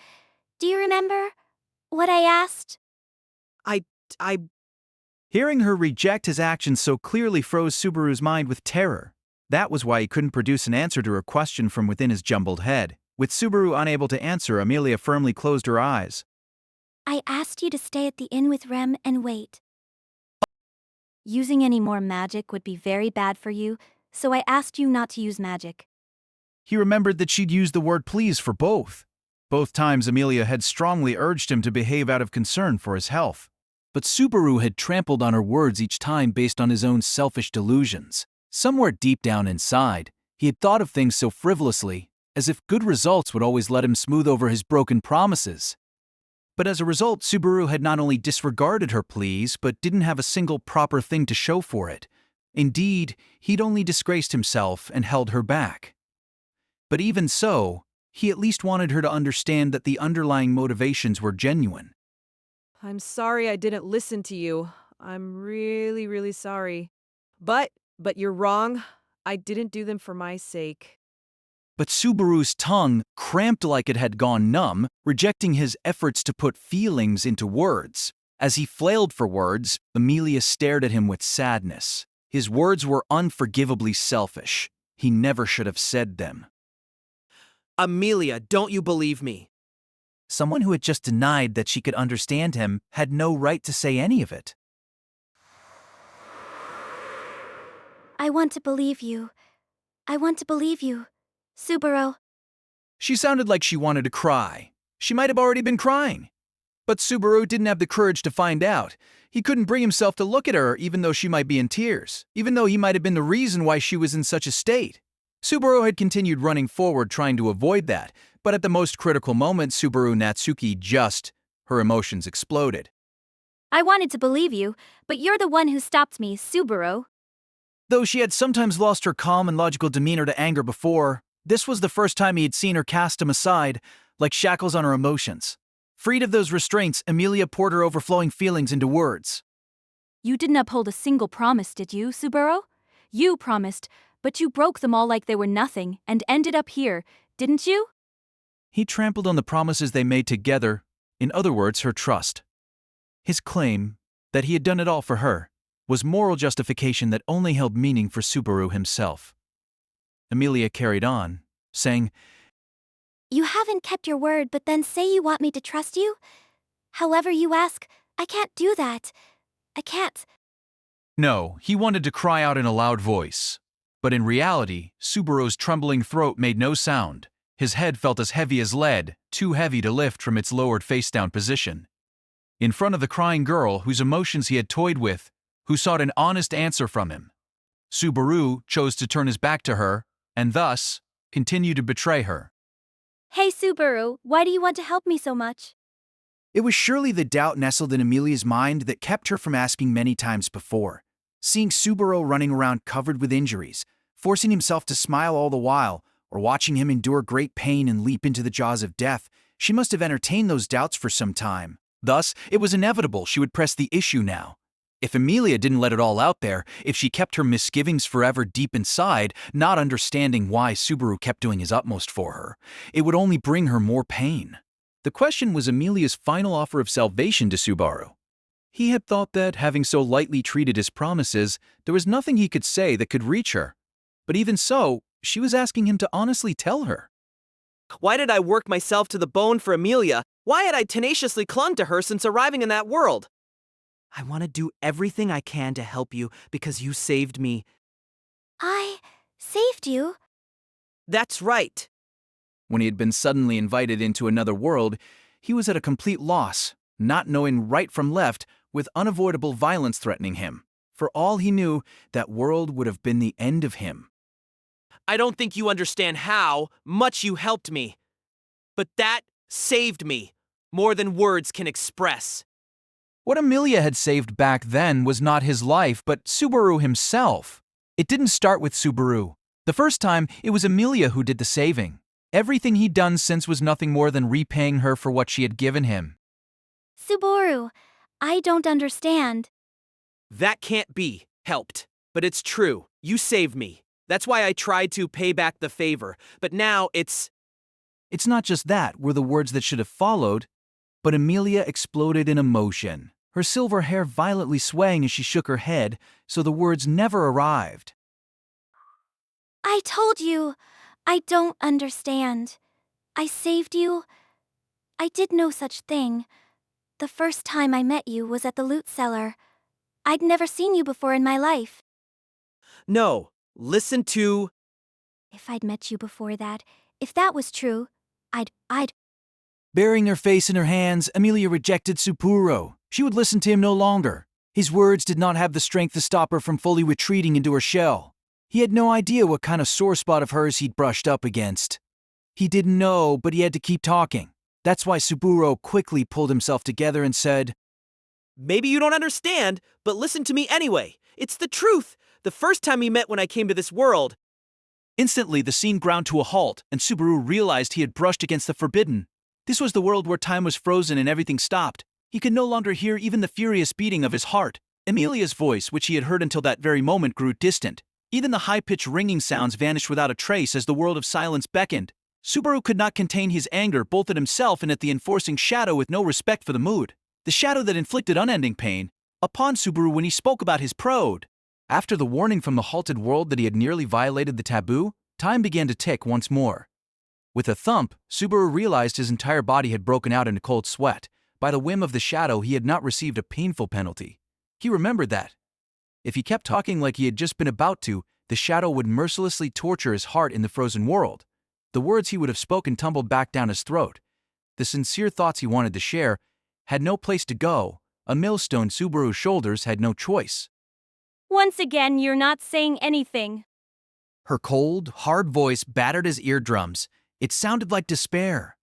do you remember what I asked? Hearing her reject his actions so clearly froze Subaru's mind with terror. That was why he couldn't produce an answer to her question from within his jumbled head. With Subaru unable to answer, Emilia firmly closed her eyes. I asked you to stay at the inn with Rem and wait. Using any more magic would be very bad for you, so I asked you not to use magic. He remembered that she'd used the word please for both. Both times Emilia had strongly urged him to behave out of concern for his health. But Subaru had trampled on her words each time based on his own selfish delusions. Somewhere deep down inside, he had thought of things so frivolously, as if good results would always let him smooth over his broken promises. But as a result, Subaru had not only disregarded her pleas, but didn't have a single proper thing to show for it. Indeed, he'd only disgraced himself and held her back. But even so, he at least wanted her to understand that the underlying motivations were genuine. I'm sorry I didn't listen to you. I'm really, really sorry. But you're wrong. I didn't do them for my sake. But Subaru's tongue cramped like it had gone numb, rejecting his efforts to put feelings into words. As he flailed for words, Emilia stared at him with sadness. His words were unforgivably selfish. He never should have said them. Emilia, don't you believe me? Someone who had just denied that she could understand him had no right to say any of it. I want to believe you. I want to believe you. Subaru. She sounded like she wanted to cry. She might have already been crying. But Subaru didn't have the courage to find out. He couldn't bring himself to look at her even though she might be in tears, even though he might have been the reason why she was in such a state. Subaru had continued running forward trying to avoid that, but at the most critical moment, Subaru Natsuki her emotions exploded. I wanted to believe you, but you're the one who stopped me, Subaru. Though she had sometimes lost her calm and logical demeanor to anger before, this was the first time he had seen her cast him aside, like shackles on her emotions. Freed of those restraints, Emilia poured her overflowing feelings into words. You didn't uphold a single promise, did you, Subaru? You promised, but you broke them all like they were nothing and ended up here, didn't you? He trampled on the promises they made together, in other words, her trust. His claim, that he had done it all for her, was moral justification that only held meaning for Subaru himself. Emilia carried on, saying, You haven't kept your word, but then say you want me to trust you? However you ask, I can't do that. I can't. No, he wanted to cry out in a loud voice. But in reality, Subaru's trembling throat made no sound. His head felt as heavy as lead, too heavy to lift from its lowered face-down position. In front of the crying girl whose emotions he had toyed with, who sought an honest answer from him, Subaru chose to turn his back to her, and thus, continue to betray her. Hey, Subaru, why do you want to help me so much? It was surely the doubt nestled in Emilia's mind that kept her from asking many times before. Seeing Subaru running around covered with injuries, forcing himself to smile all the while, or watching him endure great pain and leap into the jaws of death, she must have entertained those doubts for some time. Thus, it was inevitable she would press the issue now. If Emilia didn't let it all out there, if she kept her misgivings forever deep inside, not understanding why Subaru kept doing his utmost for her, it would only bring her more pain. The question was Emilia's final offer of salvation to Subaru. He had thought that, having so lightly treated his promises, there was nothing he could say that could reach her. But even so, she was asking him to honestly tell her. Why did I work myself to the bone for Emilia? Why had I tenaciously clung to her since arriving in that world? I want to do everything I can to help you because you saved me. I saved you? That's right. When he had been suddenly invited into another world, he was at a complete loss, not knowing right from left, with unavoidable violence threatening him. For all he knew, that world would have been the end of him. I don't think you understand how much you helped me. But that saved me, more than words can express. What Emilia had saved back then was not his life, but Subaru himself. It didn't start with Subaru. The first time, it was Emilia who did the saving. Everything he'd done since was nothing more than repaying her for what she had given him. Subaru, I don't understand. That can't be helped. But it's true. You saved me. That's why I tried to pay back the favor. But now it's not just that, were the words that should have followed, but Emilia exploded in emotion, her silver hair violently swaying as she shook her head, so the words never arrived. I told you, I don't understand. I saved you. I did no such thing. The first time I met you was at the loot cellar. I'd never seen you before in my life. No, listen to. If I'd met you before that, if that was true, I'd. Burying her face in her hands, Emilia rejected Subaru. She would listen to him no longer. His words did not have the strength to stop her from fully retreating into her shell. He had no idea what kind of sore spot of hers he'd brushed up against. He didn't know, but he had to keep talking. That's why Subaru quickly pulled himself together and said, Maybe you don't understand, but listen to me anyway. It's the truth. The first time we met when I came to this world. Instantly, the scene ground to a halt, and Subaru realized he had brushed against the forbidden. This was the world where time was frozen and everything stopped. He could no longer hear even the furious beating of his heart. Emilia's voice, which he had heard until that very moment, grew distant. Even the high-pitched ringing sounds vanished without a trace as the world of silence beckoned. Subaru could not contain his anger both at himself and at the enforcing shadow with no respect for the mood. The shadow that inflicted unending pain upon Subaru when he spoke about his prode. After the warning from the halted world that he had nearly violated the taboo, time began to tick once more. With a thump, Subaru realized his entire body had broken out into cold sweat. By the whim of the shadow, he had not received a painful penalty. He remembered that. If he kept talking like he had just been about to, the shadow would mercilessly torture his heart in the frozen world. The words he would have spoken tumbled back down his throat. The sincere thoughts he wanted to share had no place to go. A millstone Subaru's shoulders had no choice. Once again, you're not saying anything. Her cold, hard voice battered his eardrums. It sounded like despair,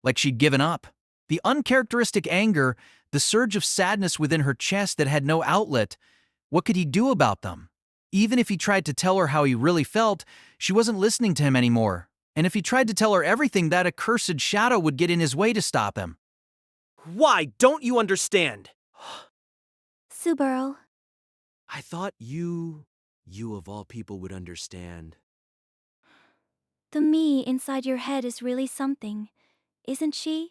like she'd given up. The uncharacteristic anger, the surge of sadness within her chest that had no outlet. What could he do about them? Even if he tried to tell her how he really felt, she wasn't listening to him anymore. And if he tried to tell her everything, that accursed shadow would get in his way to stop him. Why don't you understand? Subaru. I thought you of all people would understand. The me inside your head is really something, isn't she?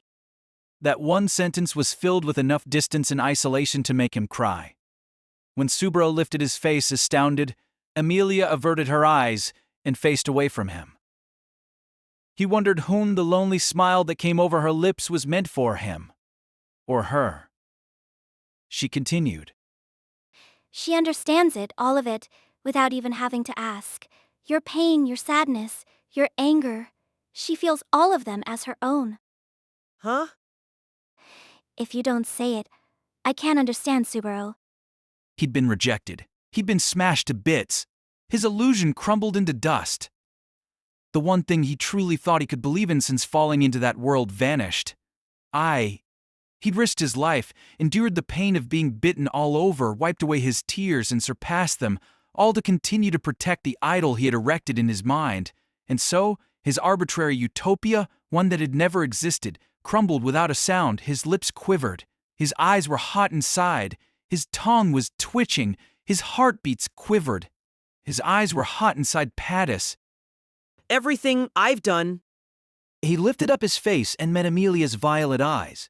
That one sentence was filled with enough distance and isolation to make him cry. When Subaru lifted his face astounded, Emilia averted her eyes and faced away from him. He wondered whom the lonely smile that came over her lips was meant for, him or her. She continued. She understands it, all of it, without even having to ask. Your pain, your sadness, your anger. She feels all of them as her own. Huh? If you don't say it, I can't understand, Subaru. He'd been rejected. He'd been smashed to bits. His illusion crumbled into dust. The one thing he truly thought he could believe in since falling into that world vanished. He'd risked his life, endured the pain of being bitten all over, wiped away his tears and surpassed them, all to continue to protect the idol he had erected in his mind. And so, his arbitrary utopia, one that had never existed, crumbled without a sound. His lips quivered. His eyes were hot inside. His tongue was twitching. His heartbeats quivered. His eyes were hot inside Pattis. Everything I've done. He lifted up his face and met Emilia's violet eyes.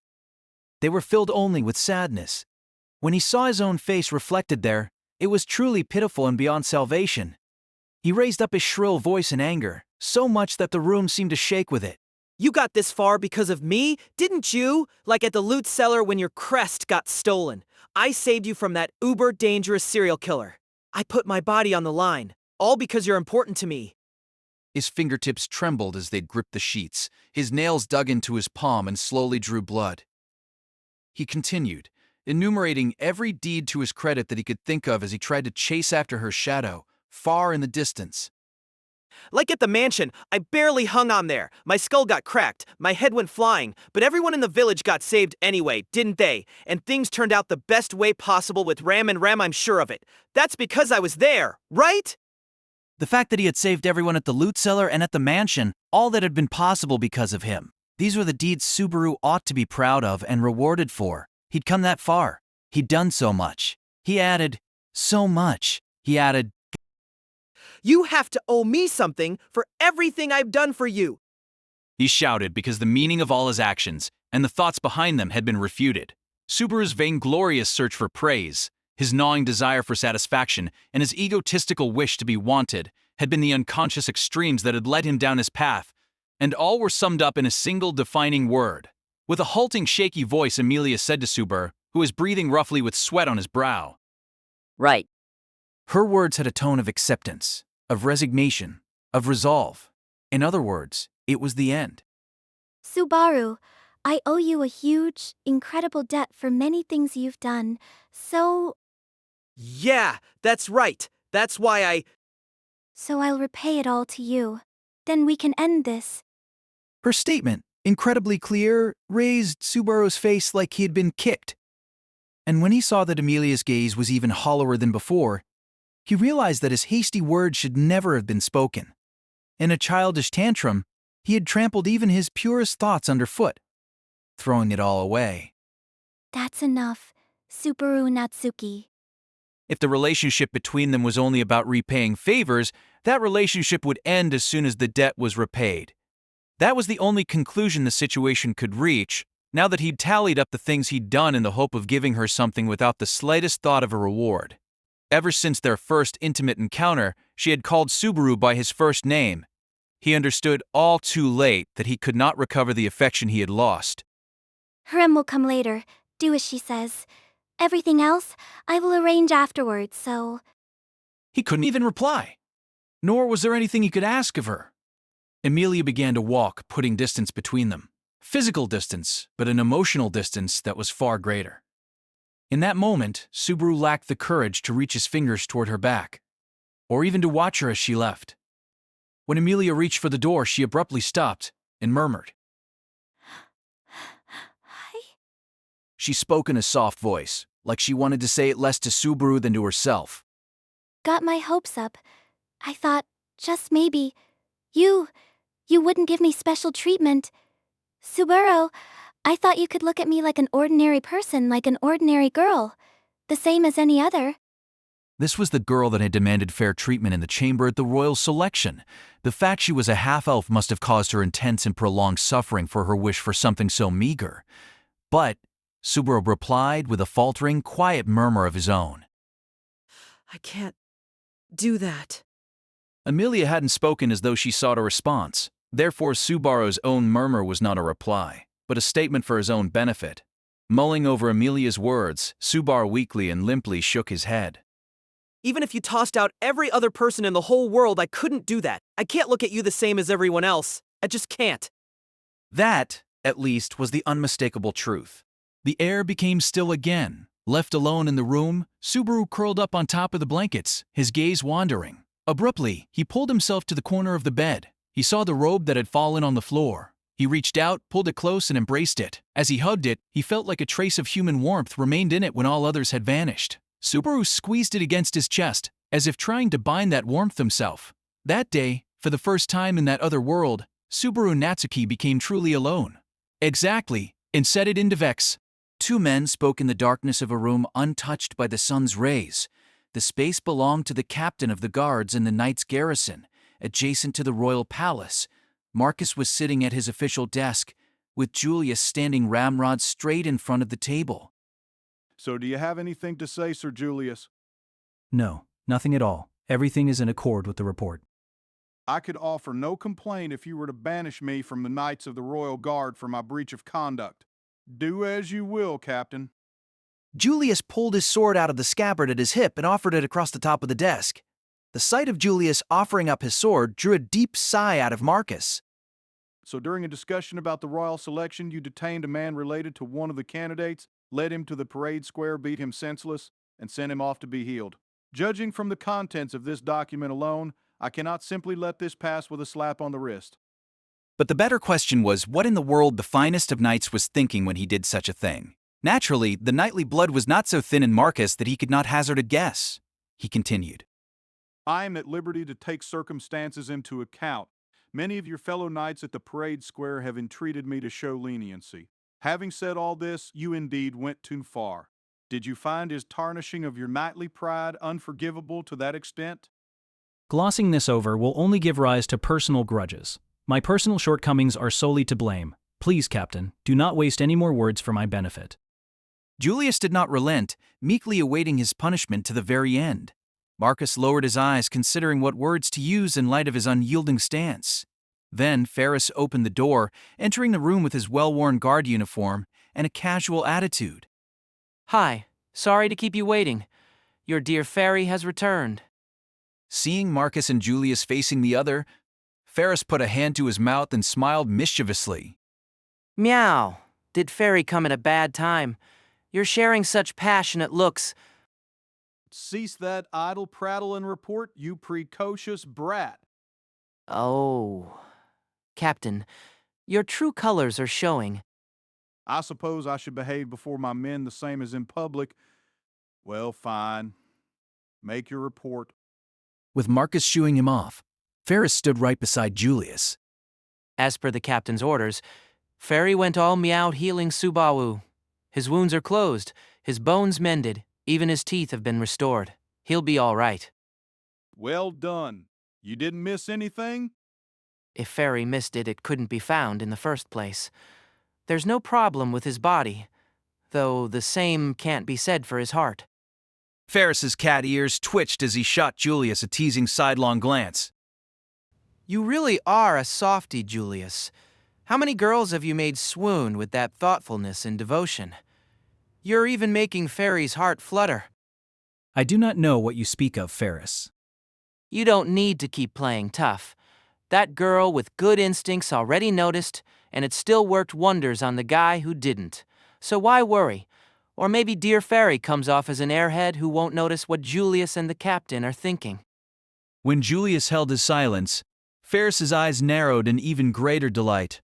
They were filled only with sadness. When he saw his own face reflected there, it was truly pitiful and beyond salvation. He raised up his shrill voice in anger, so much that the room seemed to shake with it. You got this far because of me, didn't you? Like at the loot cellar when your crest got stolen. I saved you from that uber-dangerous serial killer. I put my body on the line, all because you're important to me. His fingertips trembled as they gripped the sheets. His nails dug into his palm and slowly drew blood. He continued, enumerating every deed to his credit that he could think of as he tried to chase after her shadow, far in the distance. Like at the mansion, I barely hung on there. My skull got cracked, my head went flying, but everyone in the village got saved anyway, didn't they? And things turned out the best way possible with Ram and Ram, I'm sure of it. That's because I was there, right? The fact that he had saved everyone at the loot cellar and at the mansion, all that had been possible because of him. These were the deeds Subaru ought to be proud of and rewarded for. He'd come that far. He'd done so much. He added, so much. He added, You have to owe me something for everything I've done for you. He shouted because the meaning of all his actions and the thoughts behind them had been refuted. Subaru's vainglorious search for praise, his gnawing desire for satisfaction, and his egotistical wish to be wanted had been the unconscious extremes that had led him down his path, and all were summed up in a single defining word. With a halting, shaky voice, Emilia said to Subaru, who was breathing roughly with sweat on his brow, Right. Her words had a tone of acceptance, of resignation, of resolve. In other words, it was the end. Subaru, I owe you a huge, incredible debt for many things you've done, so Yeah, that's right. That's why I'll repay it all to you. Then we can end this. Her statement, incredibly clear, raised Subaru's face like he had been kicked. And when he saw that Emilia's gaze was even hollower than before, he realized that his hasty words should never have been spoken. In a childish tantrum, he had trampled even his purest thoughts underfoot, throwing it all away. That's enough, Subaru Natsuki. If the relationship between them was only about repaying favors, that relationship would end as soon as the debt was repaid. That was the only conclusion the situation could reach, now that he'd tallied up the things he'd done in the hope of giving her something without the slightest thought of a reward. Ever since their first intimate encounter, she had called Subaru by his first name. He understood all too late that he could not recover the affection he had lost. Harem will come later. Do as she says. Everything else, I will arrange afterwards, so... He couldn't even reply. Nor was there anything he could ask of her. Emilia began to walk, putting distance between them. Physical distance, but an emotional distance that was far greater. In that moment, Subaru lacked the courage to reach his fingers toward her back, or even to watch her as she left. When Emilia reached for the door, she abruptly stopped and murmured. Hi? She spoke in a soft voice, like she wanted to say it less to Subaru than to herself. Got my hopes up. I thought, just maybe, you wouldn't give me special treatment. Subaru, I thought you could look at me like an ordinary person, like an ordinary girl. The same as any other. This was the girl that had demanded fair treatment in the chamber at the royal selection. The fact she was a half-elf must have caused her intense and prolonged suffering for her wish for something so meager. But Subaru replied with a faltering, quiet murmur of his own. I can't do that. Emilia hadn't spoken as though she sought a response. Therefore, Subaru's own murmur was not a reply, but a statement for his own benefit. Mulling over Emilia's words, Subaru weakly and limply shook his head. even if you tossed out every other person in the whole world, I couldn't do that. I can't look at you the same as everyone else. I just can't. That, at least, was the unmistakable truth. The air became still again. Left alone in the room, Subaru curled up on top of the blankets, his gaze wandering. Abruptly, he pulled himself to the corner of the bed. He saw the robe that had fallen on the floor. He reached out, pulled it close, and embraced it. As he hugged it, he felt like a trace of human warmth remained in it when all others had vanished. Subaru squeezed it against his chest, as if trying to bind that warmth himself. That day, for the first time in that other world, Subaru Natsuki became truly alone. Exactly, and set it into Vex. Two men spoke in the darkness of a room untouched by the sun's rays. The space belonged to the captain of the guards in the knight's garrison, adjacent to the royal palace. Marcus was sitting at his official desk, with Julius standing ramrod straight in front of the table. So do you have anything to say, Sir Julius? No, nothing at all. Everything is in accord with the report. I could offer no complaint if you were to banish me from the Knights of the Royal Guard for my breach of conduct. Do as you will, Captain. Julius pulled his sword out of the scabbard at his hip and offered it across the top of the desk. The sight of Julius offering up his sword drew a deep sigh out of Marcus. So during a discussion about the royal selection, you detained a man related to one of the candidates, led him to the parade square, beat him senseless, and sent him off to be healed. Judging from the contents of this document alone, I cannot simply let this pass with a slap on the wrist. But the better question was what in the world the finest of knights was thinking when he did such a thing. Naturally, the knightly blood was not so thin in Marcus that he could not hazard a guess. He continued. I am at liberty to take circumstances into account. Many of your fellow knights at the parade square have entreated me to show leniency. Having said all this, you indeed went too far. Did you find his tarnishing of your knightly pride unforgivable to that extent? Glossing this over will only give rise to personal grudges. My personal shortcomings are solely to blame. Please, Captain, do not waste any more words for my benefit. Julius did not relent, meekly awaiting his punishment to the very end. Marcus lowered his eyes, considering what words to use in light of his unyielding stance. Then Ferris opened the door, entering the room with his well-worn guard uniform and a casual attitude. Hi, sorry to keep you waiting. Your dear fairy has returned. Seeing Marcus and Julius facing the other, Ferris put a hand to his mouth and smiled mischievously. Meow. Did fairy come at a bad time? You're sharing such passionate looks. Cease that idle prattle and report, you precocious brat. Oh. Captain, your true colors are showing. I suppose I should behave before my men the same as in public. Well, fine. Make your report. With Marcus shooing him off, Ferris stood right beside Julius. As per the captain's orders, fairy went all meowed healing Subaru. His wounds are closed, his bones mended, even his teeth have been restored. He'll be all right. Well done. You didn't miss anything? If fairy missed it, it couldn't be found in the first place. There's no problem with his body, though the same can't be said for his heart. Ferris's cat ears twitched as he shot Julius a teasing sidelong glance. You really are a softy, Julius. How many girls have you made swoon with that thoughtfulness and devotion? You're even making Fairy's heart flutter. I do not know what you speak of, Ferris. You don't need to keep playing tough. That girl with good instincts already noticed, and it still worked wonders on the guy who didn't. So why worry? Or maybe dear Fairy comes off as an airhead who won't notice what Julius and the captain are thinking. When Julius held his silence, Ferris's eyes narrowed in even greater delight.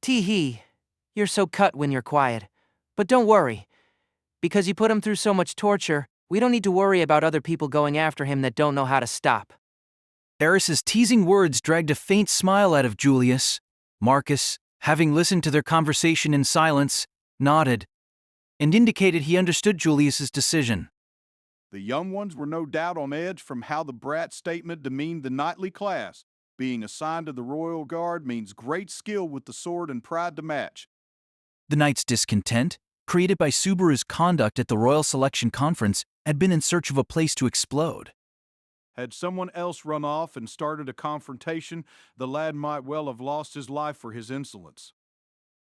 Tee-hee, you're so cut when you're quiet. But don't worry. Because you put him through so much torture, we don't need to worry about other people going after him that don't know how to stop. Ferris's teasing words dragged a faint smile out of Julius. Marcus, having listened to their conversation in silence, nodded, and indicated he understood Julius's decision. The young ones were no doubt on edge from how the brat's statement demeaned the knightly class. Being assigned to the Royal Guard means great skill with the sword and pride to match. The knight's discontent, created by Subaru's conduct at the Royal Selection Conference, had been in search of a place to explode. Had someone else run off and started a confrontation, the lad might well have lost his life for his insolence.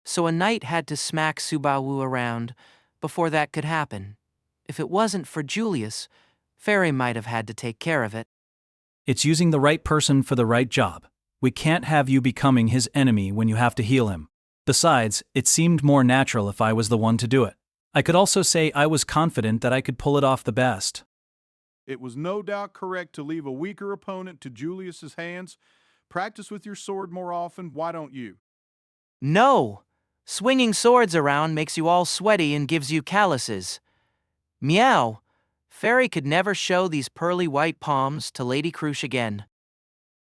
So a knight had to smack Subaru around before that could happen. If it wasn't for Julius, Fairy might have had to take care of it. It's using the right person for the right job. We can't have you becoming his enemy when you have to heal him. Besides, it seemed more natural if I was the one to do it. I could also say I was confident that I could pull it off the best. It was no doubt correct to leave a weaker opponent to Julius's hands. Practice with your sword more often, why don't you? No! Swinging swords around makes you all sweaty and gives you calluses. Meow! Fairy could never show these pearly white palms to Lady Crush again.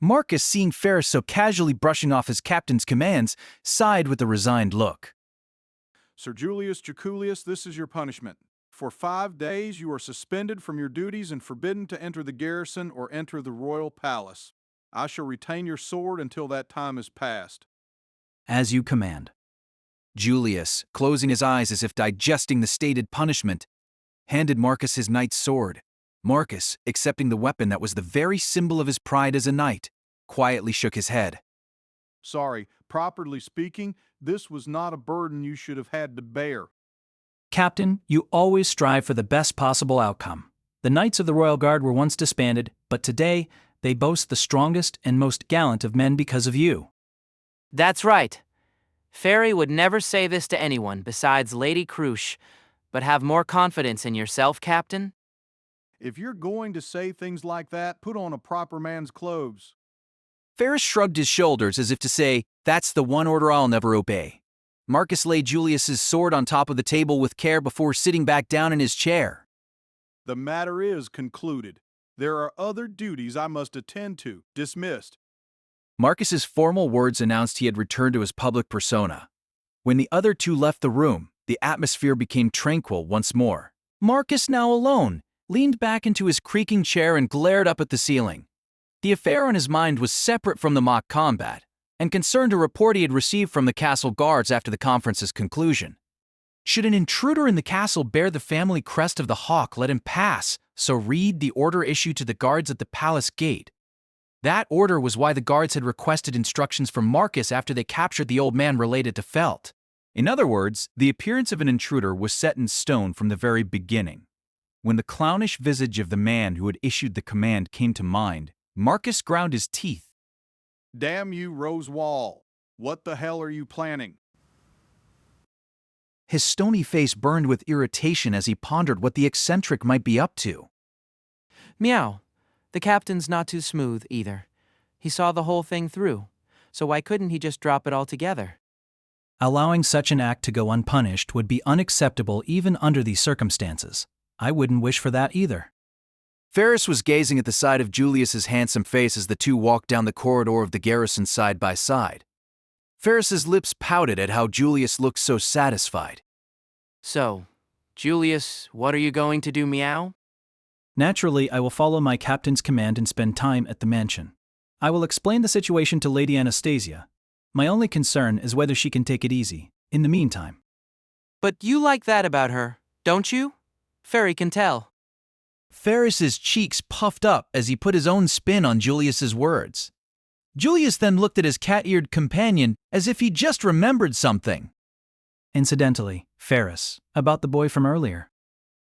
Marcus, seeing Ferris so casually brushing off his captain's commands, sighed with a resigned look. Sir Julius Jaculius, this is your punishment. For 5 days you are suspended from your duties and forbidden to enter the garrison or enter the royal palace. I shall retain your sword until that time is past. As you command. Julius, closing his eyes as if digesting the stated punishment, handed Marcus his knight's sword. Marcus, accepting the weapon that was the very symbol of his pride as a knight, quietly shook his head. Sorry, properly speaking, this was not a burden you should have had to bear. Captain, you always strive for the best possible outcome. The Knights of the Royal Guard were once disbanded, but today they boast the strongest and most gallant of men because of you. That's right. Fairy would never say this to anyone besides Lady Crush, but have more confidence in yourself, Captain. If you're going to say things like that, put on a proper man's clothes. Ferris shrugged his shoulders as if to say, that's the one order I'll never obey. Marcus laid Julius's sword on top of the table with care before sitting back down in his chair. The matter is concluded. There are other duties I must attend to. Dismissed. Marcus's formal words announced he had returned to his public persona. When the other two left the room, the atmosphere became tranquil once more. Marcus, now alone, leaned back into his creaking chair and glared up at the ceiling. The affair on his mind was separate from the mock combat, and concerned a report he had received from the castle guards after the conference's conclusion. Should an intruder in the castle bear the family crest of the hawk, let him pass, so read the order issued to the guards at the palace gate. That order was why the guards had requested instructions from Marcus after they captured the old man related to Felt. In other words, the appearance of an intruder was set in stone from the very beginning. When the clownish visage of the man who had issued the command came to mind, Marcus ground his teeth. Damn you, Rosewall. What the hell are you planning? His stony face burned with irritation as he pondered what the eccentric might be up to. Meow. The captain's not too smooth, either. He saw the whole thing through, so why couldn't he just drop it altogether? Allowing such an act to go unpunished would be unacceptable even under these circumstances. I wouldn't wish for that either. Ferris was gazing at the side of Julius's handsome face as the two walked down the corridor of the garrison side by side. Ferris's lips pouted at how Julius looked so satisfied. So, Julius, what are you going to do, meow? Naturally, I will follow my captain's command and spend time at the mansion. I will explain the situation to Lady Anastasia. My only concern is whether she can take it easy, in the meantime. But you like that about her, don't you? Fairy can tell. Ferris's cheeks puffed up as he put his own spin on Julius's words. Julius then looked at his cat-eared companion as if he just remembered something. Incidentally, Ferris, about the boy from earlier.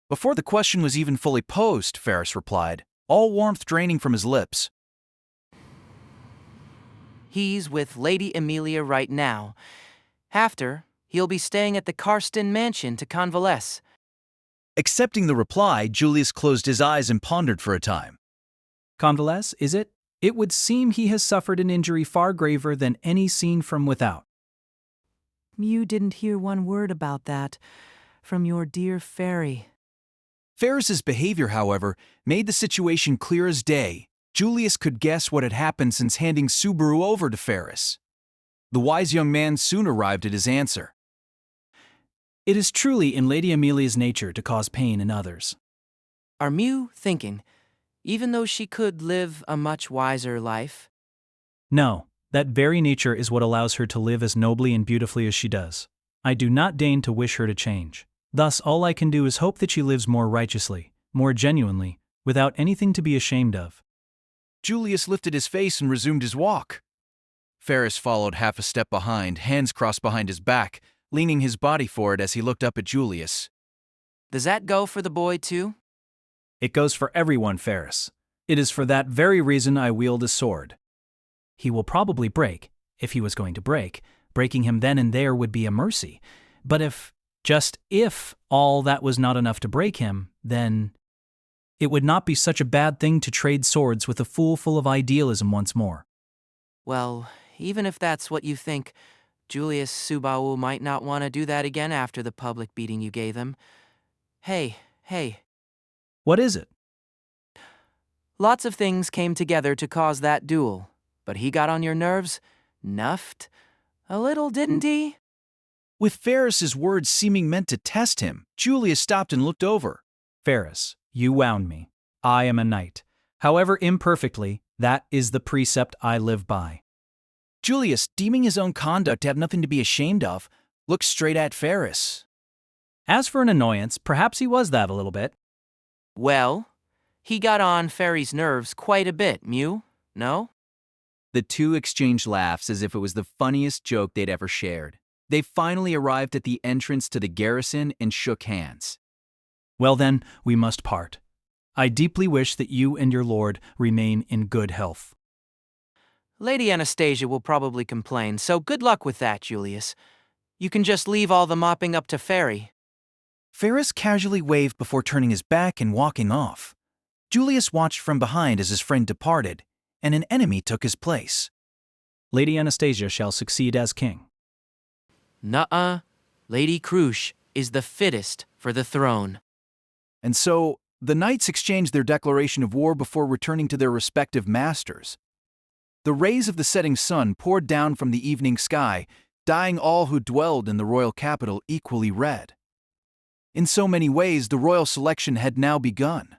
Before the question was even fully posed, Ferris replied, all warmth draining from his lips. He's with Lady Emilia right now. After, he'll be staying at the Karsten mansion to convalesce. Accepting the reply, Julius closed his eyes and pondered for a time. Convalesce, is it? It would seem he has suffered an injury far graver than any seen from without. You didn't hear one word about that from your dear fairy. Ferris's behavior, however, made the situation clear as day. Julius could guess what had happened since handing Subaru over to Ferris. The wise young man soon arrived at his answer. It is truly in Lady Emilia's nature to cause pain in others. Are Mew thinking, even though she could live a much wiser life? No, that very nature is what allows her to live as nobly and beautifully as she does. I do not deign to wish her to change. Thus, all I can do is hope that she lives more righteously, more genuinely, without anything to be ashamed of. Julius lifted his face and resumed his walk. Ferris followed half a step behind, hands crossed behind his back, leaning his body forward as he looked up at Julius. Does that go for the boy, too? It goes for everyone, Ferris. It is for that very reason I wield a sword. He will probably break, if he was going to break. Breaking him then and there would be a mercy. But if, just if, all that was not enough to break him, then it would not be such a bad thing to trade swords with a fool full of idealism once more. Well, even if that's what you think, Julius Subaru might not want to do that again after the public beating you gave him. Hey. What is it? Lots of things came together to cause that duel, but he got on your nerves? Nuffed? A little, didn't he? With Ferris's words seeming meant to test him, Julius stopped and looked over. Ferris, you wound me. I am a knight. However imperfectly, that is the precept I live by. Julius, deeming his own conduct to have nothing to be ashamed of, looked straight at Ferris. As for an annoyance, perhaps he was that a little bit. Well, he got on Fairy's nerves quite a bit, Mew, no? The two exchanged laughs as if it was the funniest joke they'd ever shared. They finally arrived at the entrance to the garrison and shook hands. Well then, we must part. I deeply wish that you and your lord remain in good health. Lady Anastasia will probably complain, so good luck with that, Julius. You can just leave all the mopping up to Fairy. Ferris casually waved before turning his back and walking off. Julius watched from behind as his friend departed, and an enemy took his place. Lady Anastasia shall succeed as king. Nuh-uh. Lady Krush is the fittest for the throne. And so, the knights exchanged their declaration of war before returning to their respective masters. The rays of the setting sun poured down from the evening sky, dyeing all who dwelled in the royal capital equally red. In so many ways, the royal selection had now begun.